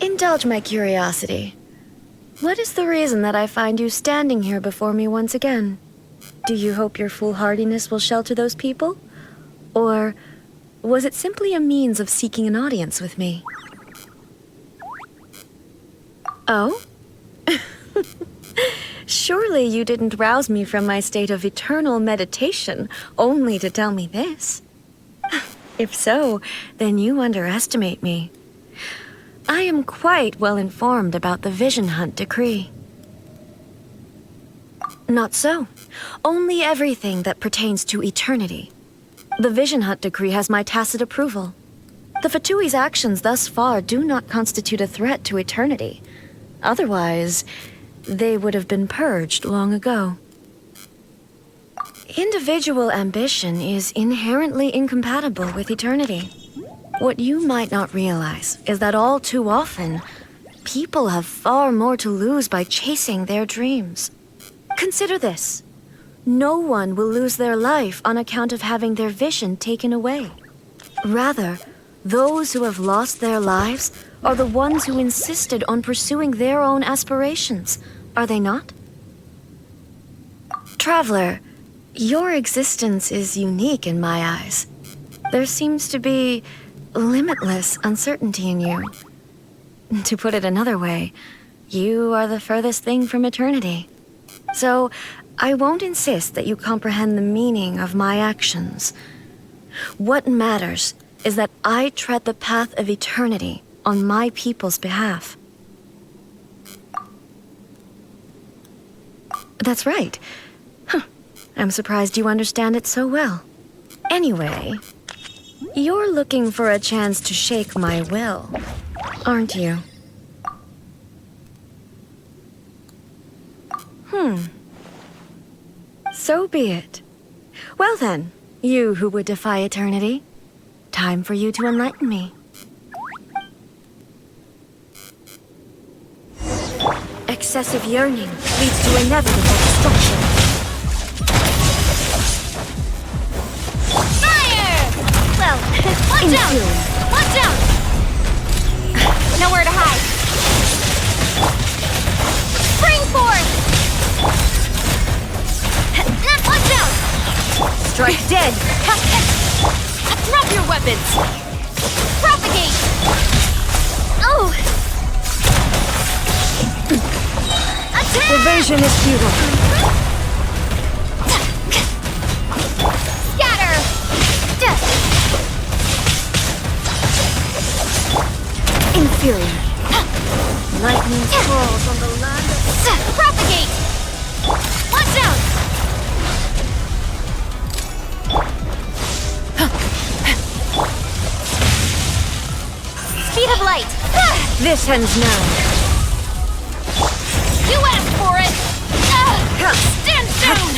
Indulge my curiosity. What is the reason that I find you standing here before me once again? Do you hope your foolhardiness will shelter those people? Or was it simply a means of seeking an audience with me? Oh? Surely you didn't rouse me from my state of eternal meditation only to tell me this. If so, then you underestimate me. I am quite well informed about the Vision Hunt decree. Not so. Only everything that pertains to eternity. The Vision Hunt decree has my tacit approval. The Fatui's actions thus far do not constitute a threat to eternity. Otherwise, they would have been purged long ago. Individual ambition is inherently incompatible with eternity. What you might not realize is that all too often, people have far more to lose by chasing their dreams. Consider this. No one will lose their life on account of having their vision taken away. Rather, those who have lost their lives are the ones who insisted on pursuing their own aspirations, are they not? Traveler, your existence is unique in my eyes. There seems to be limitless uncertainty in you. To put it another way, you are the furthest thing from eternity. So, I won't insist that you comprehend the meaning of my actions. What matters is that I tread the path of eternity on my people's behalf. That's right. Huh. I'm surprised you understand it so well. Anyway, you're looking for a chance to shake my will, aren't you? So be it. Well then, you who would defy eternity, time for you to enlighten me. Excessive yearning leads to inevitable destruction. Fire! Well, watch out! Watch out! Nowhere to hide. Spring forth! Watch out! Strike dead! Drop your weapons! Propagate! Oh! Attack! Evasion is futile. Scatter! Inferior. Lightning falls on the land of... Propagate! Watch out! Speed of light! This ends now. You asked for it! Stand down!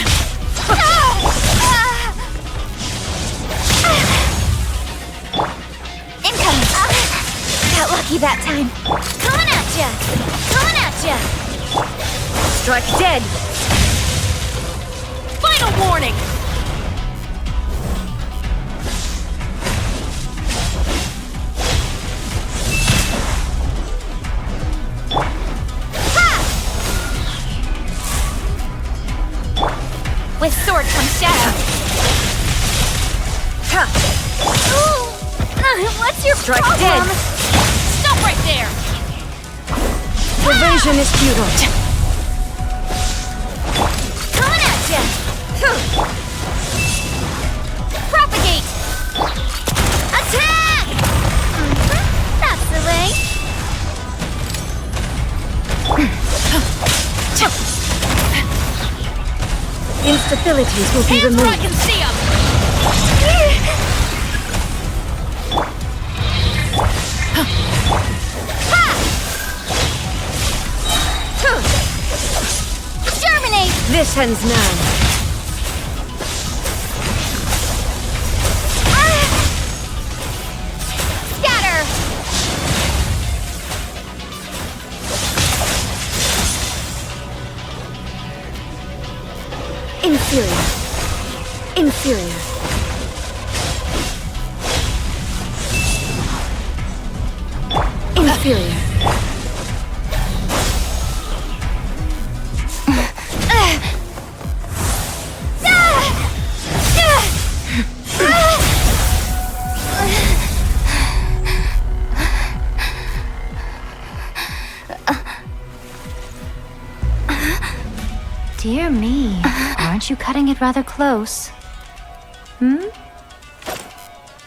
Incoming! Got lucky that time. Coming at ya! Coming at ya! Strike dead! Final warning! With sword comes shadow. What's your Strike problem? dead. Stop right there! Evasion is futile. Coming at ya! Propagate! Attack! That's the way. Instabilities will be Hands where I removed. can see 'em! Germinate! This ends now. Scatter! Inferior. Inferior. Inferior. Dear me, aren't you cutting it rather close?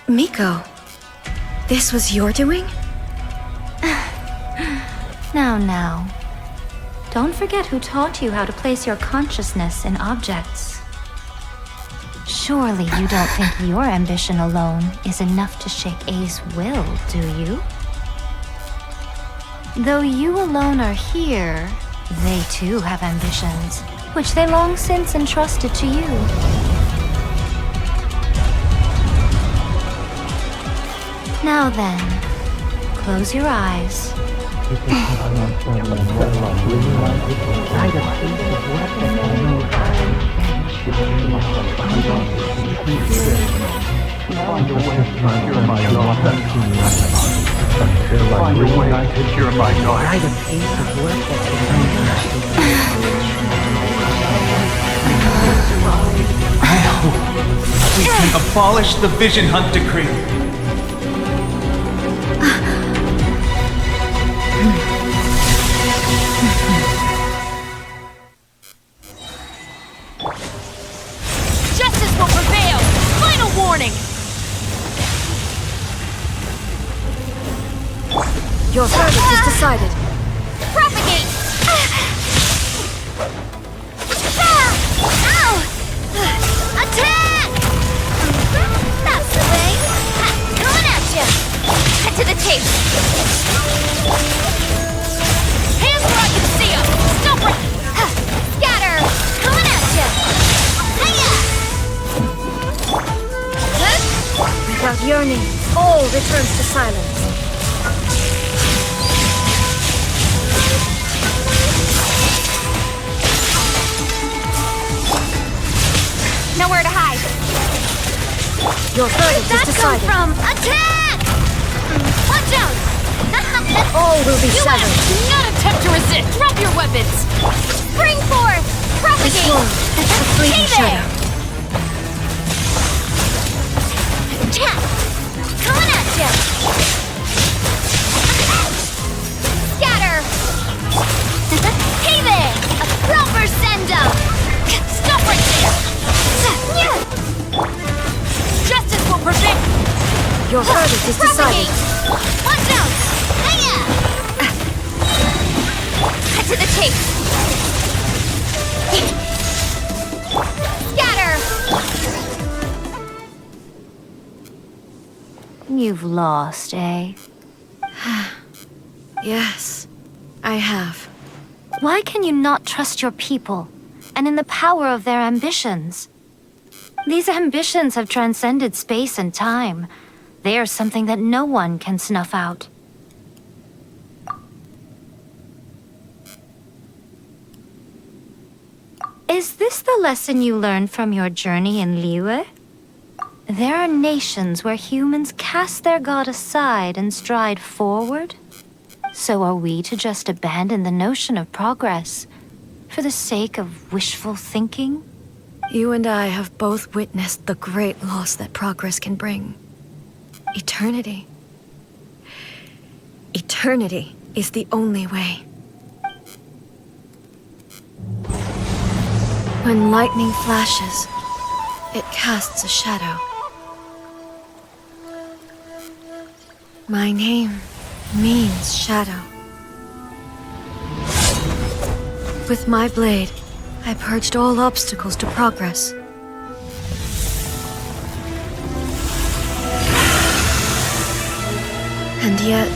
Miko, this was your doing? Now. Don't forget who taught you how to place your consciousness in objects. Surely you don't think your ambition alone is enough to shake A's will, do you? Though you alone are here, they too have ambitions, which they long since entrusted to you. Now then, close your eyes. We can abolish the Vision Hunt Decree. Justice will prevail! Final warning! Your verdict is decided. Propagate! Ow! Attack! That's the way. Coming at you. Cut to the chase! Hands where I can see them! Stop right! Scatter! Coming at you. Hiya! Without yearning, all returns to silence. Nowhere to hide! Your verdict is decided. From attack! Watch out! All will be severed. Do not attempt to resist! Drop your weapons! Spring forth! Propagate! This one, a fleeting shadow. Attack! Coming at you! Scatter! Hey there! A proper send-up! Stop right there! Justice will prevail! Your verdict is decided. Watch out! Hiya! Cut to the chase! Scatter! You've lost, eh? Yes, I have. Why can you not trust your people, and in the power of their ambitions? These ambitions have transcended space and time. They are something that no one can snuff out. Is this the lesson you learned from your journey in Liyue? There are nations where humans cast their god aside and stride forward. So are we to just abandon the notion of progress for the sake of wishful thinking? You and I have both witnessed the great loss that progress can bring. Eternity. Eternity is the only way. When lightning flashes, it casts a shadow. My name means shadow. With my blade, I purged all obstacles to progress. And yet,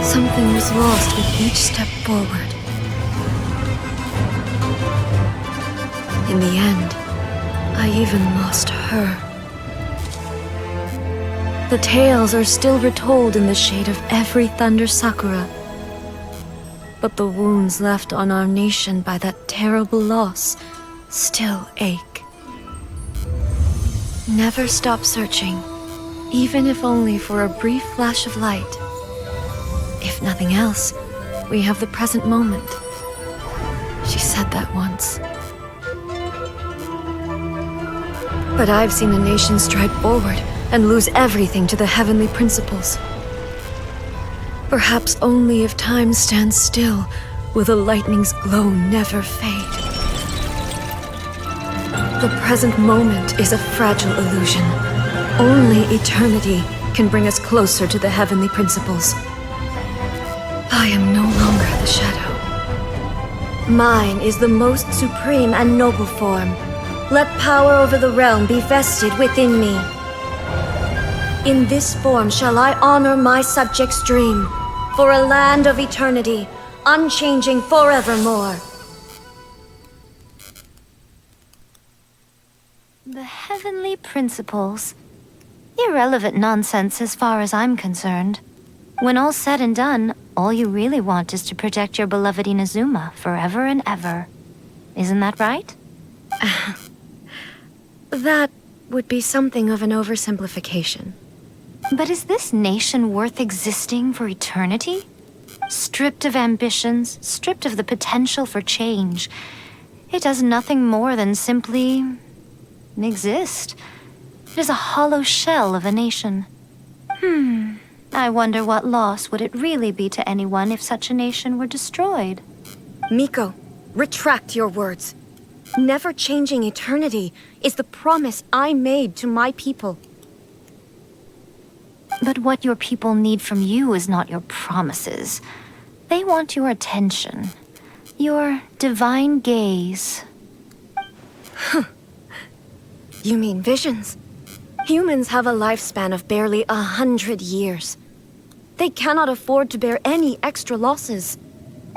something was lost with each step forward. In the end, I even lost her. The tales are still retold in the shade of every Thunder Sakura. But the wounds left on our nation by that terrible loss still ache. Never stop searching, even if only for a brief flash of light. If nothing else, we have the present moment. She said that once. But I've seen a nation stride forward and lose everything to the heavenly principles. Perhaps only if time stands still will the lightning's glow never fade. The present moment is a fragile illusion. Only eternity can bring us closer to the heavenly principles. I am no longer the shadow. Mine is the most supreme and noble form. Let power over the realm be vested within me. In this form shall I honor my subjects' dream, for a land of eternity, unchanging forevermore. The heavenly principles. Irrelevant nonsense as far as I'm concerned. When all's said and done, all you really want is to protect your beloved Inazuma forever and ever. Isn't that right? That would be something of an oversimplification. But is this nation worth existing for eternity? Stripped of ambitions, stripped of the potential for change, it does nothing more than simply exist. It is a hollow shell of a nation. I wonder what loss would it really be to anyone if such a nation were destroyed? Miko, retract your words. Never changing eternity is the promise I made to my people. But what your people need from you is not your promises. They want your attention. Your divine gaze. You mean visions? Humans have a lifespan of barely 100 years. They cannot afford to bear any extra losses.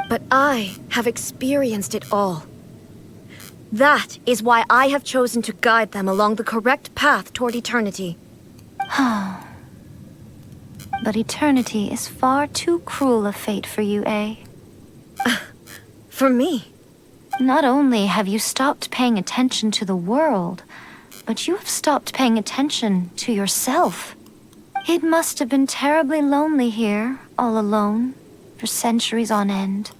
But I have experienced it all. That is why I have chosen to guide them along the correct path toward eternity. But eternity is far too cruel a fate for you, eh? For me? Not only have you stopped paying attention to the world, but you have stopped paying attention to yourself. It must have been terribly lonely here, all alone, for centuries on end.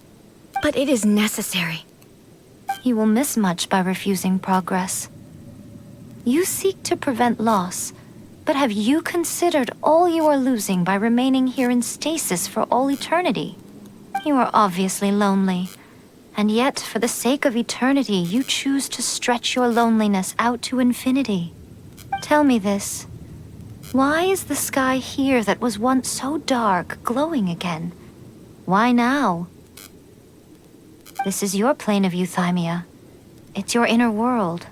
But it is necessary. You will miss much by refusing progress. You seek to prevent loss, but have you considered all you are losing by remaining here in stasis for all eternity? You are obviously lonely, and yet for the sake of eternity you choose to stretch your loneliness out to infinity. Tell me this. Why is the sky here that was once so dark glowing again? Why now? This is your plane of euthymia. It's your inner world.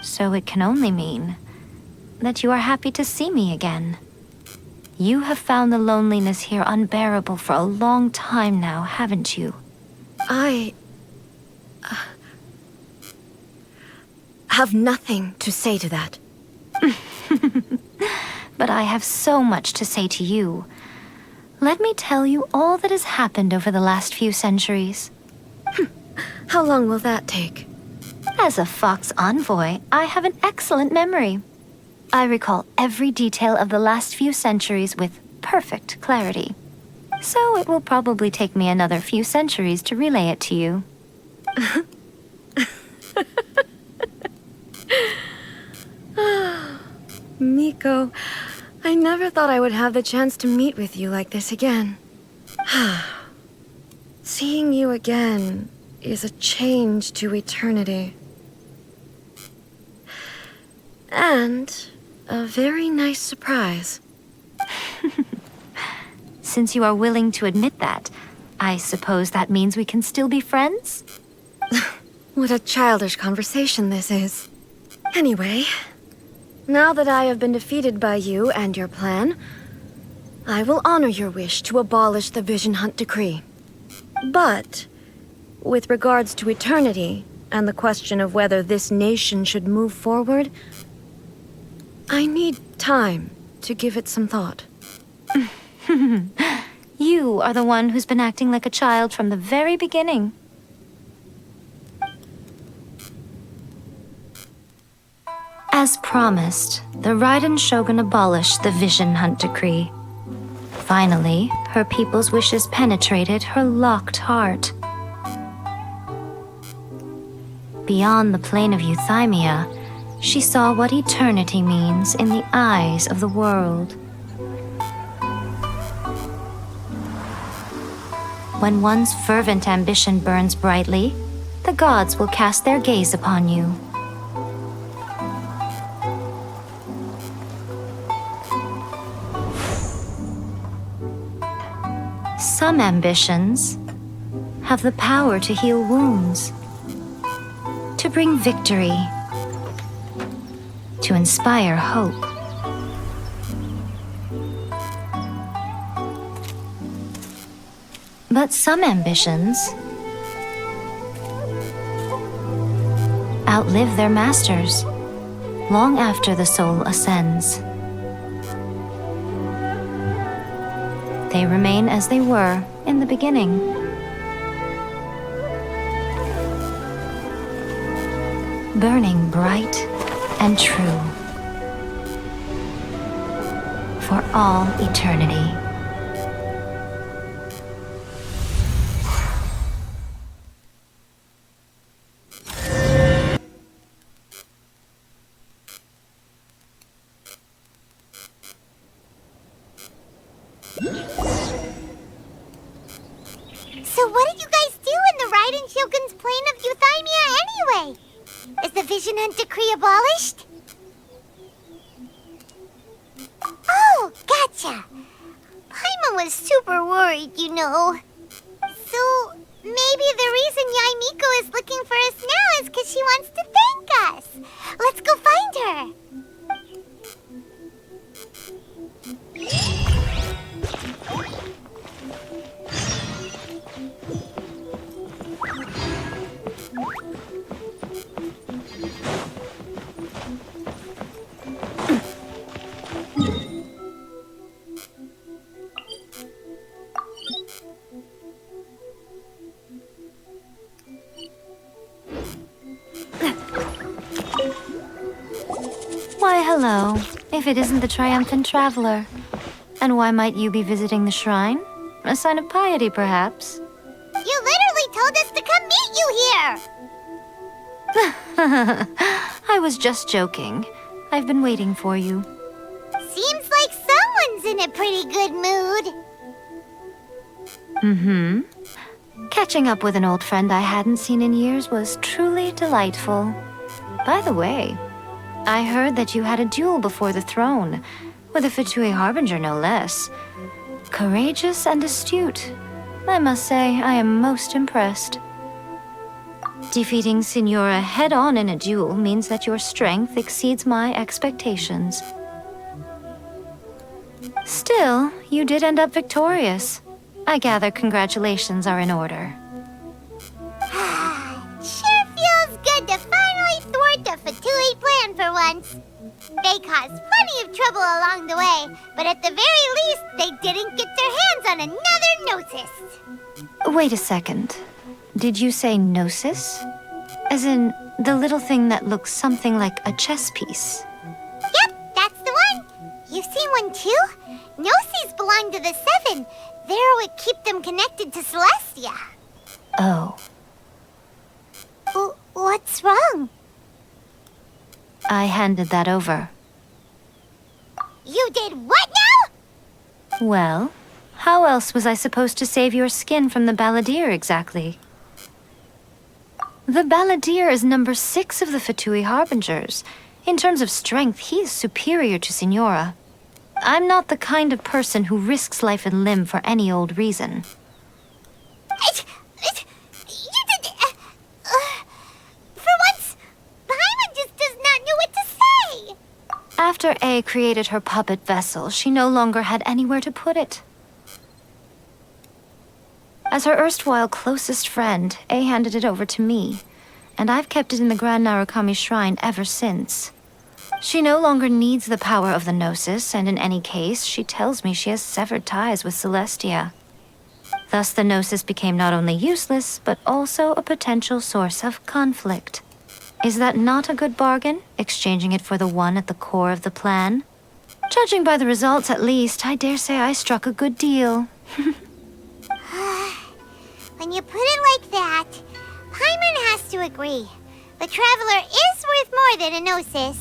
So it can only mean that you are happy to see me again. You have found the loneliness here unbearable for a long time now, haven't you? I have nothing to say to that. But I have so much to say to you. Let me tell you all that has happened over the last few centuries. How long will that take? As a Fox envoy, I have an excellent memory. I recall every detail of the last few centuries with perfect clarity. So it will probably take me another few centuries to relay it to you. Miko, I never thought I would have the chance to meet with you like this again. Seeing you again is a change to eternity. And a very nice surprise. Since you are willing to admit that, I suppose that means we can still be friends? What a childish conversation this is. Anyway, now that I have been defeated by you and your plan, I will honor your wish to abolish the Vision Hunt Decree. But, with regards to eternity, and the question of whether this nation should move forward, I need time to give it some thought. You are the one who's been acting like a child from the very beginning. As promised, the Raiden Shogun abolished the Vision Hunt Decree. Finally, her people's wishes penetrated her locked heart. Beyond the plane of euthymia, she saw what eternity means in the eyes of the world. When one's fervent ambition burns brightly, the gods will cast their gaze upon you. Some ambitions have the power to heal wounds, to bring victory, to inspire hope. But some ambitions outlive their masters long after the soul ascends. They remain as they were in the beginning. Burning bright and true for all eternity. So what did you guys do in the Raiden Shogun's plane of euthymia anyway? Is the Vision Hunt Decree abolished? Oh, gotcha! Gotcha. Paimon was super worried, you know. So, maybe the reason Yaimiko is looking for us now is because she wants to thank us. Let's go find her. Why, hello. If it isn't the triumphant traveler. And why might you be visiting the shrine? A sign of piety, perhaps? You literally told us to come meet you here! I was just joking. I've been waiting for you. Seems like someone's in a pretty good mood. Mm-hmm. Catching up with an old friend I hadn't seen in years was truly delightful. By the way, I heard that you had a duel before the throne, with a Fatui Harbinger no less. Courageous and astute. I must say, I am most impressed. Defeating Signora head-on in a duel means that your strength exceeds my expectations. Still, you did end up victorious. I gather congratulations are in order. Sure feels good to finally thwart the Fatui plan for once. They caused plenty of trouble along the way, but at the very least, they didn't get their hands on another Gnosis. Wait a second. Did you say Gnosis? As in, the little thing that looks something like a chess piece? Yep, that's the one. You've seen one too? Gnosis belong to the Seven. They're what keep them connected to Celestia. Oh. What's wrong? I handed that over. You did what now? Well, how else was I supposed to save your skin from the Balladeer exactly? The Balladeer is number 6 of the Fatui Harbingers. In terms of strength, he is superior to Signora. I'm not the kind of person who risks life and limb for any old reason. You did... for once, Paimon just does not know what to say. After A created her puppet vessel, she no longer had anywhere to put it. As her erstwhile closest friend, A handed it over to me, and I've kept it in the Grand Narukami Shrine ever since. She no longer needs the power of the Gnosis, and in any case, she tells me she has severed ties with Celestia. Thus, the Gnosis became not only useless, but also a potential source of conflict. Is that not a good bargain, exchanging it for the one at the core of the plan? Judging by the results, at least, I dare say I struck a good deal. When you put it like that, Paimon has to agree. The Traveler is worth more than a Gnosis.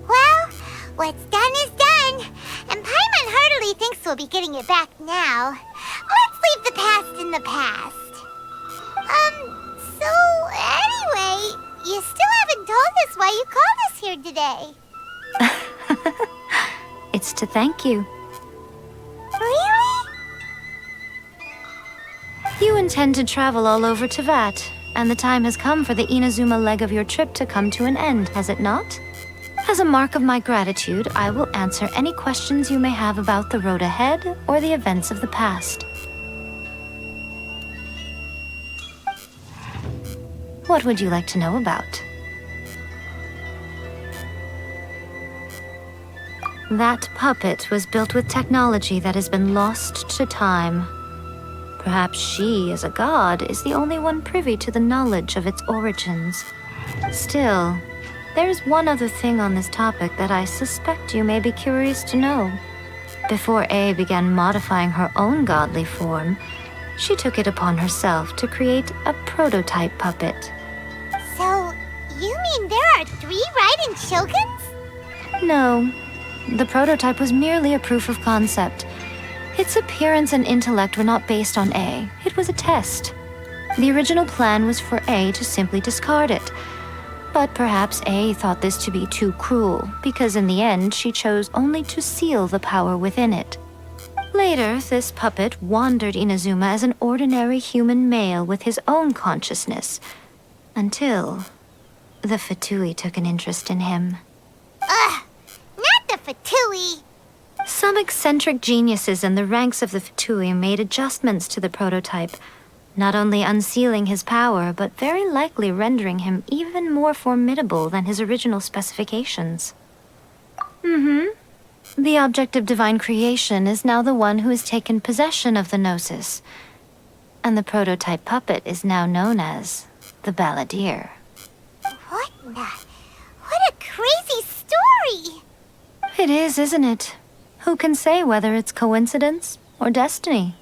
Well, what's done is done, and Paimon heartily thinks we'll be getting it back now. Let's leave the past in the past. So anyway, you still haven't told us why you called us here today. It's to thank you. Really? You intend to travel all over Teyvat, and the time has come for the Inazuma leg of your trip to come to an end, has it not? As a mark of my gratitude, I will answer any questions you may have about the road ahead or the events of the past. What would you like to know about? That puppet was built with technology that has been lost to time. Perhaps she, as a god, is the only one privy to the knowledge of its origins. Still, there's one other thing on this topic that I suspect you may be curious to know. Before A began modifying her own godly form, she took it upon herself to create a prototype puppet. So, you mean there are 3 Raiden Shoguns? No, the prototype was merely a proof of concept. Its appearance and intellect were not based on A. It was a test. The original plan was for A to simply discard it. But perhaps A thought this to be too cruel, because in the end she chose only to seal the power within it. Later, this puppet wandered Inazuma as an ordinary human male with his own consciousness, until the Fatui took an interest in him. Ugh! Not the Fatui! Some eccentric geniuses in the ranks of the Fatui made adjustments to the prototype, not only unsealing his power, but very likely rendering him even more formidable than his original specifications. The object of divine creation is now the one who has taken possession of the Gnosis, and the prototype puppet is now known as the Balladeer. What a crazy story! It is, isn't it? Who can say whether it's coincidence or destiny?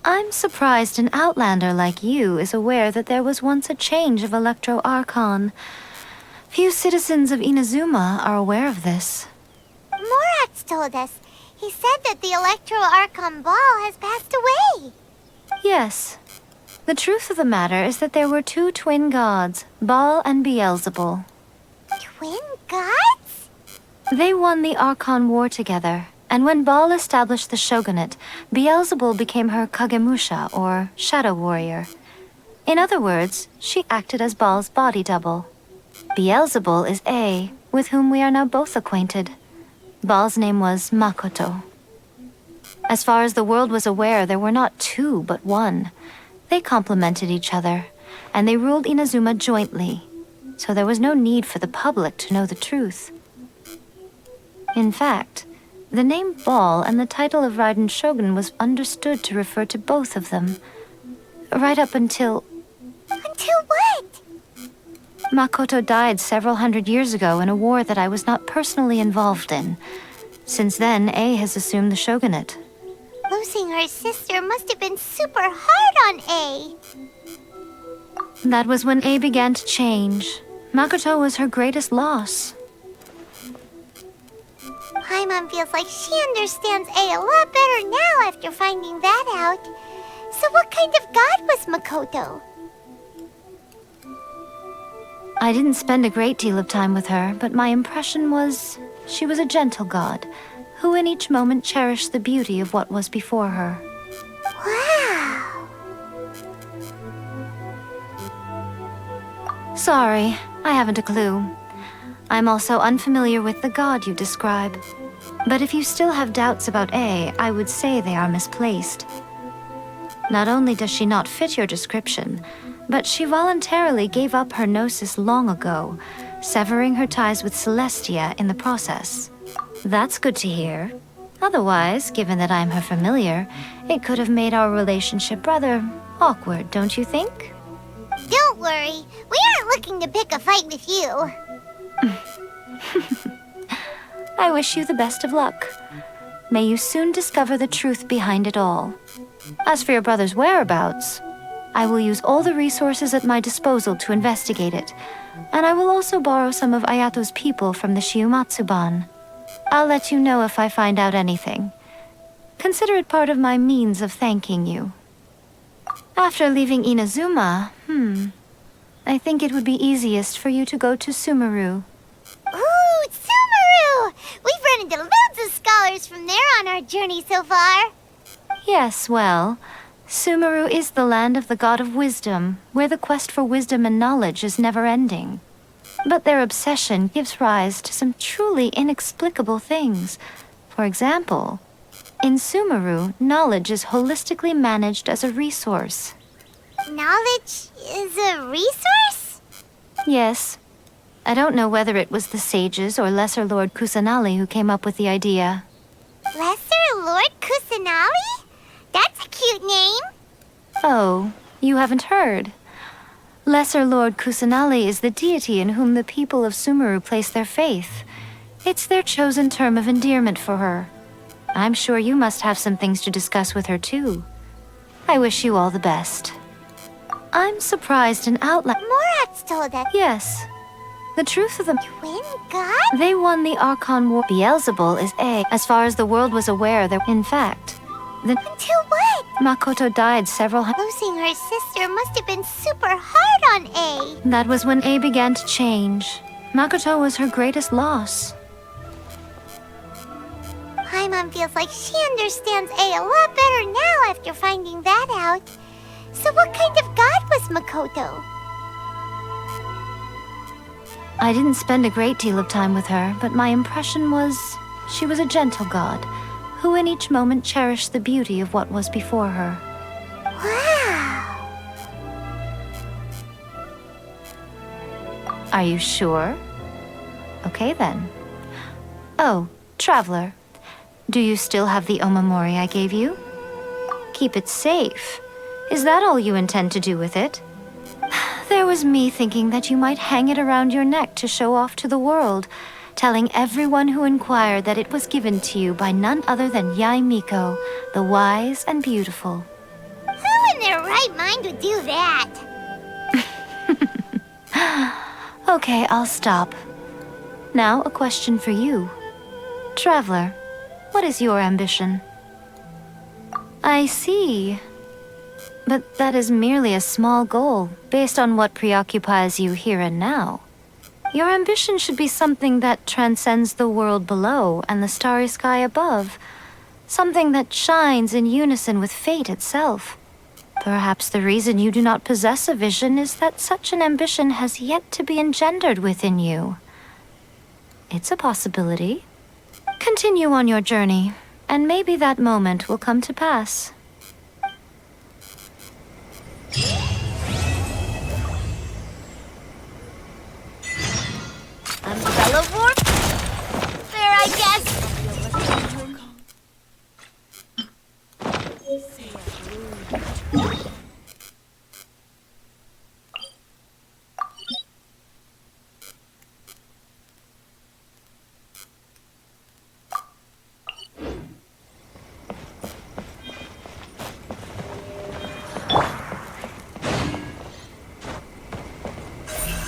I'm surprised an outlander like you is aware that there was once a change of Electro Archon. Few citizens of Inazuma are aware of this. Morat's told us. He said that the Electro Archon Ball has passed away. Yes. The truth of the matter is that there were two twin gods, Baal and Beelzebul. Twin gods? They won the Archon War together, and when Baal established the shogunate, Beelzebul became her Kagemusha, or shadow warrior. In other words, she acted as Baal's body double. Beelzebul is A, with whom we are now both acquainted. Baal's name was Makoto. As far as the world was aware, there were not two, but one. They complemented each other, and they ruled Inazuma jointly, so there was no need for the public to know the truth. In fact, the name Baal and the title of Raiden Shogun was understood to refer to both of them. Right up until... Until what? Makoto died several hundred years ago in a war that I was not personally involved in. Since then, A has assumed the shogunate. Losing her sister must have been super hard on A. That was when A began to change. Makoto was her greatest loss. Paimon feels like she understands A lot better now after finding that out. So what kind of god was Makoto? I didn't spend a great deal of time with her, but my impression was she was a gentle god, who in each moment cherished the beauty of what was before her. Wow! Sorry, I haven't a clue. I'm also unfamiliar with the god you describe. But if you still have doubts about A, I would say they are misplaced. Not only does she not fit your description, but she voluntarily gave up her gnosis long ago, severing her ties with Celestia in the process. That's good to hear. Otherwise, given that I'm her familiar, it could have made our relationship rather awkward, don't you think? Don't worry, we aren't looking to pick a fight with you. I wish you the best of luck. May you soon discover the truth behind it all. As for your brother's whereabouts, I will use all the resources at my disposal to investigate it, and I will also borrow some of Ayato's people from the Shiumatsuban. I'll let you know if I find out anything. Consider it part of my means of thanking you. After leaving Inazuma, I think it would be easiest for you to go to Sumeru. Ooh, Sumeru! We've run into loads of scholars from there on our journey so far. Yes, well, Sumeru is the land of the god of wisdom, where the quest for wisdom and knowledge is never-ending. But their obsession gives rise to some truly inexplicable things. For example, in Sumeru, knowledge is holistically managed as a resource. Knowledge is a resource? Yes. I don't know whether it was the sages or Lesser Lord Kusanali who came up with the idea. Lesser Lord Kusanali? That's a cute name. Oh, you haven't heard. Lesser Lord Kusanali is the deity in whom the people of Sumeru place their faith. It's their chosen term of endearment for her. I'm sure you must have some things to discuss with her too. I wish you all the best. I'm surprised an outlet. Morat's told us. Yes. The truth of the Twin god? They won the Archon War. Beelzebul is A. As far as the world was aware, there. In fact, the. Until what? Makoto died several. Losing her sister must have been super hard on A. That was when A began to change. Makoto was her greatest loss. Paimon feels like she understands A a lot better now after finding that out. So what kind of god was Makoto? I didn't spend a great deal of time with her, but my impression was she was a gentle god, who in each moment cherished the beauty of what was before her. Wow! Are you sure? Okay then. Oh, Traveler, do you still have the omamori I gave you? Keep it safe. Is that all you intend to do with it? There was me thinking that you might hang it around your neck to show off to the world, telling everyone who inquired that it was given to you by none other than Yae Miko, the wise and beautiful. Who in their right mind would do that? Okay, I'll stop. Now, a question for you. Traveler, what is your ambition? I see. But that is merely a small goal, based on what preoccupies you here and now. Your ambition should be something that transcends the world below and the starry sky above. Something that shines in unison with fate itself. Perhaps the reason you do not possess a vision is that such an ambition has yet to be engendered within you. It's a possibility. Continue on your journey, and maybe that moment will come to pass. Umbrella warp? There, I guess.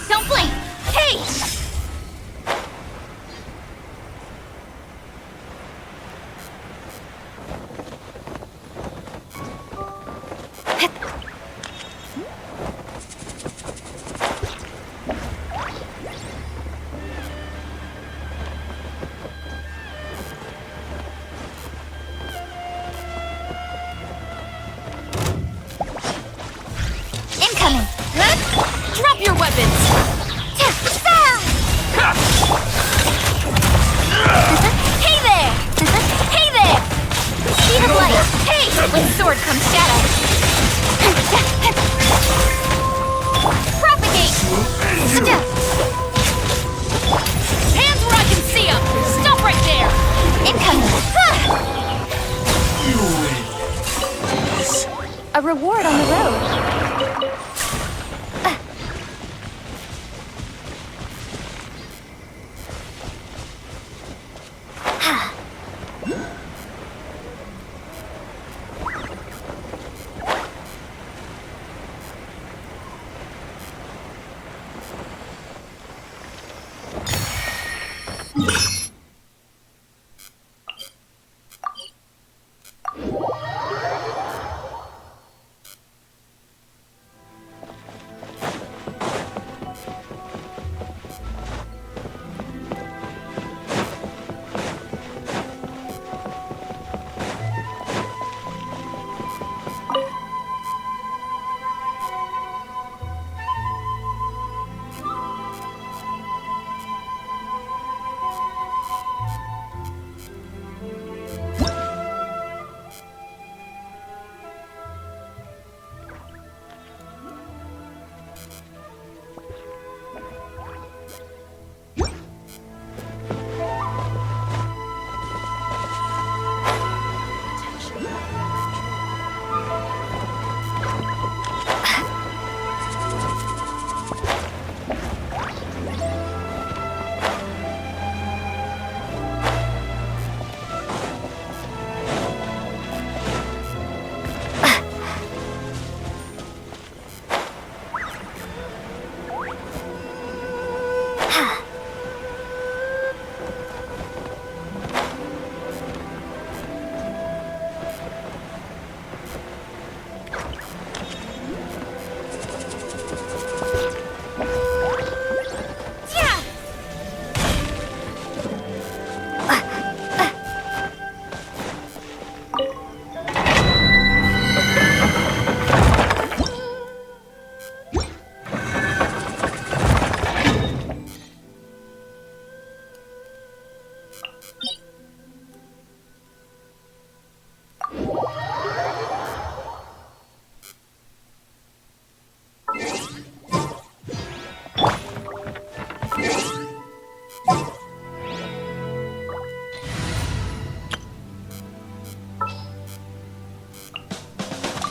Don't blink! Hey! Incoming! Drop your weapons! Hey there! Hey there! Speed of light! Hey! With sword comes shadow! Propagate! Hands where I can see them! Stop right there! Incoming! A reward on the road.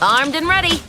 Armed and ready.